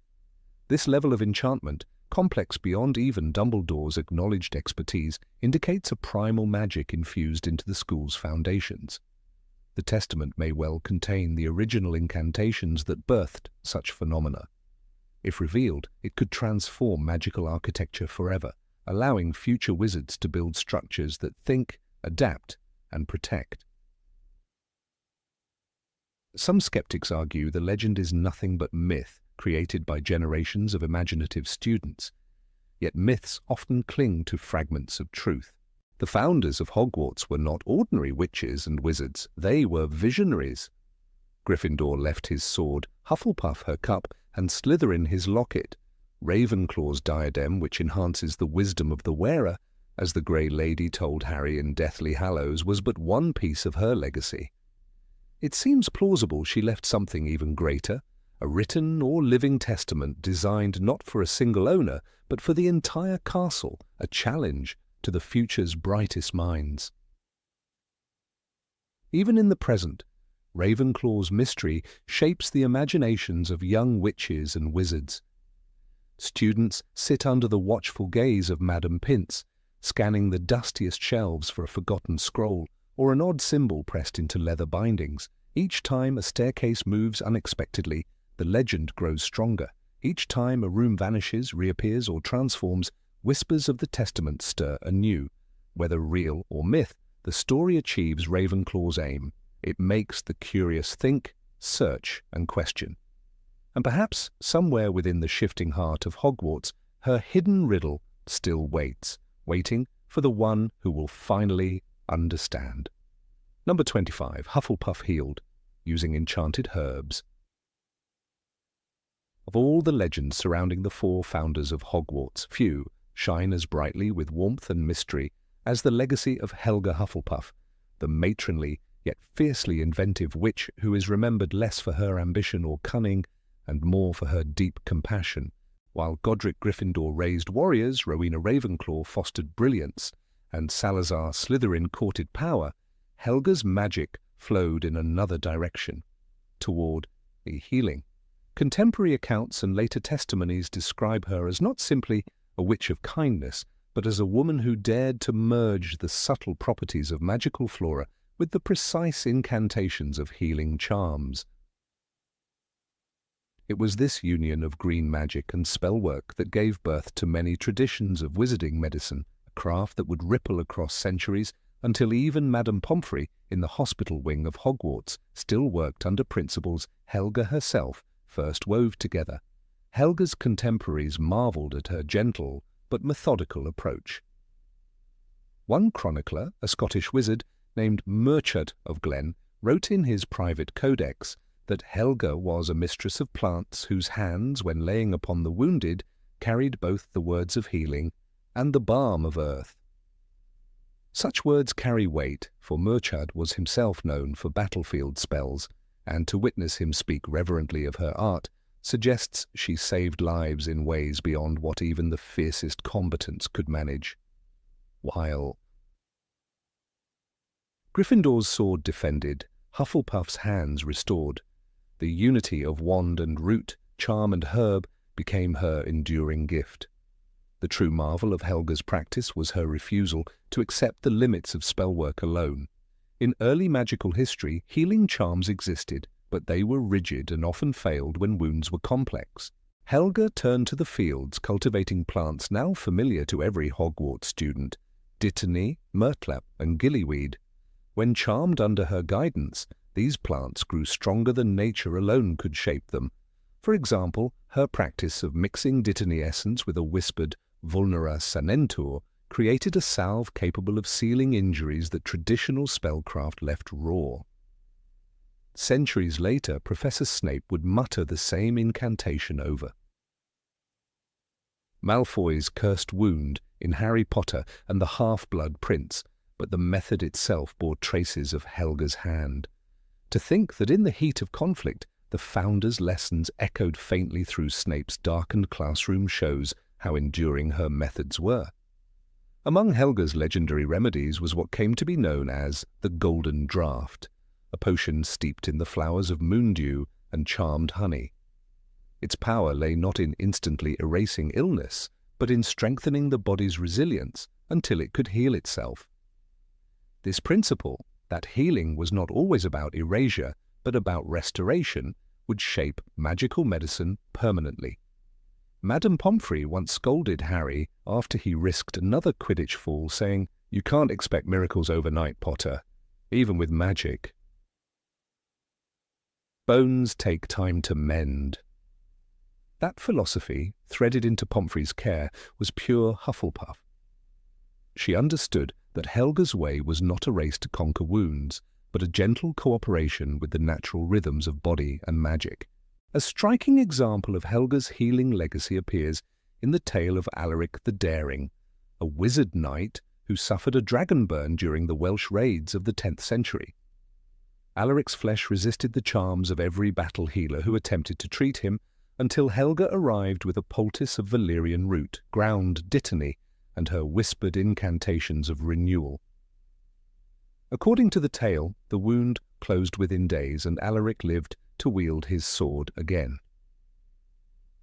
This level of enchantment, complex beyond even Dumbledore's acknowledged expertise, indicates a primal magic infused into the school's foundations. The testament may well contain the original incantations that birthed such phenomena. If revealed, it could transform magical architecture forever, allowing future wizards to build structures that think, adapt, and protect. Some skeptics argue the legend is nothing but myth created by generations of imaginative students. Yet myths often cling to fragments of truth. The founders of Hogwarts were not ordinary witches and wizards, they were visionaries. Gryffindor left his sword, Hufflepuff her cup, and Slytherin his locket. Ravenclaw's diadem, which enhances the wisdom of the wearer, as the Grey Lady told Harry in Deathly Hallows, was but one piece of her legacy. It seems plausible she left something even greater, a written or living testament designed not for a single owner, but for the entire castle, a challenge to the future's brightest minds. Even in the present, Ravenclaw's mystery shapes the imaginations of young witches and wizards. Students sit under the watchful gaze of Madame Pince, scanning the dustiest shelves for a forgotten scroll or an odd symbol pressed into leather bindings. Each time a staircase moves unexpectedly, the legend grows stronger. Each time a room vanishes, reappears, or transforms, whispers of the testament stir anew. Whether real or myth, the story achieves Ravenclaw's aim. It makes the curious think, search, and question. And perhaps somewhere within the shifting heart of Hogwarts, her hidden riddle still waits, waiting for the one who will finally understand. Number 25. Hufflepuff healed, using enchanted herbs. Of all the legends surrounding the four founders of Hogwarts, few shine as brightly with warmth and mystery as the legacy of Helga Hufflepuff, the matronly yet fiercely inventive witch who is remembered less for her ambition or cunning and more for her deep compassion. While Godric Gryffindor raised warriors, Rowena Ravenclaw fostered brilliance, and Salazar Slytherin courted power, Helga's magic flowed in another direction, toward a healing. Contemporary accounts and later testimonies describe her as not simply a witch of kindness, but as a woman who dared to merge the subtle properties of magical flora with the precise incantations of healing charms. It was this union of green magic and spellwork that gave birth to many traditions of wizarding medicine, a craft that would ripple across centuries until even Madame Pomfrey in the hospital wing of Hogwarts still worked under principles Helga herself first wove together. Helga's contemporaries marvelled at her gentle but methodical approach. One chronicler, a Scottish wizard named Murchard of Glen, wrote in his private codex that Helga was a mistress of plants whose hands, when laying upon the wounded, carried both the words of healing and the balm of earth. Such words carry weight, for Murchard was himself known for battlefield spells, and to witness him speak reverently of her art suggests she saved lives in ways beyond what even the fiercest combatants could manage. While Gryffindor's sword defended, Hufflepuff's hands restored. The unity of wand and root, charm and herb became her enduring gift. The true marvel of Helga's practice was her refusal to accept the limits of spellwork alone. In early magical history, healing charms existed, but they were rigid and often failed when wounds were complex. Helga turned to the fields, cultivating plants now familiar to every Hogwarts student, dittany, myrtlap, and gillyweed. When charmed under her guidance, these plants grew stronger than nature alone could shape them. For example, her practice of mixing dittany essence with a whispered vulnera sanentur created a salve capable of sealing injuries that traditional spellcraft left raw. Centuries later, Professor Snape would mutter the same incantation over. Malfoy's cursed wound in Harry Potter and the Half-Blood Prince, but the method itself bore traces of Helga's hand. To think that in the heat of conflict, the Founder's lessons echoed faintly through Snape's darkened classroom shows how enduring her methods were. Among Helga's legendary remedies was what came to be known as the Golden Draught, a potion steeped in the flowers of moondew and charmed honey. Its power lay not in instantly erasing illness, but in strengthening the body's resilience until it could heal itself. This principle, that healing was not always about erasure, but about restoration, would shape magical medicine permanently. Madame Pomfrey once scolded Harry after he risked another Quidditch fall, saying, "You can't expect miracles overnight, Potter, even with magic." Bones take time to mend. That philosophy, threaded into Pomfrey's care, was pure Hufflepuff. She understood that Helga's way was not a race to conquer wounds, but a gentle cooperation with the natural rhythms of body and magic. A striking example of Helga's healing legacy appears in the tale of Alaric the Daring, a wizard knight who suffered a dragon burn during the Welsh raids of the 10th century. Alaric's flesh resisted the charms of every battle healer who attempted to treat him, until Helga arrived with a poultice of valerian root, ground dittany, and her whispered incantations of renewal. According to the tale, the wound closed within days, and Alaric lived to wield his sword again.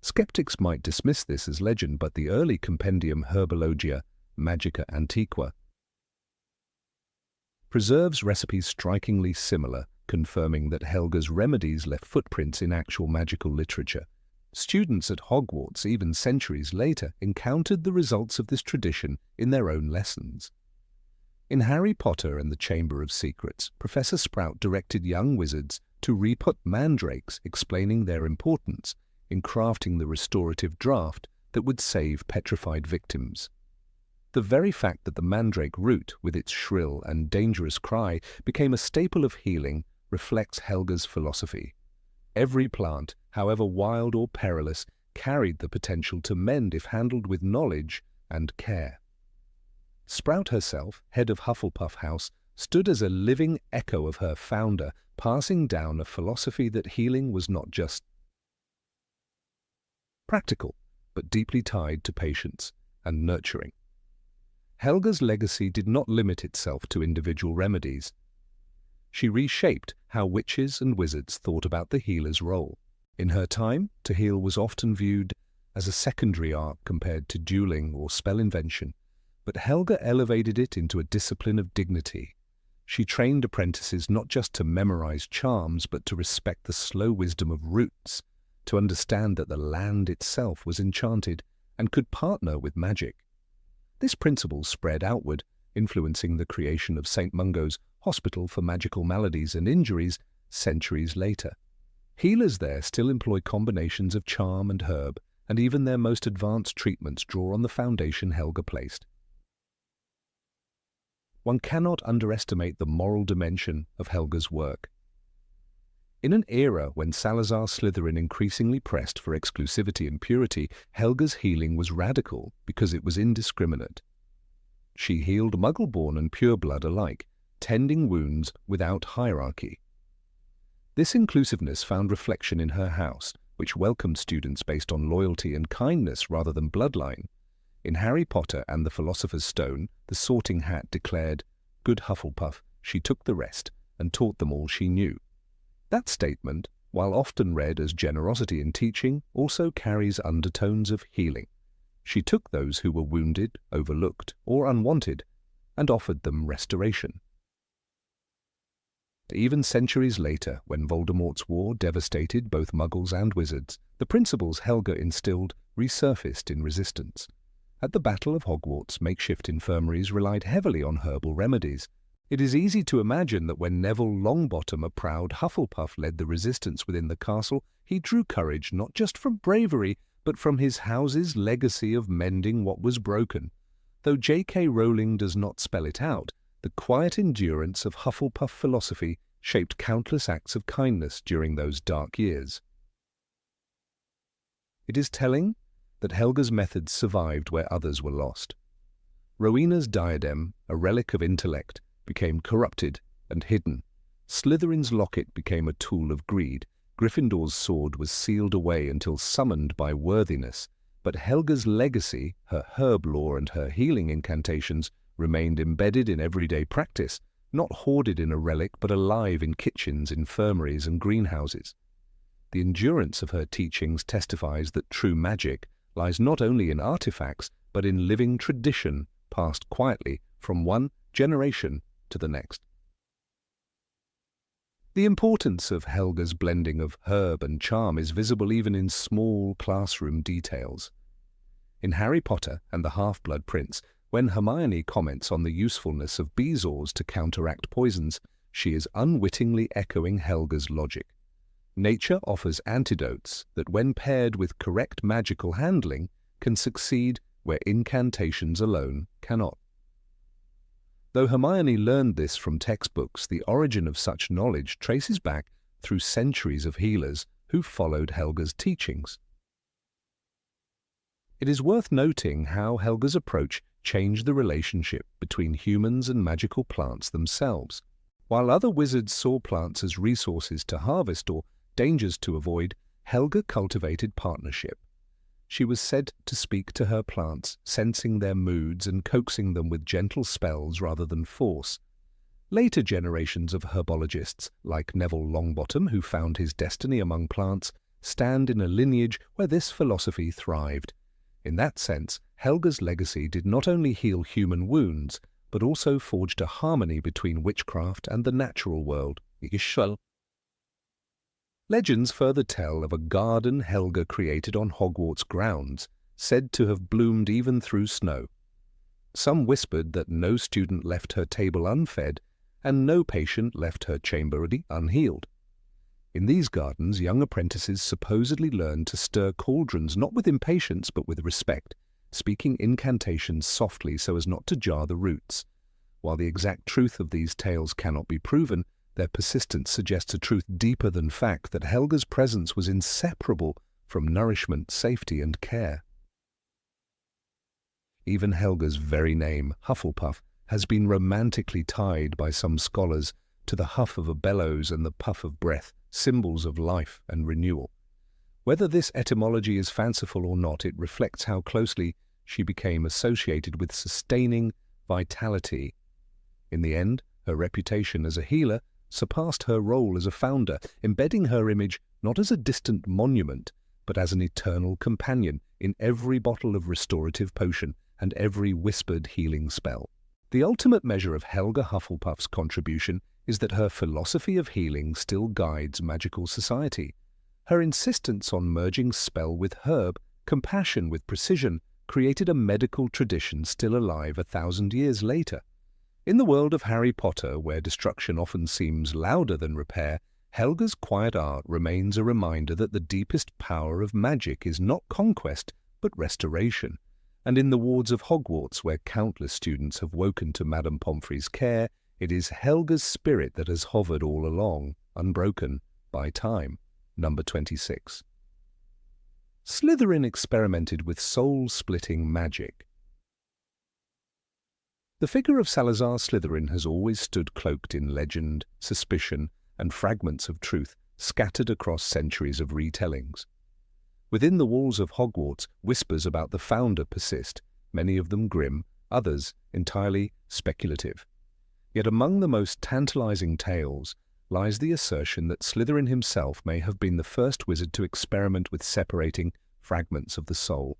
Skeptics might dismiss this as legend, but the early compendium Herbologia Magica Antiqua preserves recipes strikingly similar, confirming that Helga's remedies left footprints in actual magical literature. Students at Hogwarts, even centuries later, encountered the results of this tradition in their own lessons. In Harry Potter and the Chamber of Secrets, Professor Sprout directed young wizards to re-put mandrakes, explaining their importance in crafting the restorative draught that would save petrified victims. The very fact that the mandrake root, with its shrill and dangerous cry, became a staple of healing reflects Helga's philosophy. Every plant, however wild or perilous, carried the potential to mend if handled with knowledge and care. Sprout herself, head of Hufflepuff House, stood as a living echo of her founder, passing down a philosophy that healing was not just practical, but deeply tied to patience and nurturing. Helga's legacy did not limit itself to individual remedies. She reshaped how witches and wizards thought about the healer's role. In her time, to heal was often viewed as a secondary art compared to dueling or spell invention, but Helga elevated it into a discipline of dignity. She trained apprentices not just to memorize charms, but to respect the slow wisdom of roots, to understand that the land itself was enchanted and could partner with magic. This principle spread outward, influencing the creation of St. Mungo's Hospital for Magical Maladies and Injuries centuries later. Healers there still employ combinations of charm and herb, and even their most advanced treatments draw on the foundation Helga placed. One cannot underestimate the moral dimension of Helga's work. In an era when Salazar Slytherin increasingly pressed for exclusivity and purity, Helga's healing was radical because it was indiscriminate. She healed Muggle-born and pureblood alike, tending wounds without hierarchy. This inclusiveness found reflection in her house, which welcomed students based on loyalty and kindness rather than bloodline. In Harry Potter and the Philosopher's Stone, the Sorting Hat declared, "Good Hufflepuff, she took the rest and taught them all she knew." That statement, while often read as generosity in teaching, also carries undertones of healing. She took those who were wounded, overlooked, or unwanted, and offered them restoration. Even centuries later, when Voldemort's war devastated both Muggles and wizards, the principles Helga instilled resurfaced in resistance. At the Battle of Hogwarts, makeshift infirmaries relied heavily on herbal remedies. It is easy to imagine that when Neville Longbottom, a proud Hufflepuff, led the resistance within the castle, he drew courage not just from bravery, but from his house's legacy of mending what was broken. Though J.K. Rowling does not spell it out, the quiet endurance of Hufflepuff philosophy shaped countless acts of kindness during those dark years. It is telling that Helga's methods survived where others were lost. Rowena's diadem, a relic of intellect, became corrupted and hidden. Slytherin's locket became a tool of greed. Gryffindor's sword was sealed away until summoned by worthiness. But Helga's legacy, her herb lore and her healing incantations, remained embedded in everyday practice, not hoarded in a relic but alive in kitchens, infirmaries and greenhouses. The endurance of her teachings testifies that true magic lies not only in artifacts but in living tradition passed quietly from one generation to the next. The importance of Helga's blending of herb and charm is visible even in small classroom details. In Harry Potter and the Half-Blood Prince, when Hermione comments on the usefulness of bezoars to counteract poisons, she is unwittingly echoing Helga's logic. Nature offers antidotes that, when paired with correct magical handling, can succeed where incantations alone cannot. Though Hermione learned this from textbooks, the origin of such knowledge traces back through centuries of healers who followed Helga's teachings. It is worth noting how Helga's approach changed the relationship between humans and magical plants themselves. While other wizards saw plants as resources to harvest or dangers to avoid, Helga cultivated partnership. She was said to speak to her plants, sensing their moods and coaxing them with gentle spells rather than force. Later generations of herbologists, like Neville Longbottom, who found his destiny among plants, stand in a lineage where this philosophy thrived. In that sense, Helga's legacy did not only heal human wounds, but also forged a harmony between witchcraft and the natural world. Legends further tell of a garden Helga created on Hogwarts grounds, said to have bloomed even through snow. Some whispered that no student left her table unfed, and no patient left her chamber unhealed. In these gardens, young apprentices supposedly learned to stir cauldrons not with impatience but with respect, speaking incantations softly so as not to jar the roots. While the exact truth of these tales cannot be proven, their persistence suggests a truth deeper than fact, that Helga's presence was inseparable from nourishment, safety, and care. Even Helga's very name, Hufflepuff, has been romantically tied by some scholars to the huff of a bellows and the puff of breath, symbols of life and renewal. Whether this etymology is fanciful or not, it reflects how closely she became associated with sustaining vitality. In the end, her reputation as a healer surpassed her role as a founder, embedding her image not as a distant monument, but as an eternal companion in every bottle of restorative potion and every whispered healing spell. The ultimate measure of Helga Hufflepuff's contribution is that her philosophy of healing still guides magical society. Her insistence on merging spell with herb, compassion with precision, created a medical tradition still alive 1,000 years later. In the world of Harry Potter, where destruction often seems louder than repair, Helga's quiet art remains a reminder that the deepest power of magic is not conquest, but restoration. And in the wards of Hogwarts, where countless students have woken to Madame Pomfrey's care, it is Helga's spirit that has hovered all along, unbroken by time. Number 26. Slytherin experimented with soul-splitting magic. The figure of Salazar Slytherin has always stood cloaked in legend, suspicion, and fragments of truth scattered across centuries of retellings. Within the walls of Hogwarts, whispers about the founder persist, many of them grim, others entirely speculative. Yet among the most tantalizing tales lies the assertion that Slytherin himself may have been the first wizard to experiment with separating fragments of the soul.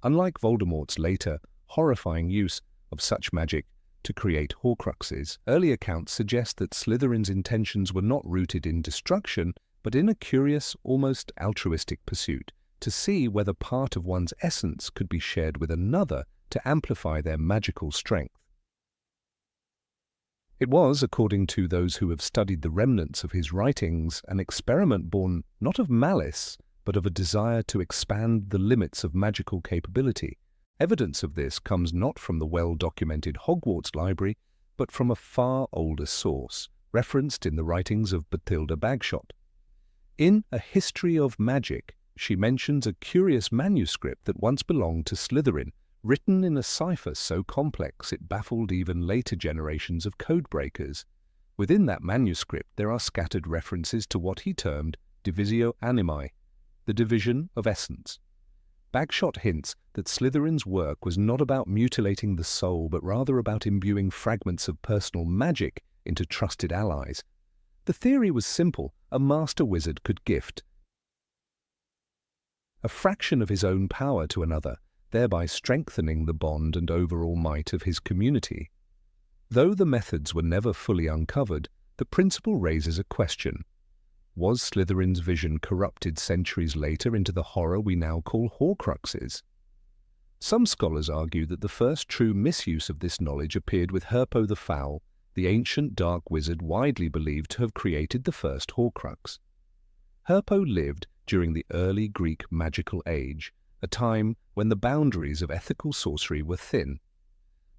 Unlike Voldemort's later, horrifying use of such magic to create Horcruxes, early accounts suggest that Slytherin's intentions were not rooted in destruction, but in a curious, almost altruistic pursuit to see whether part of one's essence could be shared with another to amplify their magical strength. It was, according to those who have studied the remnants of his writings, an experiment born not of malice, but of a desire to expand the limits of magical capability. Evidence of this comes not from the well-documented Hogwarts library, but from a far older source, referenced in the writings of Bathilda Bagshot. In A History of Magic, she mentions a curious manuscript that once belonged to Slytherin, written in a cipher so complex it baffled even later generations of codebreakers. Within that manuscript there are scattered references to what he termed divisio animae, the division of essence. Bagshot hints that Slytherin's work was not about mutilating the soul, but rather about imbuing fragments of personal magic into trusted allies. The theory was simple: a master wizard could gift a fraction of his own power to another, thereby strengthening the bond and overall might of his community. Though the methods were never fully uncovered, the principle raises a question. Was Slytherin's vision corrupted centuries later into the horror we now call Horcruxes? Some scholars argue that the first true misuse of this knowledge appeared with Herpo the Foul, the ancient dark wizard widely believed to have created the first Horcrux. Herpo lived during the early Greek magical age, a time when the boundaries of ethical sorcery were thin.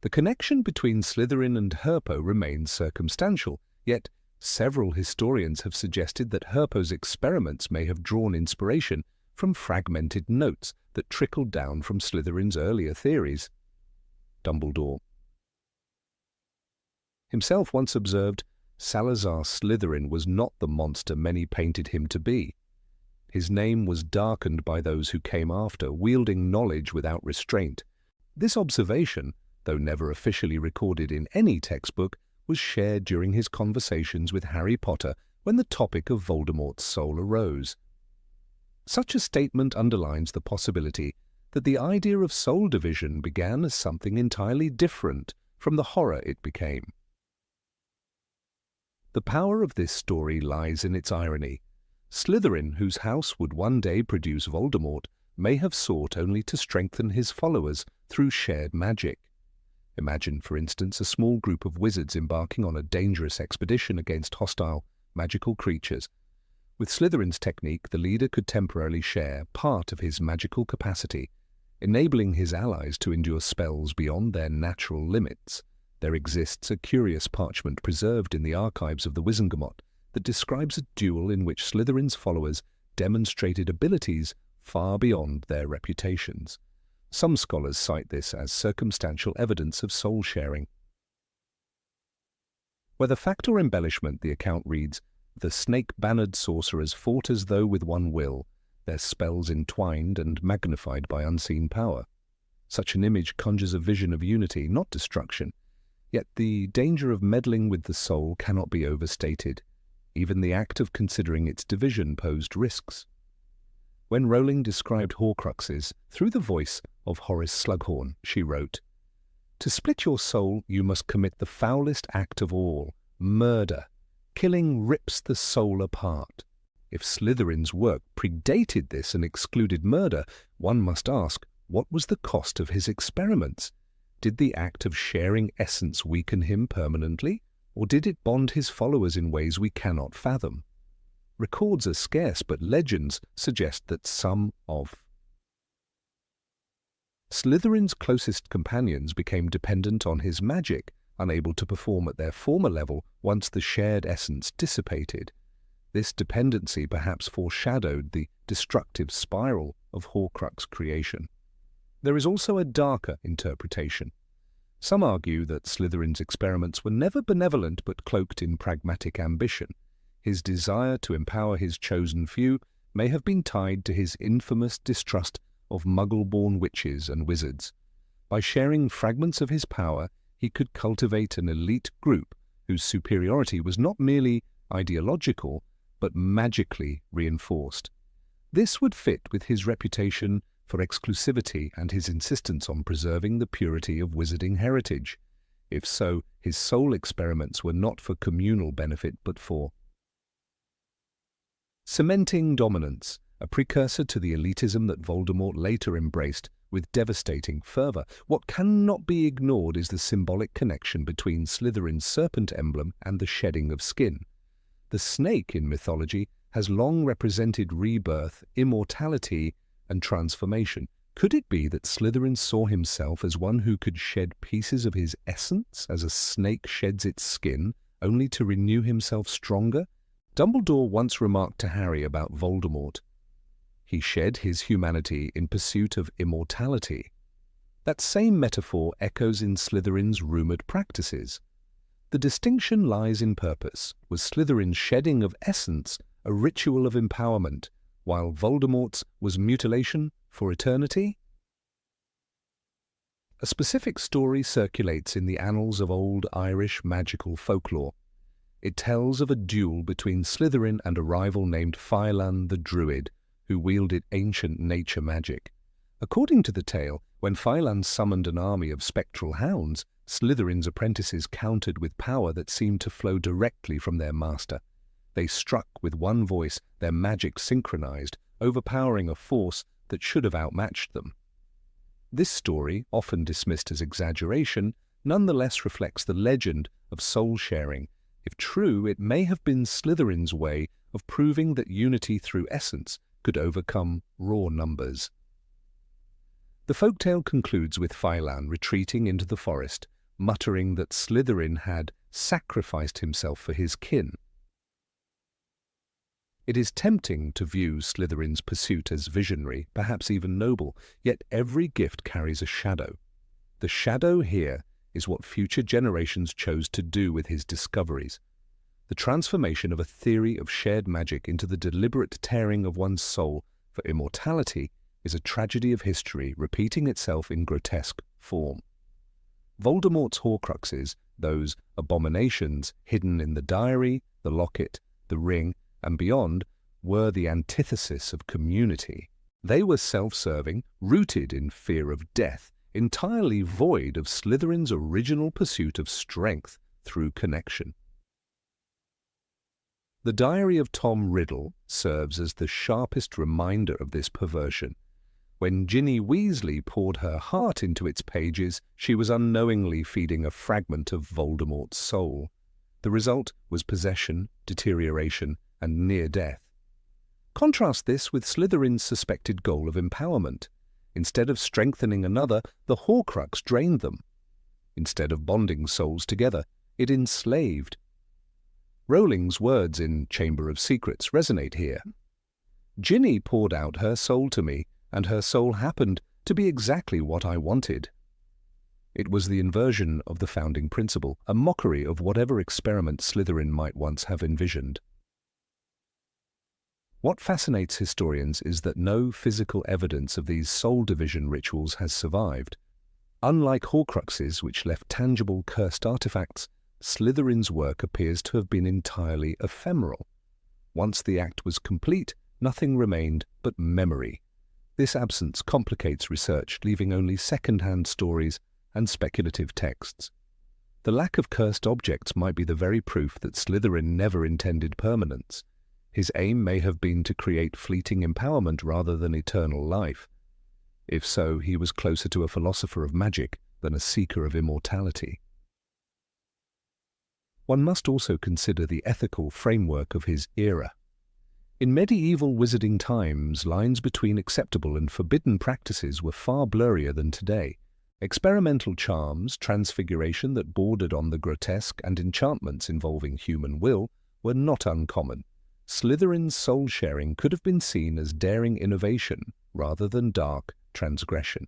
The connection between Slytherin and Herpo remains circumstantial, yet several historians have suggested that Herpo's experiments may have drawn inspiration from fragmented notes that trickled down from Slytherin's earlier theories. Dumbledore himself once observed, Salazar Slytherin was not the monster many painted him to be. His name was darkened by those who came after, wielding knowledge without restraint. This observation, though never officially recorded in any textbook, was shared during his conversations with Harry Potter when the topic of Voldemort's soul arose. Such a statement underlines the possibility that the idea of soul division began as something entirely different from the horror it became. The power of this story lies in its irony. Slytherin, whose house would one day produce Voldemort, may have sought only to strengthen his followers through shared magic. Imagine, for instance, a small group of wizards embarking on a dangerous expedition against hostile, magical creatures. With Slytherin's technique, the leader could temporarily share part of his magical capacity, enabling his allies to endure spells beyond their natural limits. There exists a curious parchment preserved in the archives of the Wizengamot that describes a duel in which Slytherin's followers demonstrated abilities far beyond their reputations. Some scholars cite this as circumstantial evidence of soul sharing. Whether fact or embellishment, the account reads, "The snake-bannered sorcerers fought as though with one will, their spells entwined and magnified by unseen power." Such an image conjures a vision of unity, not destruction. Yet the danger of meddling with the soul cannot be overstated. Even the act of considering its division posed risks. When Rowling described Horcruxes through the voice of Horace Slughorn, she wrote, "To split your soul, you must commit the foulest act of all, murder. Killing rips the soul apart." If Slytherin's work predated this and excluded murder, one must ask, what was the cost of his experiments? Did the act of sharing essence weaken him permanently, or did it bond his followers in ways we cannot fathom? Records are scarce, but legends suggest that some of Slytherin's closest companions became dependent on his magic, unable to perform at their former level once the shared essence dissipated. This dependency perhaps foreshadowed the destructive spiral of Horcrux creation. There is also a darker interpretation. Some argue that Slytherin's experiments were never benevolent but cloaked in pragmatic ambition. His desire to empower his chosen few may have been tied to his infamous distrust of Muggle-born witches and wizards. By sharing fragments of his power, he could cultivate an elite group whose superiority was not merely ideological, but magically reinforced. This would fit with his reputation for exclusivity and his insistence on preserving the purity of wizarding heritage. If so, his soul experiments were not for communal benefit but for cementing dominance, a precursor to the elitism that Voldemort later embraced with devastating fervor. What cannot be ignored is the symbolic connection between Slytherin's serpent emblem and the shedding of skin. The snake in mythology has long represented rebirth, immortality, and transformation. Could it be that Slytherin saw himself as one who could shed pieces of his essence as a snake sheds its skin, only to renew himself stronger? Dumbledore once remarked to Harry about Voldemort, "He shed his humanity in pursuit of immortality." That same metaphor echoes in Slytherin's rumoured practices. The distinction lies in purpose. Was Slytherin's shedding of essence a ritual of empowerment, while Voldemort's was mutilation for eternity? A specific story circulates in the annals of old Irish magical folklore. It tells of a duel between Slytherin and a rival named Filan the Druid, who wielded ancient nature magic. According to the tale, when Filan summoned an army of spectral hounds, Slytherin's apprentices countered with power that seemed to flow directly from their master. They struck with one voice, their magic synchronized, overpowering a force that should have outmatched them. This story, often dismissed as exaggeration, nonetheless reflects the legend of soul-sharing. If true, it may have been Slytherin's way of proving that unity through essence could overcome raw numbers. The folktale concludes with Filan retreating into the forest, muttering that Slytherin had sacrificed himself for his kin. It is tempting to view Slytherin's pursuit as visionary, perhaps even noble, yet every gift carries a shadow. The shadow here is what future generations chose to do with his discoveries. The transformation of a theory of shared magic into the deliberate tearing of one's soul for immortality is a tragedy of history repeating itself in grotesque form. Voldemort's Horcruxes, those abominations hidden in the diary, the locket, the ring, and beyond, were the antithesis of community. They were self-serving, rooted in fear of death, entirely void of Slytherin's original pursuit of strength through connection. The Diary of Tom Riddle serves as the sharpest reminder of this perversion. When Ginny Weasley poured her heart into its pages, she was unknowingly feeding a fragment of Voldemort's soul. The result was possession, deterioration, and near death. Contrast this with Slytherin's suspected goal of empowerment. Instead of strengthening another, the Horcrux drained them. Instead of bonding souls together, it enslaved. Rowling's words in Chamber of Secrets resonate here. Ginny poured out her soul to me, and her soul happened to be exactly what I wanted. It was the inversion of the founding principle, a mockery of whatever experiment Slytherin might once have envisioned. What fascinates historians is that no physical evidence of these soul division rituals has survived. Unlike Horcruxes, which left tangible cursed artifacts, Slytherin's work appears to have been entirely ephemeral. Once the act was complete, nothing remained but memory. This absence complicates research, leaving only second-hand stories and speculative texts. The lack of cursed objects might be the very proof that Slytherin never intended permanence. His aim may have been to create fleeting empowerment rather than eternal life. If so, he was closer to a philosopher of magic than a seeker of immortality. One must also consider the ethical framework of his era. In medieval wizarding times, lines between acceptable and forbidden practices were far blurrier than today. Experimental charms, transfiguration that bordered on the grotesque, and enchantments involving human will were not uncommon. Slytherin's soul-sharing could have been seen as daring innovation rather than dark transgression.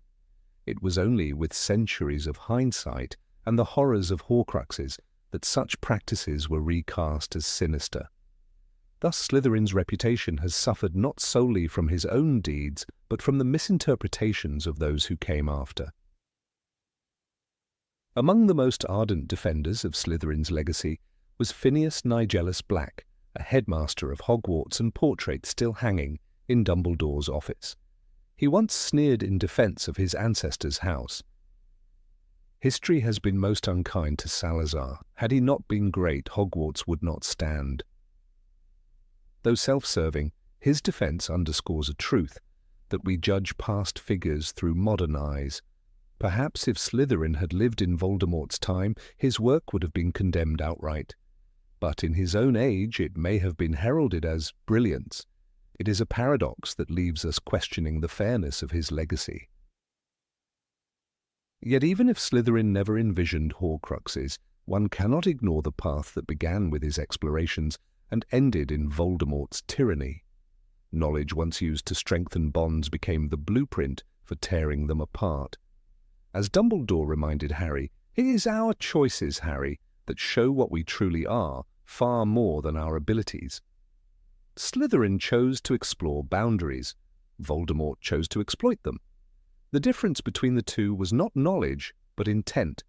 It was only with centuries of hindsight and the horrors of Horcruxes that such practices were recast as sinister. Thus Slytherin's reputation has suffered not solely from his own deeds, but from the misinterpretations of those who came after. Among the most ardent defenders of Slytherin's legacy was Phineas Nigellus Black, a headmaster of Hogwarts and portrait still hanging in Dumbledore's office. He once sneered in defense of his ancestors' house. History has been most unkind to Salazar. Had he not been great, Hogwarts would not stand. Though self-serving, his defense underscores a truth, that we judge past figures through modern eyes. Perhaps if Slytherin had lived in Voldemort's time, his work would have been condemned outright. But in his own age, it may have been heralded as brilliance. It is a paradox that leaves us questioning the fairness of his legacy. Yet even if Slytherin never envisioned Horcruxes, One cannot ignore the path that began with his explorations and ended in Voldemort's tyranny. Knowledge once used to strengthen bonds became the blueprint for tearing them apart. As Dumbledore reminded Harry, it is our choices, Harry, that show what we truly are, far more than our abilities. Slytherin chose to explore boundaries. Voldemort chose to exploit them. The difference between the two was not knowledge, but intent,